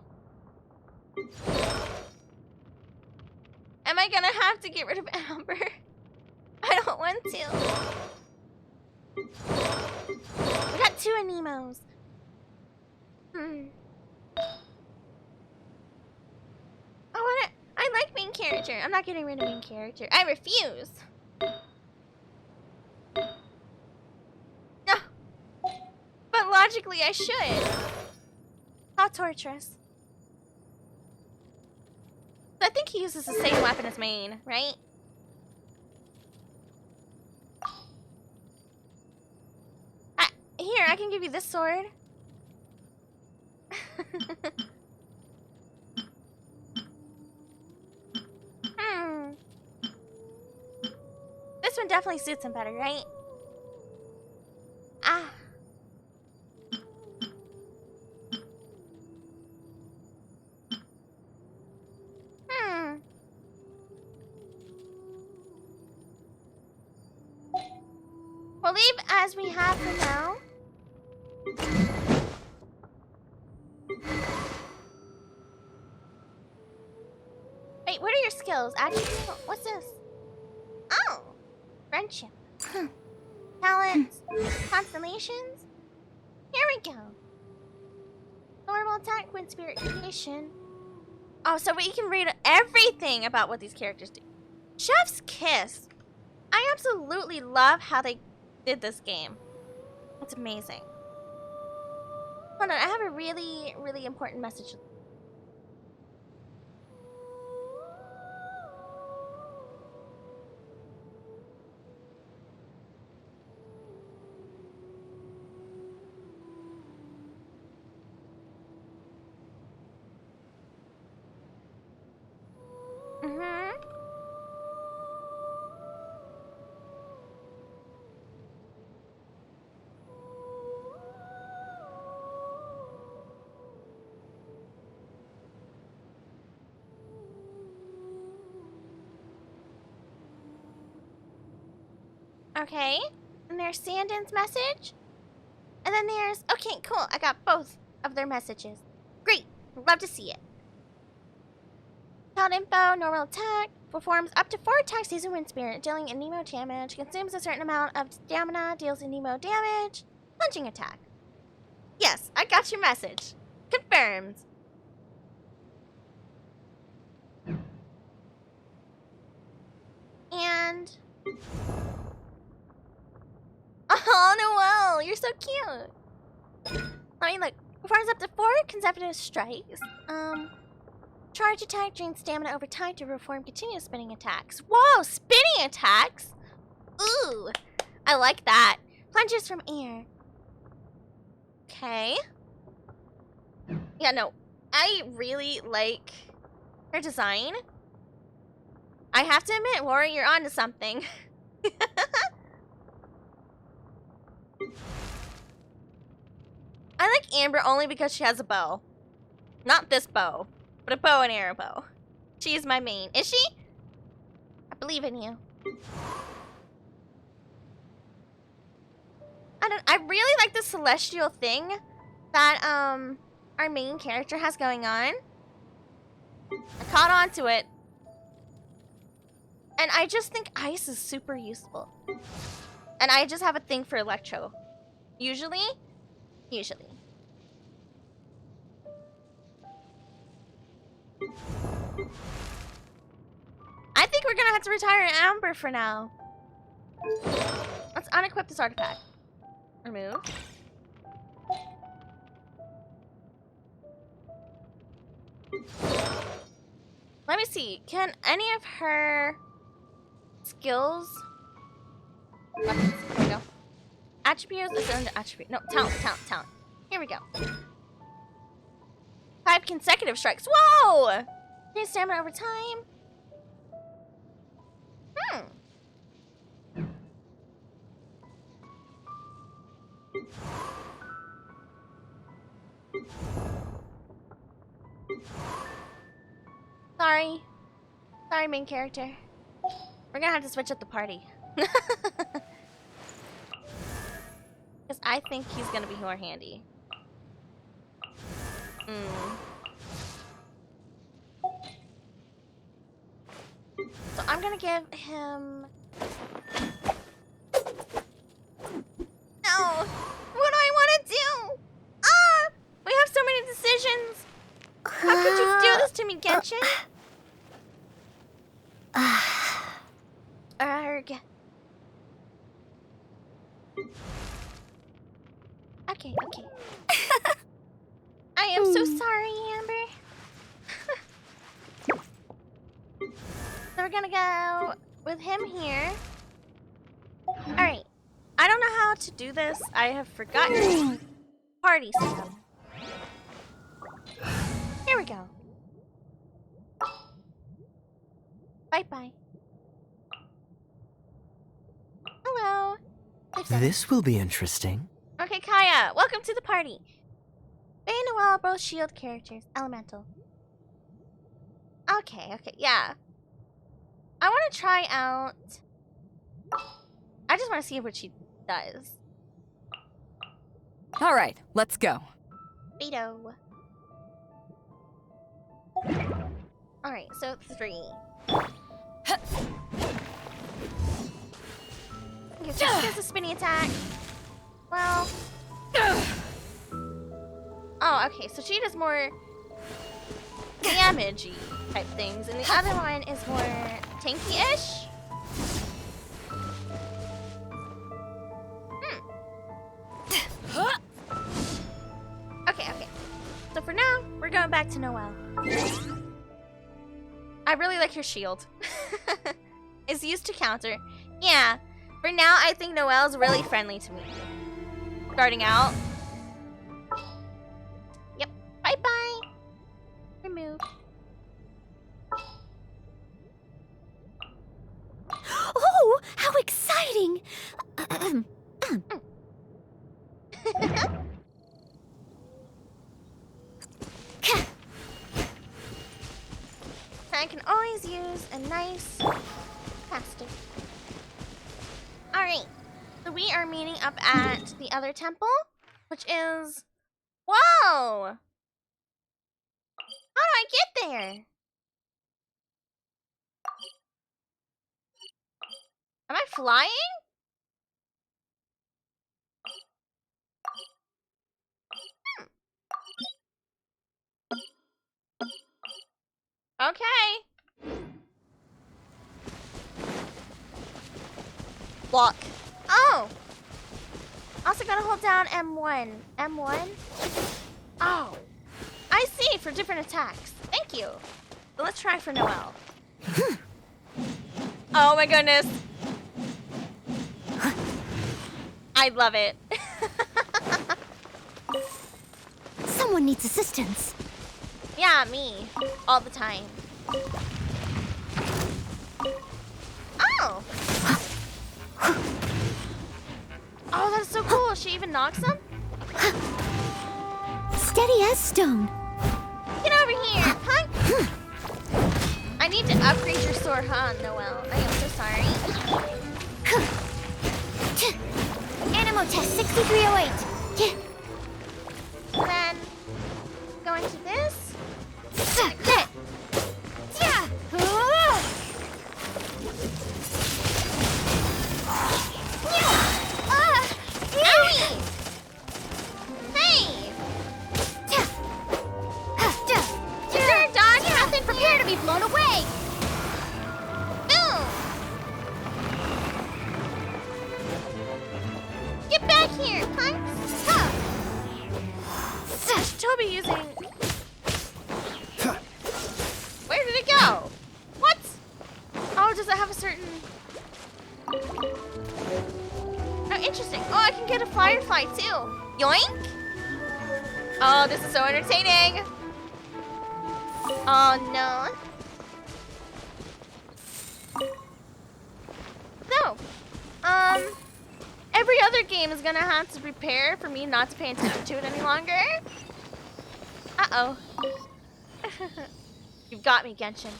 Am I gonna have to get rid of Amber? I don't want to. We got 2 Anemos. I like main character. I'm not getting rid of main character. I refuse. No. But logically I should. How torturous. I think he uses the same weapon as main, right? Here, I can give you this sword. This one definitely suits him better, right? Ah. We'll leave as we have for now. Wait, what are your skills? Attribute? What's this? Oh, friendship. Talents, constellations. Here we go. Normal attack, wind spirit creation. Oh, so we can read everything about what these characters do. Chef's Kiss. I absolutely love how they did this game. It's amazing. Hold on, I have a really, really important message. Okay, and there's Sandin's message. And then there's, okay, cool, I got both of their messages. Great, love to see it. Cloud info, normal attack. Performs up to 4 attacks using Wind Spirit, dealing Anemo damage. Consumes a certain amount of stamina, deals Anemo damage. Punching attack. Yes, I got your message. Confirmed. And... Oh, Noelle, you're so cute. I mean, look, performs up to 4 consecutive strikes. Charge attack drains stamina over time to perform continuous spinning attacks. Whoa, spinning attacks? Ooh, I like that. Plunges from air. Okay. Yeah, no, I really like her design. I have to admit, Laura, you're onto something. I like Amber only because she has a bow. Not this bow, but a bow and arrow bow. She is my main. Is she? I believe in you. I really like the celestial thing that our main character has going on. I caught on to it. And I just think ice is super useful. And I just have a thing for electro. Usually. I think we're gonna have to retire Amber for now. Let's unequip this artifact. Remove. Let me see. Can any of her skills... Weapons. Here we go. Attributes is under attribute. No, talent. Here we go. 5 consecutive strikes. Whoa! Gain stamina over time. Sorry, main character. We're gonna have to switch up the party. Because I think he's gonna be more handy. So I'm gonna give him... No! What do I want to do? Ah! We have so many decisions! How could you do this to me, Genshin? Arg. Okay. I am so sorry, Amber. So we're gonna go with him here. Alright. I don't know how to do this. I have forgotten. Party stuff. Here we go. Bye-bye. Hello. This will be interesting. Okay, Kaya, welcome to the party. Faye and Noelle are both shield characters. Elemental. Okay, yeah. I want to try out... I just want to see what she does. All right, let's go. Veto. Alright, so 3. Okay, so she does a spinny attack. Well... Oh, okay, so she does more damage-y type things, and the other one is more tanky-ish. Okay. So for now, we're going back to Noelle. I really like her shield. It's used to counter. Yeah, for now, I think Noelle's really friendly to me. Starting out. Yep. Bye-bye. Remove. Oh, how exciting! I can always use a nice plastic. Alright, so we are meeting up at the other temple, which is... Whoa! How do I get there? Am I flying? Okay. Walk. Oh. Also gotta hold down M1. M1? Oh. I see, for different attacks. Thank you. So let's try for Noelle. Oh my goodness. I love it. Someone needs assistance. Yeah, me. All the time. Oh. Oh, that's so cool. She even knocks them? Steady as stone. Get over here, huh? I need to upgrade your sword, huh, Noelle? I am so sorry. Animal test 6308. Then, go into this. Sit. Yeah. Owie! Hey! Sir, dodge nothing. Prepare to be blown away. Boom! Get back here, punks! Huh. Toby using... Where did it go? What? Oh, does it have a certain... Oh, interesting. Oh, I can get a firefly too. Yoink! Oh, this is so entertaining. Oh, no. So, every other game is gonna have to prepare for me not to pay attention to it any longer. Uh-oh. You've got me, Genshin.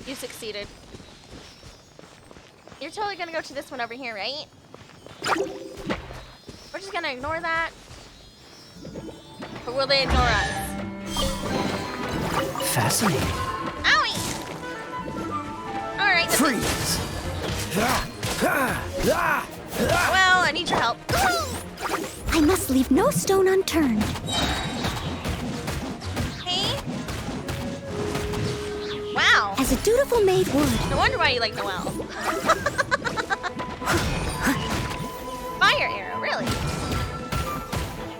You succeeded. You're totally gonna go to this one over here, right? We're just gonna ignore that. Or will they ignore us? Fascinating. Owie! Alright. Freeze! Well, I need your help. I must leave no stone unturned. Hey? Wow. As a dutiful maid would. No wonder why you like Noelle. Fire arrow, really?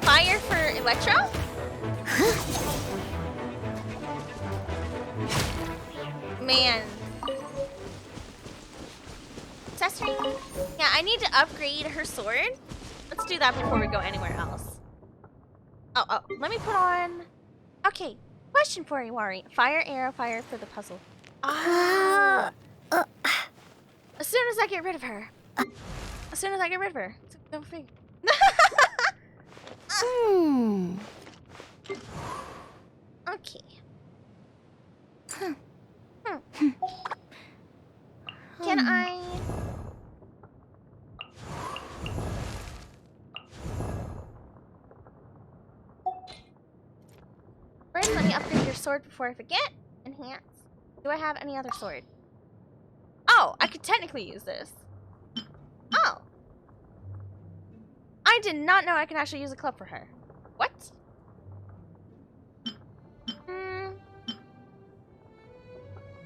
Fire for Electro? Man. Accessory? Yeah, I need to upgrade her sword. Let's do that before we go anywhere else. Oh, let me put on... Okay, question for you, Wari. Fire arrow, fire for the puzzle. As soon as I get rid of her. As soon as I get rid of her. Don't think. Okay. Can I... First, let me upgrade your sword before I forget. Enhance. Do I have any other sword? Oh, I could technically use this. Oh. I did not know I could actually use a club for her. What?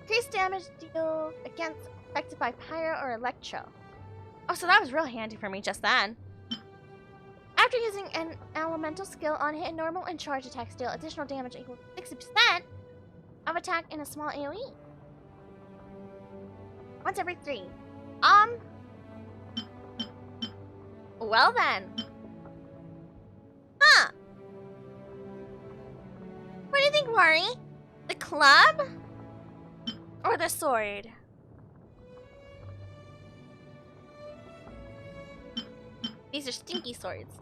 Increase damage deal against affected by pyro or electro. Oh, so that was real handy for me just then. After using an elemental skill on hit, normal and charge attacks deal additional damage equal to 60% of attack in a small AoE. Once every 3. Well then. Huh. What do you think, Wari? The club? Or the sword? These are stinky swords.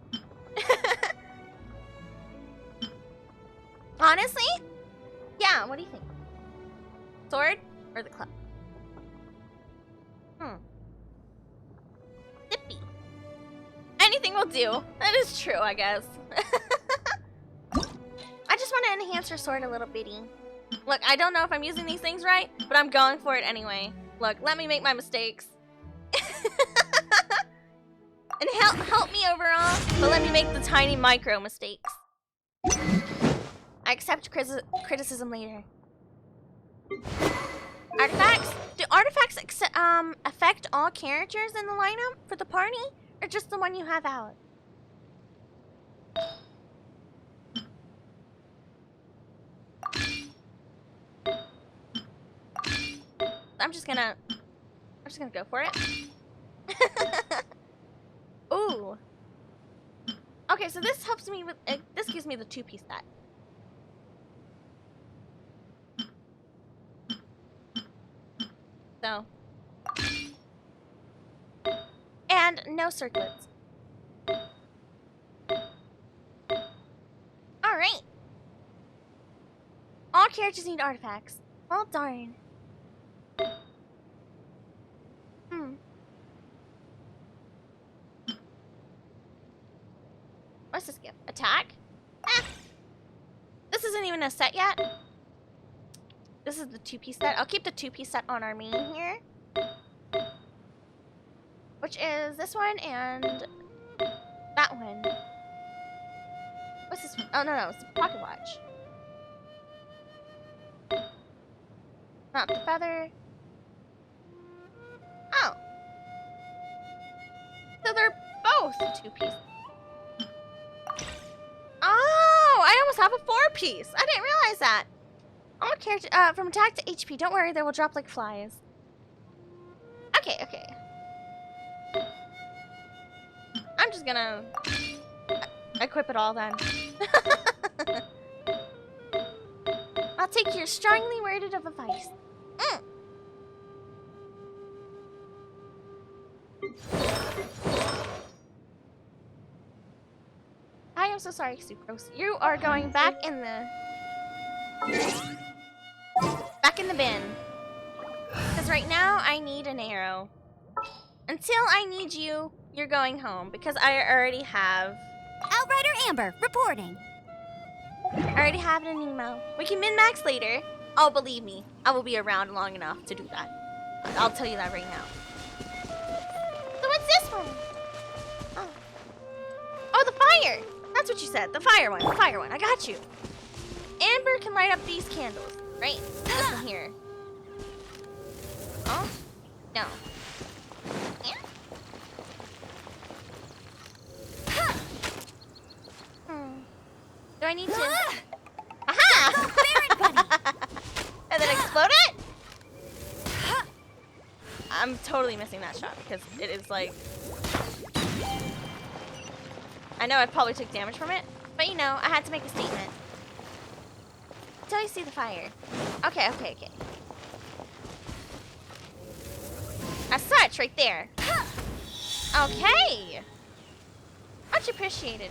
Honestly? Yeah, what do you think? Sword or the club? Zippy. Anything will do. That is true, I guess. I just want to enhance your sword a little bitty. Look, I don't know if I'm using these things right, but I'm going for it anyway. Look, let me make my mistakes. And help me overall, but let me make the tiny micro mistakes. I accept criticism later. Artifacts? Do artifacts affect all characters in the lineup for the party? Or just the one you have out? I'm just gonna go for it. Ooh. Okay, so this helps me with this gives me the 2-piece set. So. And no circlets. Alright. All characters need artifacts. Well, darn. What's this give? Attack? This isn't even a set yet. This is the 2-piece set. I'll keep the 2-piece set on our main here. Which is this one and that one. What's this one? Oh, no, it's a pocket watch. Not the feather. Oh. So they're both 2-piece. Oh, I almost have a 4-piece. I didn't realize that. All character from attack to HP. Don't worry, they will drop like flies. Okay. I'm just gonna equip it all then. I'll take your strongly worded of advice. I am so sorry, Sucrose. You are going back in the bin. Because right now I need an arrow. Until I need you, you're going home because I already have Outrider Amber reporting. I already have an email. We can min-max later. Oh, believe me, I will be around long enough to do that. I'll tell you that right now. So what's this one? Oh, the fire. That's what you said. The fire one. I got you. Amber can light up these candles, right? This one here. Oh? No. Yeah? Do I need to... Aha! And then explode it? I'm totally missing that shot because it is like... I know I probably took damage from it, but you know, I had to make a statement. Until I see the fire. Okay. As such, right there. Okay. Much appreciated.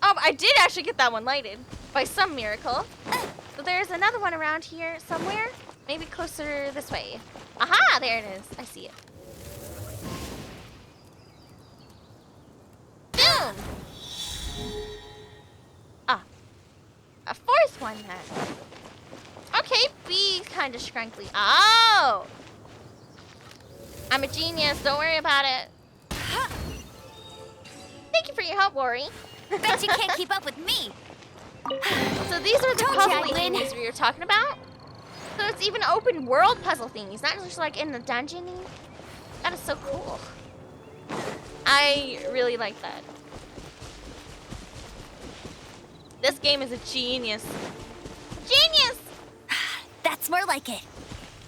Oh, I did actually get that one lighted by some miracle. So there's another one around here somewhere. Maybe closer this way. Aha, there it is. I see it. Boom! Ah. A fourth one then. Okay, be kind of scrunkly. Oh! I'm a genius. Don't worry about it. Thank you for your help, Worry. Bet you can't keep up with me. So these are the puzzle things we were talking about? So it's even open world puzzle things, not just like in the dungeon. That is so cool. I really like that. This game is a genius. Genius! That's more like it.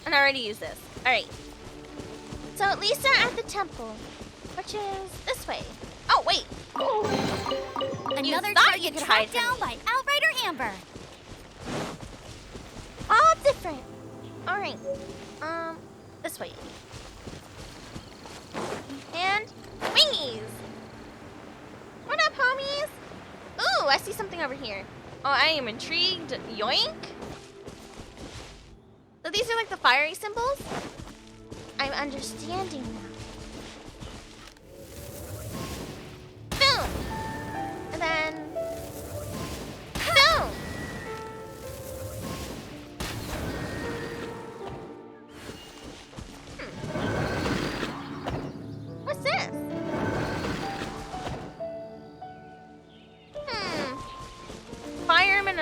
And I already used this. Alright. So at least they're at the temple, which is this way. Oh, wait. Another target tracked down by Outrider Amber. All different. Alright. This way. And wingies. What up, homies? Ooh, I see something over here. Oh, I am intrigued. Yoink. So these are like the fiery symbols? I'm understanding now. Boom! And then... boom!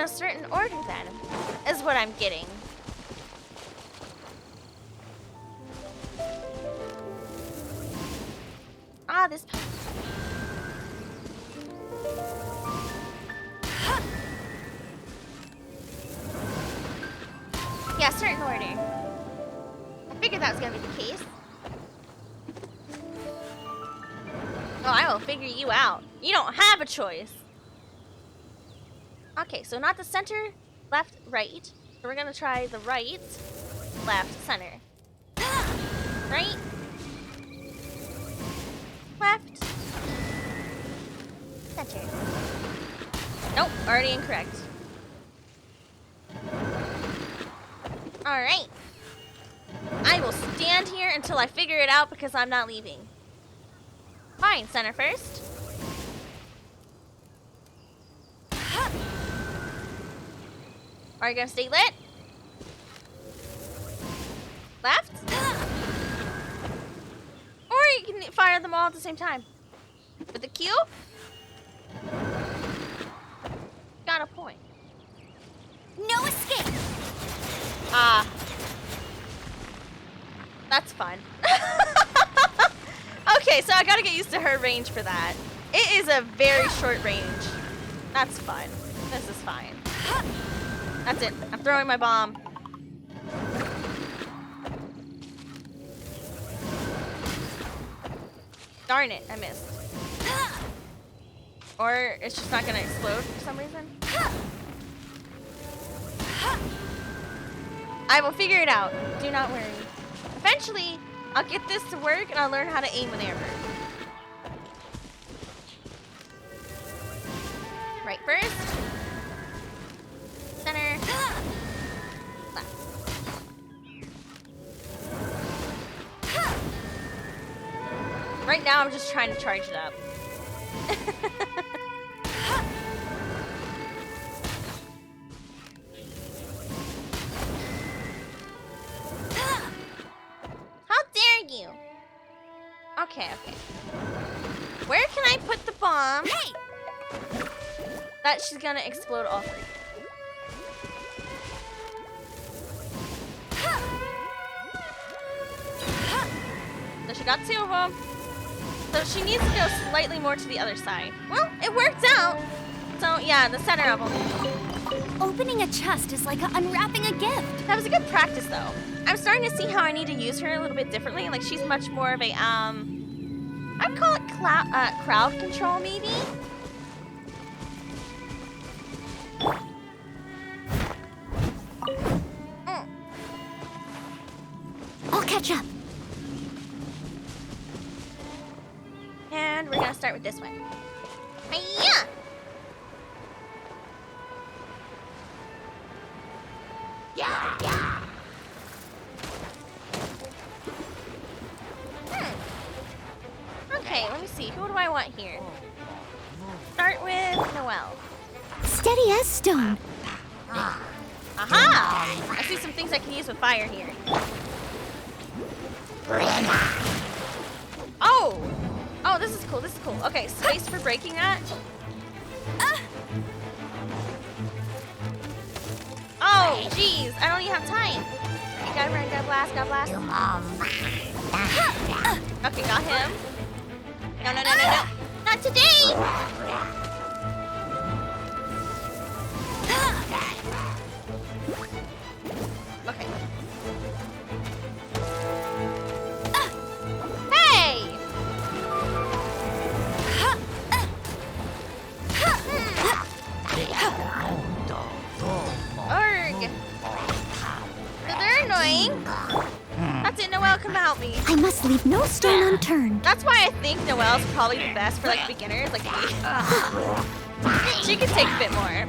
a certain order then, is what I'm getting. Ah, this. Yeah, certain order. I figured that was gonna be the case. Oh, I will figure you out. You don't have a choice. Okay, so not the center, left, right. So we're gonna try the right, left, center. Right, left, center. Nope, already incorrect. Alright. I will stand here until I figure it out because I'm not leaving. Fine, center first. Are you gonna stay lit? Left? Or you can fire them all at the same time. With the Q? Got a point. No escape! Ah. That's fun. Okay, so I gotta get used to her range for that. It is a very short range. That's fun. This is fine. That's it. I'm throwing my bomb. Darn it, I missed. Or it's just not gonna explode for some reason. I will figure it out. Do not worry. Eventually, I'll get this to work and I'll learn how to aim with Amber. Right first. Center. Left. Right now, I'm just trying to charge it up. How dare you? Okay, okay. Where can I put the bomb? Hey! That she's gonna explode all three. So she got two of them. So she needs to go slightly more to the other side. Well, it worked out. So yeah, the center of them. Opening a chest is like unwrapping a gift. That was a good practice though. I'm starting to see how I need to use her a little bit differently. Like she's much more of a I'd call it crowd control maybe. I'll catch up. And we're gonna start with this one. Hiya! Okay, let me see. Who do I want here? Start with Noelle. Steady as stone. Aha! I see some things I can use with fire here. Oh! Oh, this is cool. This is cool. Okay, space for breaking that. Oh, jeez. I don't even have time. Okay, gotta run. Gotta blast. Gotta blast. Okay, got him. No, no, no, no, no. Not today! Okay. Hey! Urgh. So they're annoying. That's it, Noelle, come help me. I must leave no stone unturned. That's why I think Noelle's probably the best for like beginners, like me. She could take a bit more.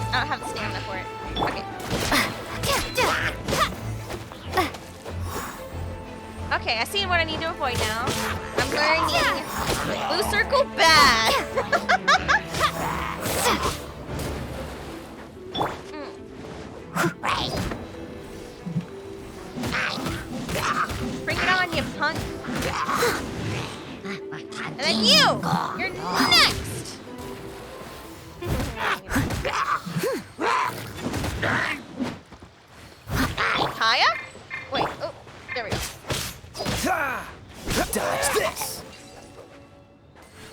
I don't have the stamina for it. Okay. Okay, I see what I need to avoid now. I'm learning. Blue circle bad. Bring it on, you punk. you! You're next! Kaya? Wait, oh, there we go. Dodge this!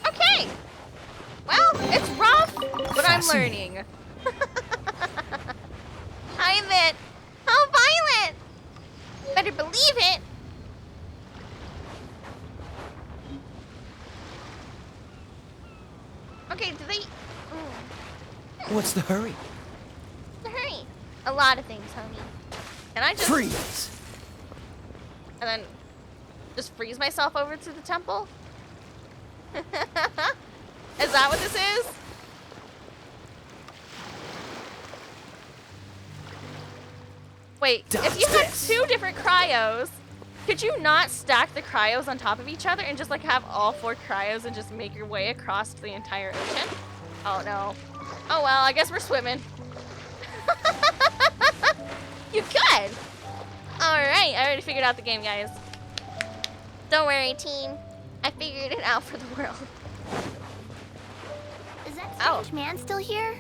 Okay! Well, it's rough, but I'm learning. I admit, how violent! Better believe it! Okay, do they... What's the hurry? Hurry! A lot of things, homie. Can I just... Freeze! And then just freeze myself over to the temple? Is that what this is? Wait, if you had 2 different cryos, could you not stack the cryos on top of each other and just like have all 4 cryos and just make your way across the entire ocean? Oh no. Oh well, I guess we're swimming. You could! Alright, I already figured out the game, guys. Don't worry, team. I figured it out for the world. Is that strange man still here?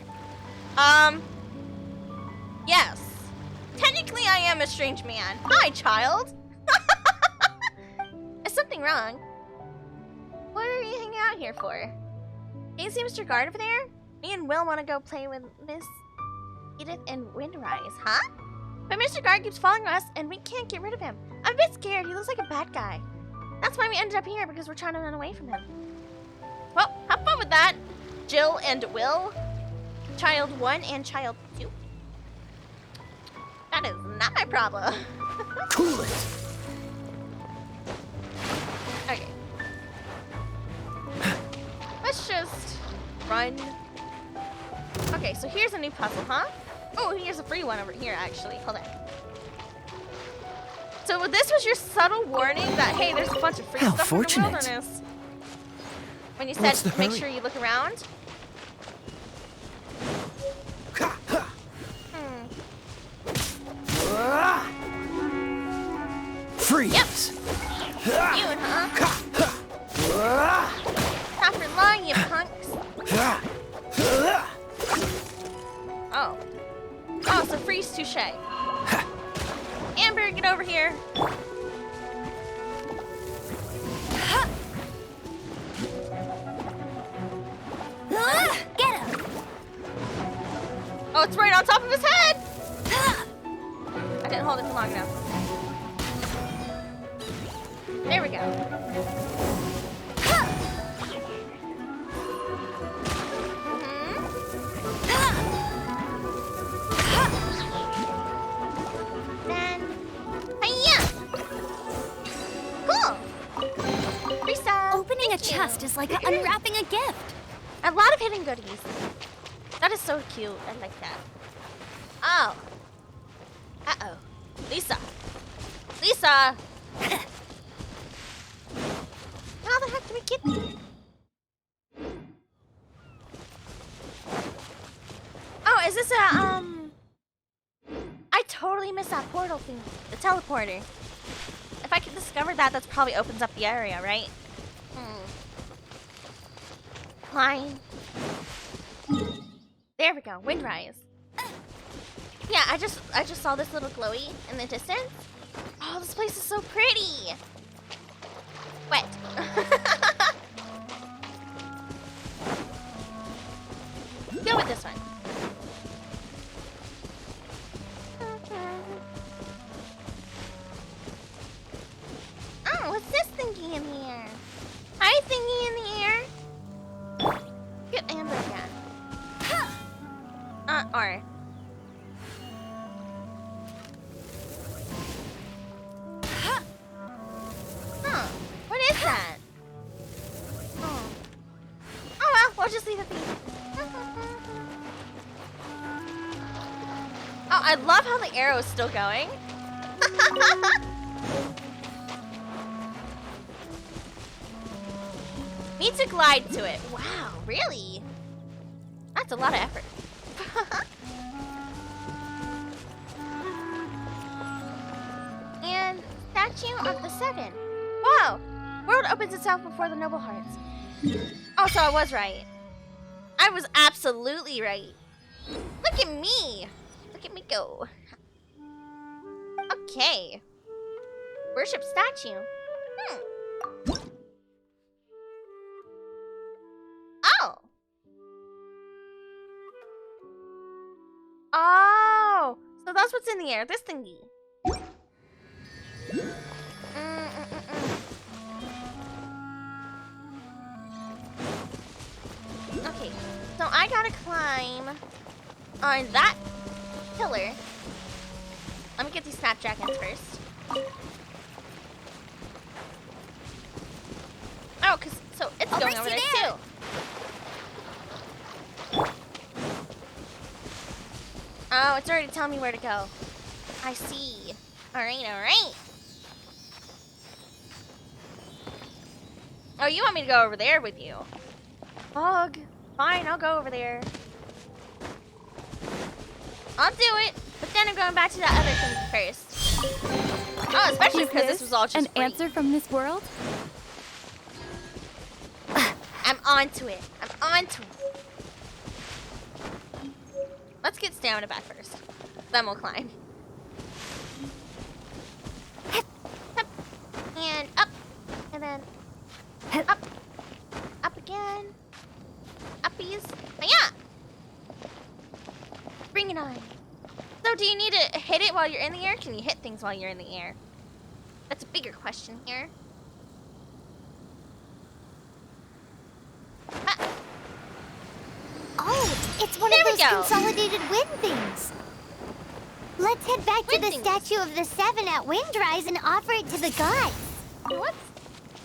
Yes. Technically, I am a strange man. Hi, child. Is something wrong? What are you hanging out here for? Can you see Mr. Guard over there? Me and Will want to go play with Miss Edith and Windrise, huh? But Mr. Guard keeps following us, and we can't get rid of him. I'm a bit scared. He looks like a bad guy. That's why we ended up here, because we're trying to run away from him. Well, have fun with that, Jill and Will. Child 1 and Child 2. That is not my problem. Cool it! Okay. Let's just run. Okay, so here's a new puzzle, huh? Oh, here's a free one over here, actually. Hold on. So this was your subtle warning that, hey, there's a bunch of free How stuff fortunate. in the wilderness. When you said, What's the make hurry? sure you look around. Freeze! Yep. You, huh? Not for long, you punks. Oh. Oh, so freeze touche. Amber, get over here. Get him! Oh, it's right on top of his head. I didn't hold it for long enough. There we go. Then, hiya! Cool. Free stuff. Opening a Thank you. chest is like unwrapping a gift. A lot of hidden goodies. That is so cute. I like that. Oh. Uh-oh. Lisa. Lisa! How the heck do we get there? Oh, is this a, I totally missed that portal thing. The teleporter. If I can discover that, that probably opens up the area, right? Flying. There we go. Windrise. Yeah, I just saw this little glowy in the distance. Oh, this place is so pretty. Wet. Go with this one. Oh, what's this thingy in here? Hi, thingy in here. Get Amber again. Or. Huh. What is that? Oh. Oh well, we'll just leave it be. Oh, I love how the arrow is still going. Need to glide to it. Wow, really? That's a lot of effort. And Statue of the Seven. Wow! World opens itself before the noble hearts. Oh, so I was right. I was absolutely right. Look at me. Look at me go. Okay. Worship statue. Oh. Oh. So that's what's in the air. This thingy. Okay. So I gotta climb on that pillar. Let me get these snapdragons first. Oh, so it's going over there too. Oh, it's already telling me where to go. I see. Alright, alright. Oh, you want me to go over there with you? Ugh. Fine, I'll go over there. I'll do it, but then I'm going back to that other thing first. Oh, especially because this was all just an free. answer from this world? I'm onto it. I'm onto it. Let's get stamina back first. Then we'll climb. And up. And then up. Up again. Uppies. Yeah. Bring it on. So do you need to hit it while you're in the air? Can you hit things while you're in the air? That's a bigger question here. Oh, it's one of those consolidated wind things. Let's head back to the statue of the Seven at Windrise and offer it to the gods. What?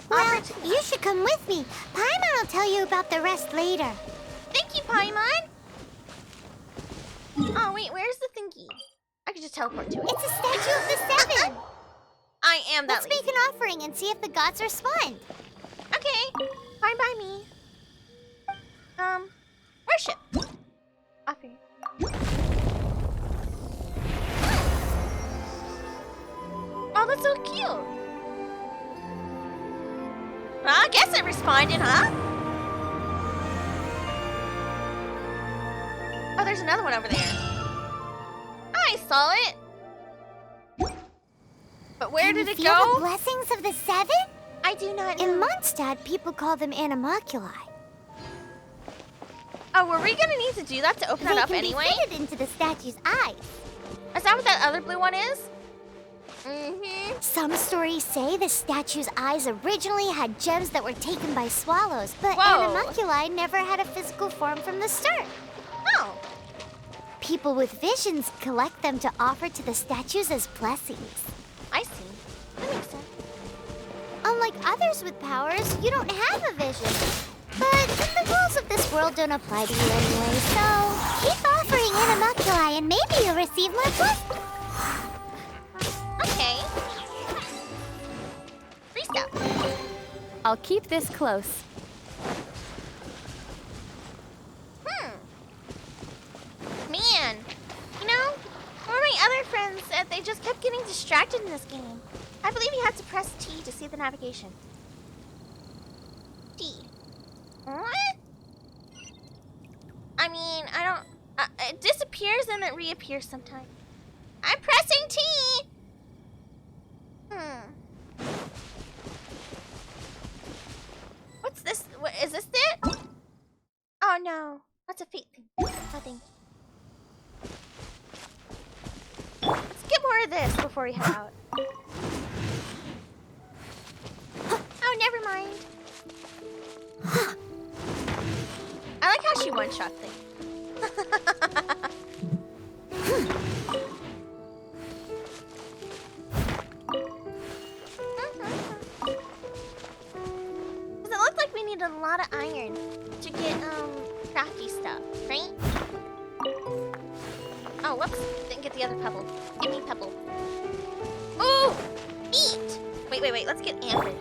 Well, you should come with me. Paimon will tell you about the rest later. Thank you, Paimon. Oh, wait, where's the thingy? I could just teleport to it. It's a statue of the Seven. I am that Let's make an offering and see if the gods respond. Okay, fine by me. Worship. Offering. Oh, that's so cute. Well, I guess it responded, huh? Oh, there's another one over there. I saw it. But where did it feel go? The blessings of the Seven? I do not know. In Mondstadt, people call them animalculi. Oh, were we gonna need to do that to open that up anyway? They can be fitted into the statue's eyes. Is that what that other blue one is? Mm-hmm. Some stories say the statue's eyes originally had gems that were taken by swallows, but animalculi never had a physical form from the start. Oh. People with visions collect them to offer to the statues as blessings. I see. That makes sense. Unlike others with powers, you don't have a vision. But the rules of this world don't apply to you anyway, so keep offering animalculi and maybe you'll receive more blessings. Okay. Free stuff. I'll keep this close. Man, you know, one of my other friends said they just kept getting distracted in this game. I believe you had to press T to see the navigation. T. What? I mean, I don't... it disappears and it reappears sometimes. I'm pressing T! What's this? What, is this it? Oh no. That's a fate thing. Nothing. Let's get more of this before we head out. Oh, never mind. I like how she one-shot things. Does it look like we need a lot of iron to get crafty stuff, right? Oh, whoops. Didn't get the other pebble. Give me pebble. Ooh! Eat! Wait. Let's get amber.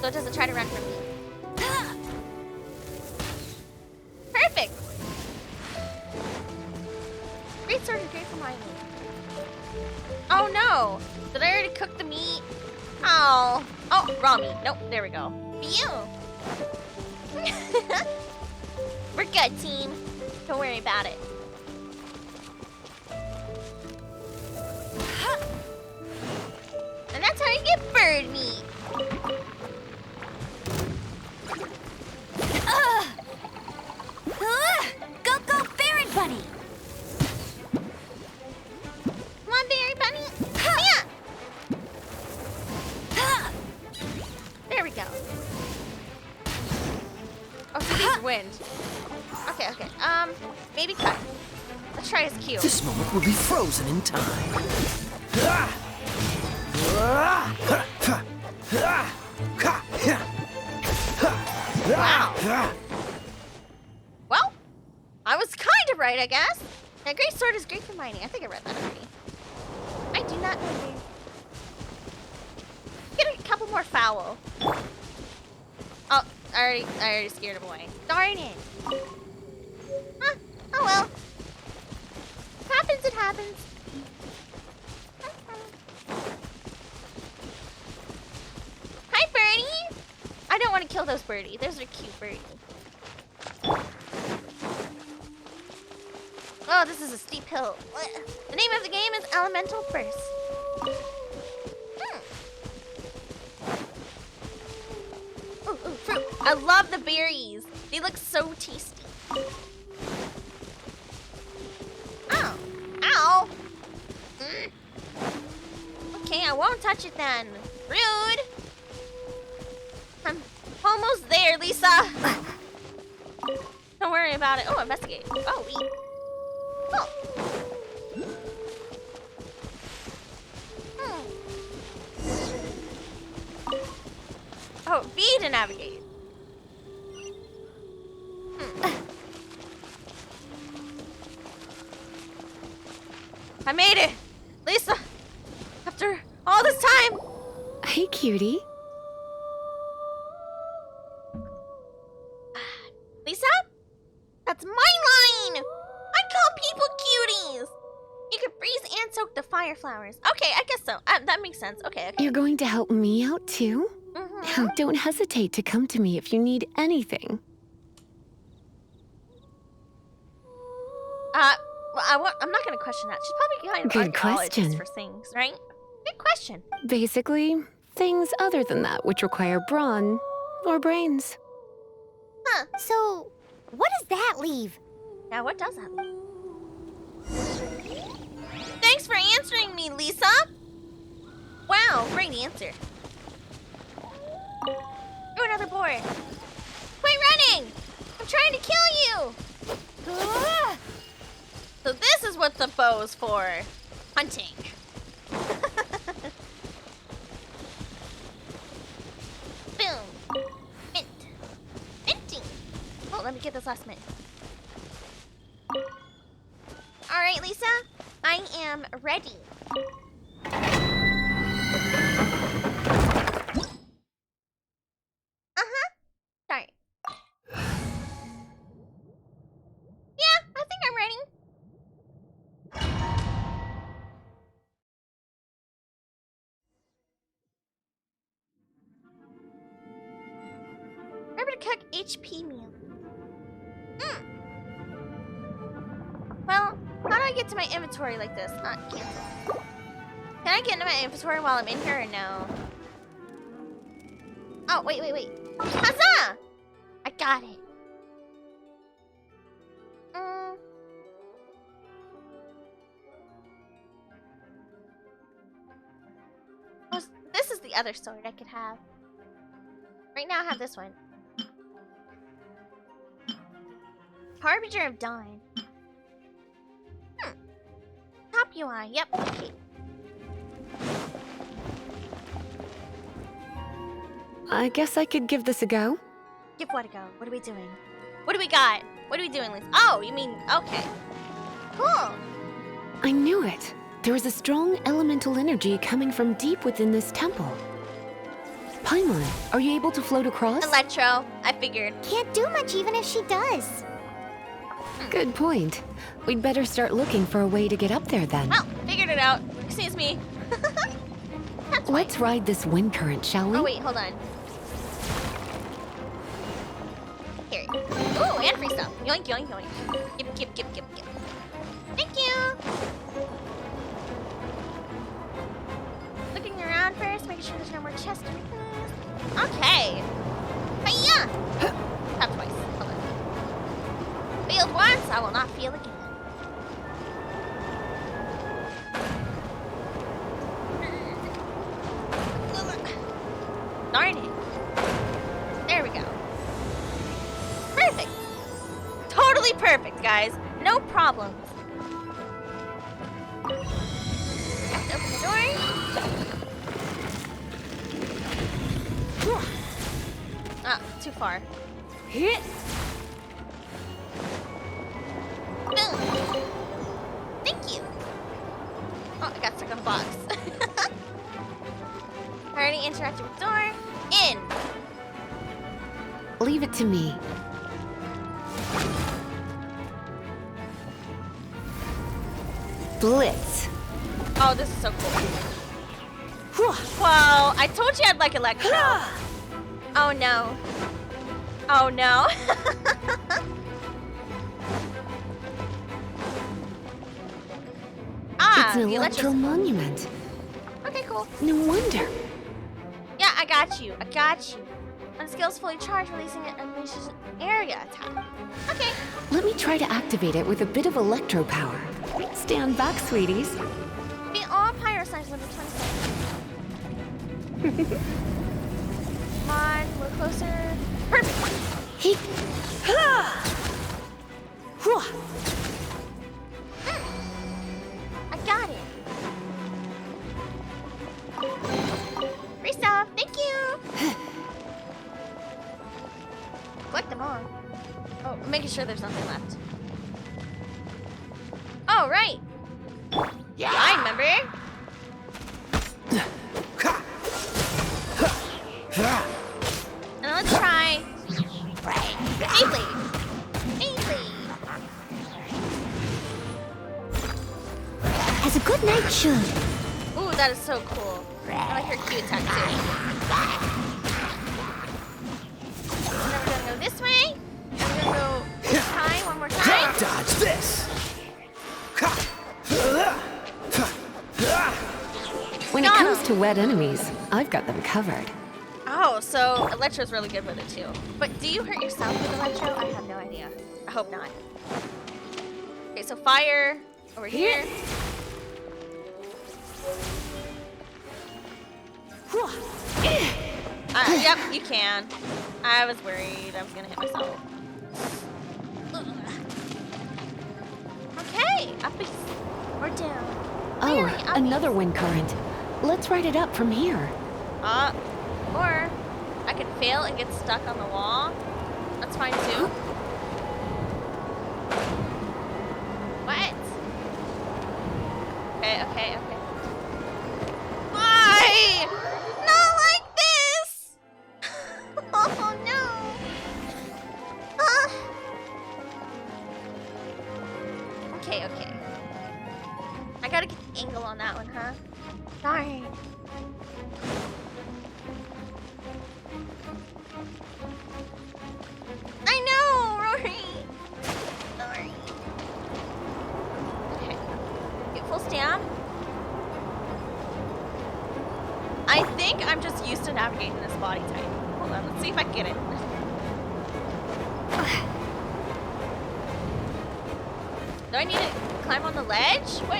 So it doesn't try to run from me. Perfect! Great sword is great for mining. Oh no! Did I already cook the meat? Oh. Oh, raw meat. Nope, there we go. Phew! We're good, team. Don't worry about it. And that's how you get bird meat. Go, go, Baron Bunny! Come on, Berry Bunny. Yeah. There we go. Oh, so these wind. Okay, okay. Maybe cut. Let's try his Q. This moment will be frozen in time. Wow. Well, I was kind of right, I guess. Now, Great Sword is great for mining. I think I read that already. I do not know. Get a couple more foul. Oh, I already scared him away. Darn it. Huh, oh well. Happens, it happens. Hi, birdie. I don't want to kill those birdie. Those are cute birdie. Oh, this is a steep hill. The name of the game is Elemental Burst. Ooh, ooh, fruit. I love the berries. They look so tasty. Ow. Ow. Okay, I won't touch it then. Rude. I'm almost there, Lisa. Don't worry about it. Oh, investigate. Oh, eat. Oh. Oh, B to navigate. I made it! Lisa! After all this time! Hey, cutie. Lisa? That's my line! I call people cuties! You can freeze and soak the fire flowers. Okay, I guess so. That makes sense. Okay, okay. You're going to help me out, too? Now, don't hesitate to come to me if you need anything. Well, I'm not gonna question that. She's probably kind of Good question. for things, right? Good question. Basically, things other than that which require brawn or brains. Huh. So, what does that leave? Now, what does that mean? Thanks for answering me, Lisa! Wow, great answer. Oh, another boar. Quit running! I'm trying to kill you! So this is what the bow's for. Hunting. Boom. Mint. Minting. Oh, let me get this last mint. Alright, Lisa. I am ready. Sorry. Yeah, I think I'm ready. Remember to cook HP meal. Well, how do I get to my inventory like this? Cancel. Can I get into my inventory while I'm in here or no? Oh, wait. Huzzah! I got it. Oh, this is the other sword I could have. Right now I have this one. Harbinger of Dawn. Top UI, yep, okay. I guess I could give this a go. Give what a go? What are we doing? What do we got? What are we doing, Liz? Oh, you mean, okay. Cool. I knew it. There is a strong elemental energy coming from deep within this temple. Paimon, are you able to float across? Electro, I figured. Can't do much even if she does. Good point. We'd better start looking for a way to get up there then. Oh, figured it out. Excuse me. Let's ride this wind current, shall we? Oh, wait, hold on. Ooh, and free stuff. Yoink, yoink, yoink. Yip. Thank you. Looking around first, making sure there's no more chests or anything. Okay. Hiya! Tap twice. Hold on. Failed once, I will not fail again. Darn it. There we go. Perfect. Totally perfect, guys. No problems. Have to open the door. Ah, too far. Hit. Boom. Thank you. Oh, I got stuck on a box. Already interacted with door. In. Leave it to me. Blitz. Oh, this is so cool. Whoa, I told you I'd like electro. Oh no. Oh no. It's an the electro monument. Okay, cool. No wonder. Yeah, I got you. When the skill is fully charged, releasing it unleashes an area attack. Okay. Let me try to activate it with a bit of electro power. Stand back, sweeties. Be all pyro signs limit 20 seconds. Come on, we're closer. Perfect. I got it. Free stuff. Thank you. Collect them all. Oh, making sure there's nothing left. Oh, right. Yeah, I remember. And let's try. Deeply. As a good knight should. Ooh, that is so cool. I like her cute attack too. And then we're gonna go this way. And we're gonna go this time, one more time. Dodge this! When it comes to wet enemies, I've got them covered. Oh, so Electro's really good with it too. But do you hurt yourself with Electro? I have no idea. I hope not. Okay, so fire over here. Yep, you can. I was worried I was gonna hit myself. Okay, up or down. Oh, another wind current. Let's ride it up from here. Or I could fail and get stuck on the wall. That's fine too. What? Okay. Why? Not like this! Oh no! Okay. I gotta get the angle on that one, huh? Darn. I know, Rory! Sorry. Okay. Get full stamp. I think I'm just used to navigating this body type. Hold on, let's see if I can get it. Do I need to climb on the ledge? What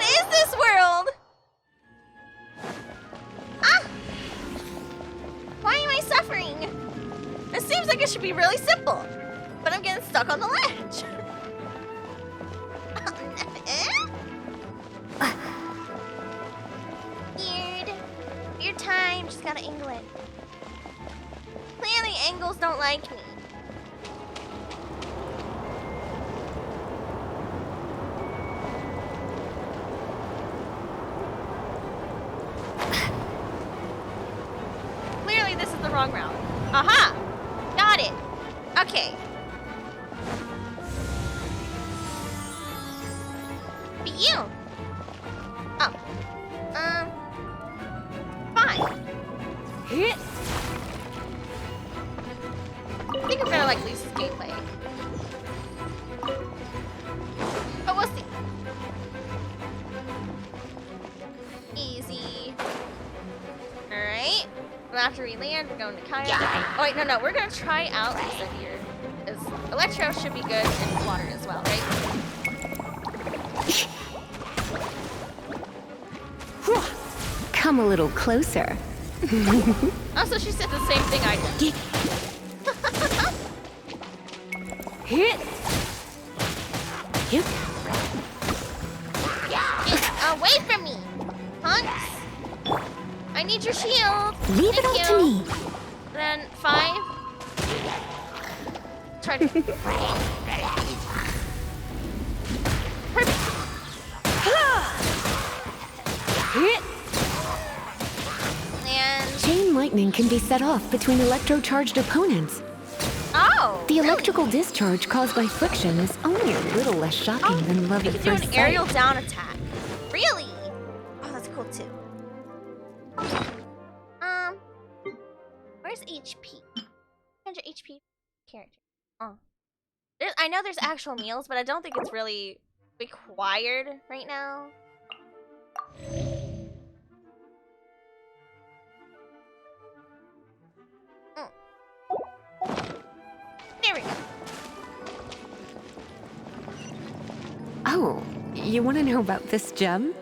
is this world? Why am I suffering? It seems like it should be really simple, but I'm getting stuck on the ledge. Weird time, just gotta angle it. Clearly angles don't like me. Clearly this is the wrong route. Aha! Got it. Okay. But you. Oh. Fine. Hit. I think after we land, we're going to kayak. Oh wait, no, we're gonna try out this in here. Because electro should be good in water as well, right? Come a little closer. Also, she said the same thing I did. Hit. Yep. Get away from me, punks! I need your shield. Leave it all to me. Then 5. Try to. Perfect. And Chain lightning can be set off between electro-charged opponents. oh, The really? electrical discharge caused by friction is only a little less shocking than love You at can do first an sight. aerial down attack. Really? Oh, that's cool too. Where's HP? 100 HP character. Oh. I know there's actual meals, but I don't think it's really required right now. There we go. Oh, you want to know about this gem?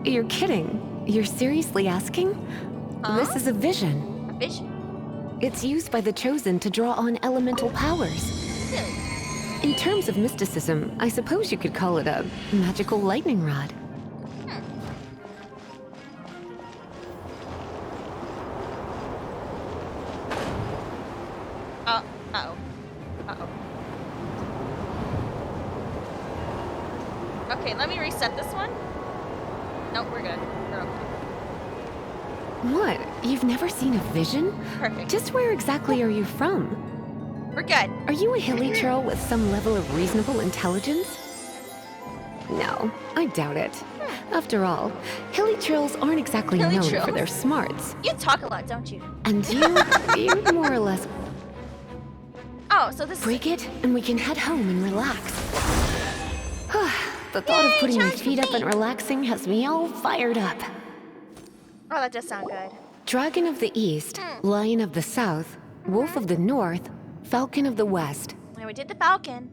You're kidding. You're seriously asking? This is a vision. A vision. It's used by the Chosen to draw on elemental powers. Really? In terms of mysticism, I suppose you could call it a magical lightning rod. Uh-oh. Uh-oh. Okay, let me reset this one. Nope, we're good. We're okay. What? You've never seen a vision? Perfect. Just where exactly are you from? We're good. Are you a hilly troll with some level of reasonable intelligence? No, I doubt it. After all, hilly trolls aren't exactly Hilly known trolls? for their smarts. You talk a lot, don't you? And you more or less Oh, so this break it, and we can head home and relax. The thought of putting my feet up and relaxing has me all fired up. Oh, that does sound good. Dragon of the East, Lion of the South, Wolf of the North, Falcon of the West. And we did the falcon.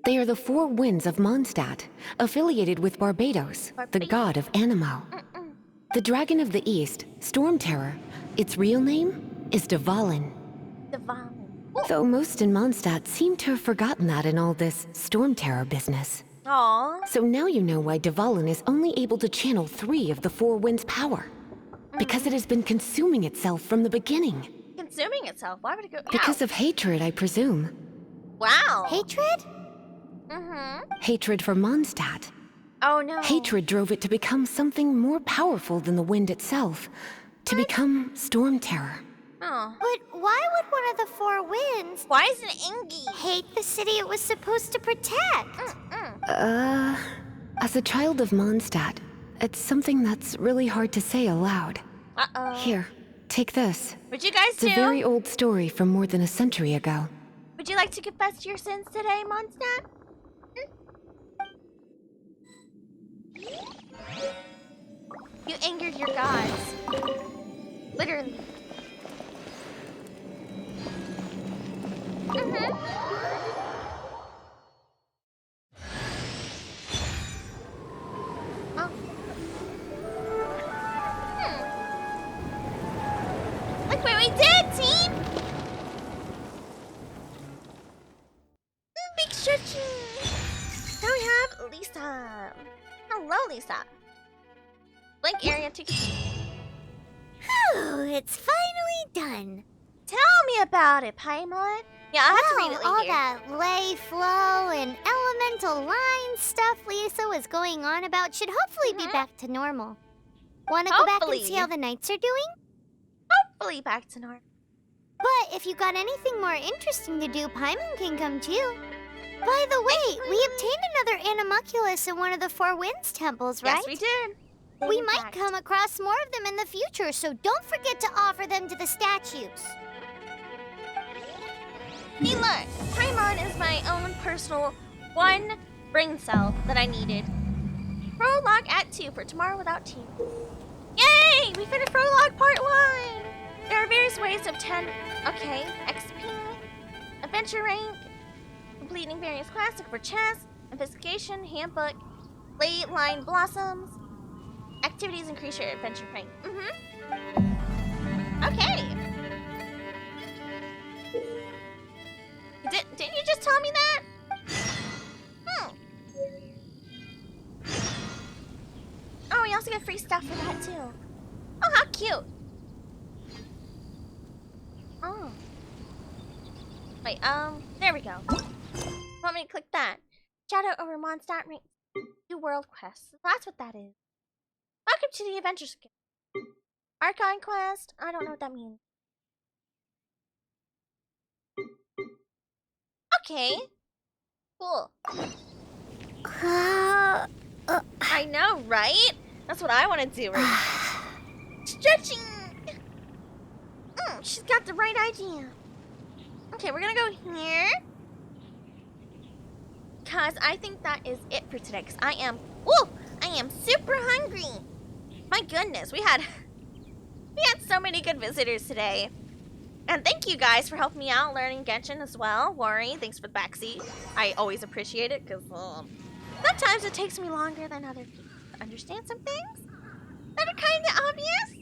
They are the four winds of Mondstadt, affiliated with Barbados, the god of Anemo. The Dragon of the East, Storm Terror, its real name is Dvalin. Divine. Though most in Mondstadt seem to have forgotten that in all this Storm Terror business. Aww. So now you know why Dvalin is only able to channel 3 of the four winds' power. Because it has been consuming itself from the beginning. Consuming itself. Why would it go? Because Ow. of hatred, I presume. Wow. Hatred? Hatred for Mondstadt. Oh no. Hatred drove it to become something more powerful than the wind itself. To become Storm Terror. Oh. But why would one of the four winds Why is it Ingy? hate the city it was supposed to protect? As a child of Mondstadt, it's something that's really hard to say aloud. Uh-oh. Here, take this. What'd you guys It's do? a very old story from more than a century ago. Would you like to confess to your sins today, Mondstadt? You angered your gods. Literally. Oh. Look what we did, team! Big stretching! Now we have Lisa. Hello, Lisa. Blank area to Whew, it's finally done. Tell me about it, Paimon. Yeah, I have to read it all later. that lay flow and elemental line stuff Lisa was going on about should hopefully be back to normal. Want to go back and see how the knights are doing? Hopefully back to normal. But if you got anything more interesting to do, Paimon can come too. By the way, we obtained another Animalculus in one of the Four Winds temples, right? Yes, we did. We In might fact. come across more of them in the future, so don't forget to offer them to the statues. Hey, look. Paimon is my own personal one brain cell that I needed. Prologue Act 2 for Tomorrow Without Tea. Yay! We finished Prologue Part 1! There are various ways to obtain, okay, XP, Adventure Rank, completing various quests for chess, investigation, handbook, late line blossoms, activities increase your adventure rank. Okay. Didn't you just tell me that? Oh, we also get free stuff for that too. Oh, how cute. Oh. Wait, there we go. Want me to click that? Shadow over Mondstadt rank 2 world quests. That's what that is. Welcome to the Adventure Guild. Archon quest? I don't know what that means. Okay. Cool. I know, right? That's what I want to do right now. Stretching! She's got the right idea. Okay, we're gonna go here. Because I think that is it for today. Because I am super hungry. My goodness, we had so many good visitors today. And thank you guys for helping me out learning Genshin as well. Worry, thanks for the backseat. I always appreciate it because sometimes it takes me longer than other people to understand some things that are kind of obvious.